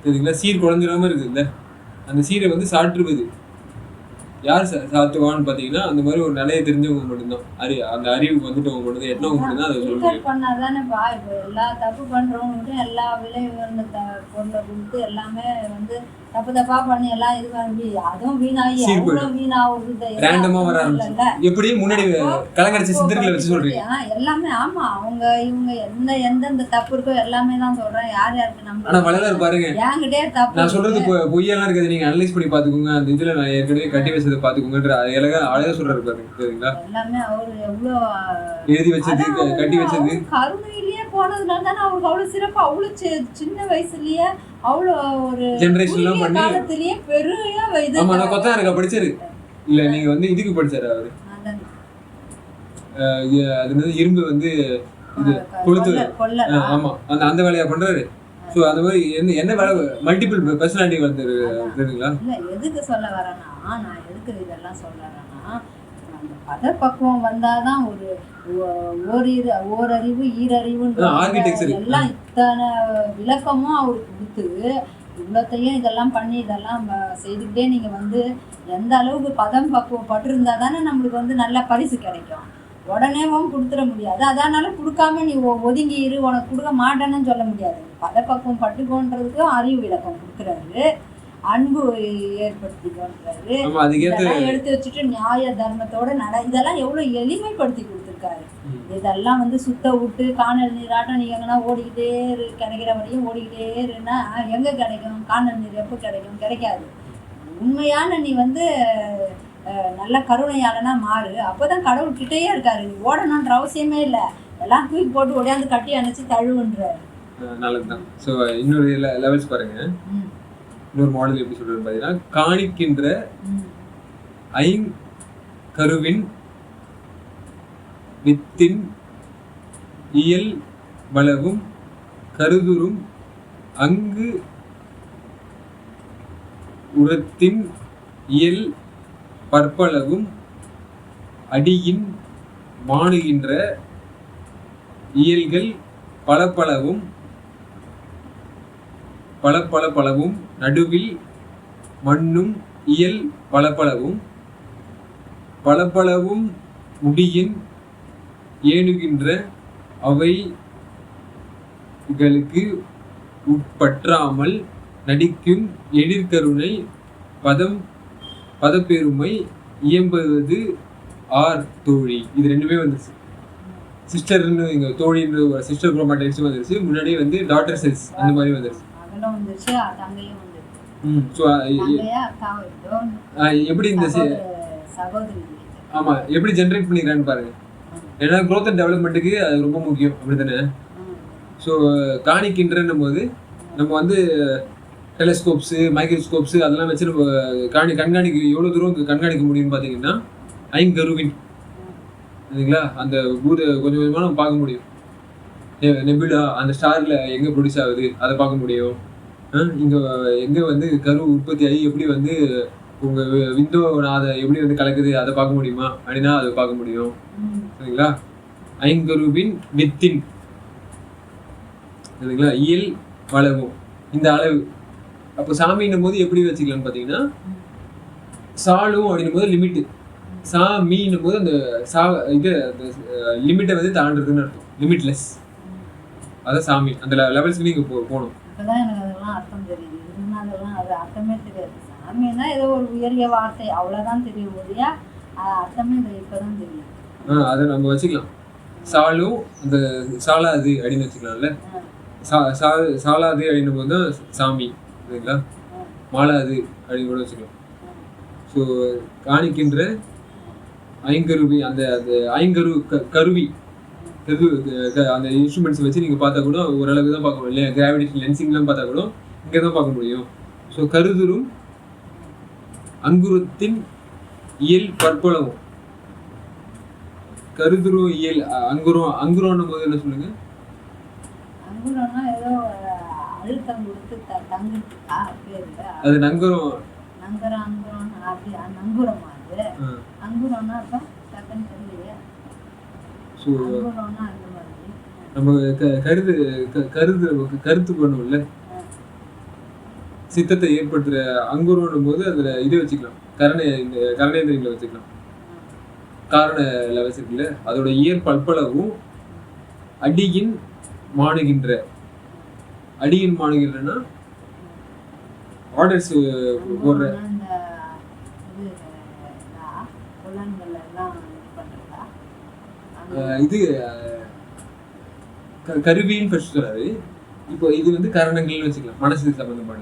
சரிங்களா? சீர் குழஞ்சிடாம இருக்குதுல்ல, அந்த சீரை வந்து சாற்றுவது யார் சாத்துவான்னு பார்த்தீங்கன்னா அந்த மாதிரி ஒரு நிலையை தெரிஞ்சவங்க மட்டும்தான், அந்த அறிவுக்கு வந்துட்டவங்க மட்டும்தான், எட்டவங்க மட்டும்தான் அதை சொல்ல முடியும். பண்ணாதானேப்பா இப்போ எல்லா தப்பு பண்றவங்களுக்கும் எல்லா விலை உயர்ந்த பொருளை கொடுத்து எல்லாமே வந்து தப்பு தப்பா பண்ணி எல்லாம் இது பண்ணி அதுவும் வீணாகி அவ்வளோ வீணாகுது. ரேண்டமா வர ஆரம்பிச்சு எப்படி முன்னாடி கலங்கடிச்ச சிந்தர்களை வச்சு சொல்றீங்க எல்லாமே. ஆமா அவங்க இவங்க எந்தெந்த தப்பு இருக்கோ எல்லாமே தான் சொல்றேன். யார் யாருக்கு நம்ம ஆனா வளர்ந்து பாருங்க என்கிட்டே தப்பு நான் சொல்றது பொய்யெல்லாம் இருக்குது, நீங்க அனலைஸ் பண்ணி பாத்துக்கோங்க, அந்த இதுல நான் ஏற்கனவே கட்டி வச்சதை பாத்துக்கோங்கன்ற அழகா சொல்றாரு பாருங்க. சரிங்களா? எல்லாமே அவரு எவ்வளவு எழுதி வச்சது கட்டி வச்சது கருணையிலேயே போனதுனால தானே அவருக்கு அவ்வளவு சிறப்பு. அவ்வளவு சின்ன வயசுலயே அவ்வளோ ஒரு ஜெனரேஷன்லாம் பண்ணி காலத்திலேயே பெரிய இது. ஆமா நான் கொத்தா இருக்கா படிச்சாரு இல்ல, நீங்க வந்து இதுக்கு படிச்சாரு அவரு, அது இரும்பு வந்து இது கொளுத்து. ஆமா அந்த வேலையா பண்றாரு. ஸோ அந்த மாதிரி என்ன வேலை மல்டிபிள் பர்சனாலிட்டி வந்துருக்குங்களா? இல்லை எதுக்கு சொல்ல வரேன்னா, நான் எதுக்கு இதெல்லாம் சொல்ல வரேன்னா, அந்த பதப்பக்குவம் வந்தாதான் ஒரு ஓரறிவு ஈரறிவுன்னு எல்லாம் இத்தனை விளக்கமும் அவருக்கு கொடுத்து இவ்வளோத்தையும் இதெல்லாம் பண்ணி இதெல்லாம் செய்துக்கிட்டே நீங்கள் வந்து எந்த அளவுக்கு பதம் பக்குவப்பட்டிருந்தா தானே நம்மளுக்கு வந்து நல்ல பரிசு கிடைக்கும். உடனேவும் கொடுத்துட முடியாது. அதனால கொடுக்காம நீ ஒதுங்கி இரு, உனக்கு கொடுக்க மாட்டேன்னு சொல்ல முடியாது. பதப்பக்குவம் பட்டுக்கோன்றதுக்கும் அறிவு விளக்கம் கொடுக்குறாரு, அன்பு ஏற்படுத்திக்கோன்றாரு, எடுத்து வச்சுட்டு நியாய தர்மத்தோட இதெல்லாம் எவ்வளோ எளிமைப்படுத்தி கொடுத்துருக்காரு. இதெல்லாம் வந்து சுத்த விட்டு காணல் நீராட்டம் நீ எங்கன்னா ஓடிக்கிட்டே இரு, கிடைக்கிற வரையும் ஓடிக்கிட்டே இருன்னா எங்கே கிடைக்கும்? காணல் நீர் எப்போ கிடைக்கும்? கிடைக்காது. உண்மையான நீ வந்து நல்ல கருணையாளனா மாறு, அப்போதான் கடவுள் கிட்டேயே இருக்காரு. நீ ஓடணுன்ற அவசியமே இல்லை, எல்லாம் தூக்கி போட்டு ஓடியாந்து கட்டி அணைச்சி தழுவுன்றாரு. நல்லதுதான். ஸோ இன்னொரு லெவல்ஸ் பாருங்க, இன்னொரு மாடல் எப்படி சொல்றது பார்த்தீங்கன்னா, காணிக்கின்ற ஐங்கருவின் வித்தின் இயல் வளவும் கருதுரும் அங்கு உரத்தின் இயல் பற்பளவும் அடியின் மாணுகின்ற இயல்கள் பலப்பளவும் நடுவில் மண்ணும் இயல் பலப்பளவும் முடியின் ஏணுகின்ற அவைகளுக்கு உட்பற்றாமல் நடிக்கும் எழிற்கருணை பதப்பெருமை இயம்புவது ஆர் தோழி. இது ரெண்டுமே வந்துருச்சு. சிஸ்டர்னு இங்க தோழின்ற ஒரு சிஸ்டர் குரோமாட்டிக்ஸ் வந்துருச்சு. முன்னாடியே வந்து டாட்டர் செல்ஸ் அந்த மாதிரி வந்துருச்சு. எப்படி இந்த ஆமா எப்படி ஜெனரேட் பண்ணிக்கிறான்னு பாருங்க. ஏன்னா க்ரோத் அண்ட் டெவலப்மெண்ட்டுக்கு அது ரொம்ப முக்கியம், அப்படித்தானே? ஸோ காணிக்கின்றன்னும் போது நம்ம வந்து டெலஸ்கோப்ஸு மைக்ரோஸ்கோப்ஸு அதெல்லாம் வச்சு நம்ம கண்காணிக்க எவ்வளோ தூரம் கண்காணிக்க முடியும்னு பார்த்தீங்கன்னா ஐங்கருவின் இல்லைங்களா, அந்த கொஞ்சம் கொஞ்சமாக நம்ம பார்க்க முடியும். நெபுலா அந்த ஸ்டாரில் எங்கே ப்ரொடியூஸ் ஆகுது அதை பார்க்க முடியும். இங்கே எங்கே வந்து கரு உற்பத்தி ஆகி எப்படி வந்து உங்கள் விண்டோ அதை எப்படி வந்து கலக்குது அதை பார்க்க முடியுமா அப்படின்னா அதை பார்க்க முடியும். சரிங்களா? ஐங்கருவின் வித்தின் சரிங்களா இயல் வளவும் இந்த அளவு. அப்போ சாமின்னும் போது எப்படி வச்சுக்கலாம்னு பார்த்தீங்கன்னா, சாலும் அப்படின்னும் போது லிமிட்டு, சாமின்னும் போது அந்த இது லிமிட்டை வந்து தாண்டுறதுன்னு அர்த்தம், லிமிட்லெஸ். அதான் சாமி. அந்த லெவல்ஸ்க்கு நீங்கள் போகணும். இப்போதான் எனக்கு அதெல்லாம் அர்த்தம் தெரியுது. அதெல்லாம் அது அர்த்தமே தெரியாது. சாமின்னா ஏதோ ஒரு உயரிய வார்த்தை அவ்வளோதான் தெரியும் இல்லையா, அர்த்தமே இப்போதான் தெரியும். அதை நம்ம வச்சுக்கலாம். சாலும் அந்த சாலாது அப்படின்னு வச்சுக்கலாம்ல. சாலாது அப்படின்னும் போது தான் சாமி சரிங்களா, மாலாது அப்படின்னு கூட வச்சுக்கலாம். ஸோ காணிக்கின்ற ஐங்கருவி அந்த கருவி அந்த இன்ஸ்ட்ருமெண்ட்ஸ் வச்சு நீங்கள் பார்த்தா கூட ஓரளவுக்கு தான் பார்க்க முடியும் இல்லையா. கிராவிடேஷன் லென்சிங்லாம் பார்த்தா கூட இங்கே தான் பார்க்க முடியும். ஸோ கருதுரும் அங்குரத்தின் இயல் பற்பளவும். கருதுரும் இயல் அங்குரோன்னும் போது என்ன சொல்லுங்க? அது நங்குரம். நம்ம கருத்து பண்ணுவோம்ல, சித்தத்தை ஏற்படுத்துற அங்குரோன்னும் போது அதுல இது வச்சுக்கலாம், கரணேந்திரியங்களை வச்சுக்கலாம். காரண லெவல்ஸ் இருக்குல்ல, அதோட இயற் பல்பளவும் அடியின் மாணுகின்றனா ஆர்டர்ஸ் போடுற இது கருவின்னு ஃபர்ஸ்ட் சொல்றாரு. இப்போ இது வந்து கரணங்கள்னு வச்சுக்கலாம், மனசுக்கு சம்பந்தமான.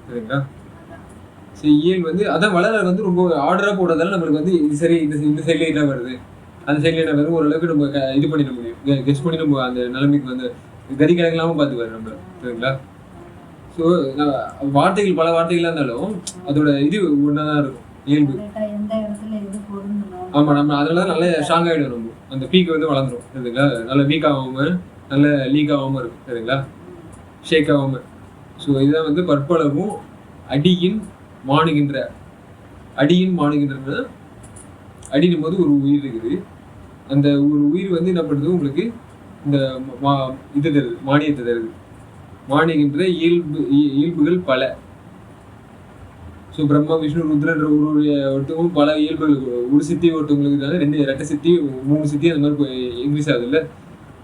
சரிங்களா? சரி, இயல் வந்து அதான் வளர வந்து ரொம்ப ஆர்டரா போடுறதால நம்மளுக்கு வந்து இது சரி, இந்த சைட்ல என்ன வருது, அந்த சைட்ல என்ன வருது, ஓரளவுக்கு நம்ம இது பண்ணிட முடியும், கெஸ் பண்ணி நம்ம அந்த நிலைமைக்கு வந்து கறி கிடக்கலாம பார்த்துக்குவாரு நம்மள. சரிங்களா? ஸோ வார்த்தைகள் பல வார்த்தைகளாக இருந்தாலும் அதோட இது ஒன்றா தான் இருக்கும், இயல்பு. ஆமா, நம்ம அதனால தான் நல்லா ஸ்ட்ராங் ஆகிடும், நம்ம அந்த பீக் வந்து வளர்ந்துடும். சரிங்களா? நல்ல வீக் ஆகாம நல்ல லீக் ஆகாம இருக்கும். சரிங்களா? ஷேக் ஆகாம. ஸோ இதுதான் வந்து பற்பளவும் அடியின் மாணுகின்றன. அடினும் போது ஒரு உயிர் இருக்குது. அந்த ஒரு உயிர் வந்து என்ன பண்ணுறது, உங்களுக்கு இந்த இது தருது, மானியத்தை தருது. மானியங்கின்ற இயல்புகள் பல. ஸோ பிரம்மா விஷ்ணு ருத்ரன்ற ஒருத்தவங்க பல இயல்புகள், ஒரு சித்தி ஒருத்தவங்களுக்கு 2 சித்தி 3 சித்தி அந்த மாதிரி இங்கிலீஷ் ஆகுது இல்லை.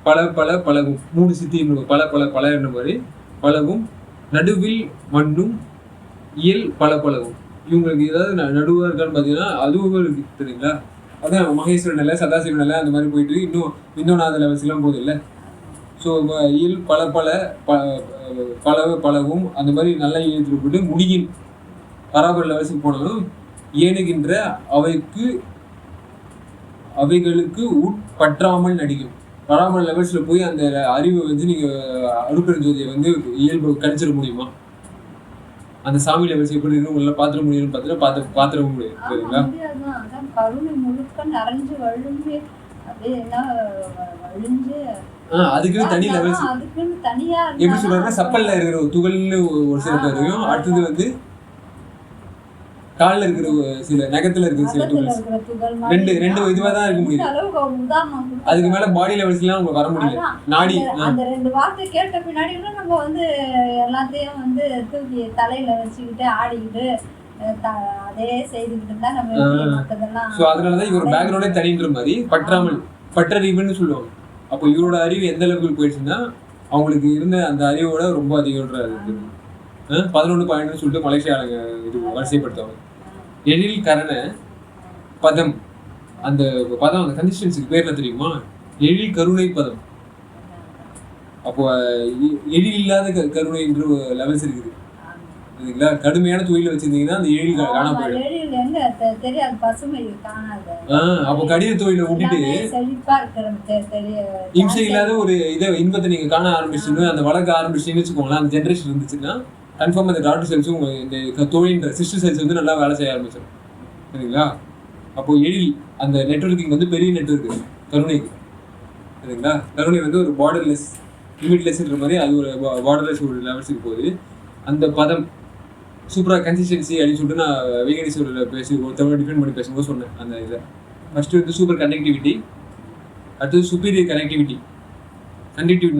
பழகும் 3 சித்தி பல என்ற மாதிரி பழகும். நடுவில் மண்ணும் இயல் பழகும். இவங்களுக்கு ஏதாவது நடுவாக இருக்கான்னு பார்த்தீங்கன்னா அதுவும் இருக்கு. சரிங்களா? அதான் மகேஸ்வர நிலை, சதாசிவ நிலை அந்த மாதிரி போயிட்டு இன்னும் நாத லெவல்ஸ்லாம் போகுது இல்லை. ஸோ இயல் பழகும் அந்த மாதிரி நல்ல இயலத்தில் போட்டு முடியின் பராபர லெவல்ஸுக்கு போனாலும் ஏனுகின்ற அவைகளுக்கு உட்பற்றாமல் நடிக்கும். பராபர லெவல்ஸில் போய் அந்த அறிவை வந்து நீங்கள் அருட்பெருஞ்சோதியை வந்து இயல்பு கணிச்சிட முடியுமா? அந்த சாமி லெவல்ஸ் எப்படி இருக்கு உங்களால் பார்த்துட முடியும்னு பார்த்தீங்கன்னா பார்த்துடவும் முடியாது. சரிங்களா? அதுக்கு தனி லெவல்ஸ் எப்படி சொல்றாங்கன்னா, சப்பல்ல இருக்கிற துகள்னு ஒரு சில பேரையும், அடுத்தது வந்து காலில் இருக்கிற சில நகத்துல இருக்கிற சில துகள்ஸ், ரெண்டு இதுவா தான் இருக்க முடியுது. அதுக்கு மேல பாடி லெவல்ஸ் எல்லாம் உங்களுக்கு வர முடியல. நாடி அந்த 2 வார்த்தை கேட்ட பின்னாடி நம்ம வந்து எல்லாத்தையும் வந்து தூக்கி தலையில வச்சுக்கிட்டு ஆடிக்கிட்டு அதே செய்துக்கிட்டு இருந்தா நம்ம மற்றதெல்லாம். ஸோ அதனாலதான் இவரோட பேக்ரவுண்டே தனின்ற மாதிரி பற்றறிவுன்னு சொல்லுவாங்க. அப்போ இவரோட அறிவு எந்த அளவுக்கு போயிடுச்சுன்னா, அவங்களுக்கு இருந்த அந்த அறிவோட ரொம்ப அதிகம்ன்றாரு. 11 பாயிண்ட்னு சொல்லிட்டு மலேசியாவுங்க இது வரிசைப்படுத்துவாங்க. எழில் கரண பதம், அந்த பதம் அந்த கன்சிஸ்டன்சிக்கு பேர் என்ன தெரியுமா? எழில் கருணை பதம். அப்போ எழில் இல்லாத கருணைன்ற லெவல்ஸ் இருக்குது. சரிங்களா? கடுமையான தொழில வச்சிருந்தீங்கன்னா அந்த எழில் காண போயிடும். அப்போ கடின தொழில விட்டுட்டு இம்சை இல்லாத ஒரு இன்பத்தை நீங்க காண ஆரம்பிச்சுன்னு அந்த வளர்க்க ஆரம்பிச்சுன்னு வச்சுக்கோங்களேன். அந்த ஜென்ரேஷன் இருந்துச்சுன்னா கன்ஃபார்ம் அந்த டாக்டர் செல்ஸும் இந்த தொழில்ன்ற சிஸ்டர் செல்ஸ் வந்து நல்லா வேலை செய்ய ஆரம்பிச்சிடும். சரிங்களா? அப்போ எழில் அந்த நெட்வொர்க்கிங் வந்து பெரிய நெட்வொர்க் கருணைக்கு. சரிங்களா? கருணை வந்து ஒரு பார்டர்லெஸ் லிமிட்லெஸ்ன்ற மாதிரி அது ஒரு பார்டர்லெஸ் ஒரு லெவல்ஸுக்கு போகுது. அந்த பதம் சூப்பராக கன்சிஸ்டன்சி அப்படின்னு சொல்லிட்டு நான் வெங்கடேஸ்வரில் பேசி ஒருத்தவங்க டிஃபைன் பண்ணி பேசும்போது சொன்னேன். அந்த இதை ஃபஸ்ட்டு வந்து சூப்பர் கனெக்டிவிட்டி, அடுத்தது சுப்பீரியர் கனெக்டிவிட்டி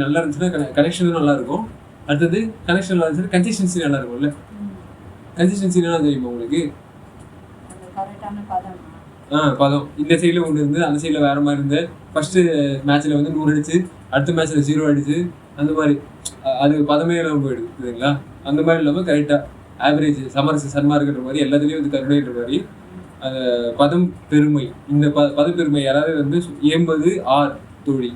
நல்லா இருந்துச்சுன்னா கனெக்ஷனும் நல்லா இருக்கும். அடுத்தது கனெக்ஷன் நல்லா இருந்துச்சுன்னா கன்சிஸ்டன்சி நல்லா இருக்கும்ல. கன்சிஸ்டன்சி என்ன தெரியுமா உங்களுக்கு? பதம் இந்த சைடில் ஒன்று இருந்து அந்த சைடில் வேறு மாதிரி இருந்து ஃபஸ்ட்டு மேட்ச்சில் வந்து 100 அடிச்சு அடுத்த மேட்ச்சில் 0 அடிச்சு அந்த மாதிரி அது பதமே இல்லாமல் போயிடுது. சரிங்களா? அந்த மாதிரி இல்லாமல் கரெக்டாக ஆவரேஜ் சன்மார்க்குன்ற மாதிரி எல்லாத்துலேயும் வந்து கருணைன்ற மாதிரி அந்த பதம் பெருமை. இந்த பதப்பெருமை யாராவது வந்து ஏம்பது தோழி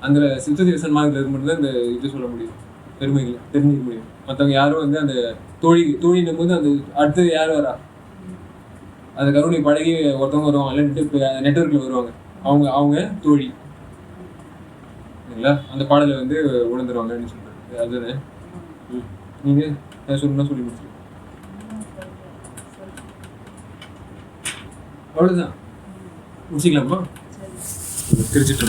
அந்த சித்த சன்மார்க்கில் இருக்க மட்டும்தான் இந்த இது சொல்ல முடியும், பெருமைகளை தெரிஞ்சுக்க முடியும். மற்றவங்க யாரும் வந்து அந்த தோழின்னும் போது அந்த அடுத்தது யார் வரா, அந்த கருணை பழகி ஒருத்தவங்க வருவாங்க இல்லை நெட்வொர்க்கில் வருவாங்க, அவங்க தோழி. சரிங்களா? அந்த பாடலை வந்து உணர்ந்துருவாங்கன்னு சொல்கிறேன். அதுதானே நீங்கள் சொல்லணும்னா சொல்லி முடிச்சு அவ்வளோதான். முடிச்சிக்கலாமா? திருச்சிட்டு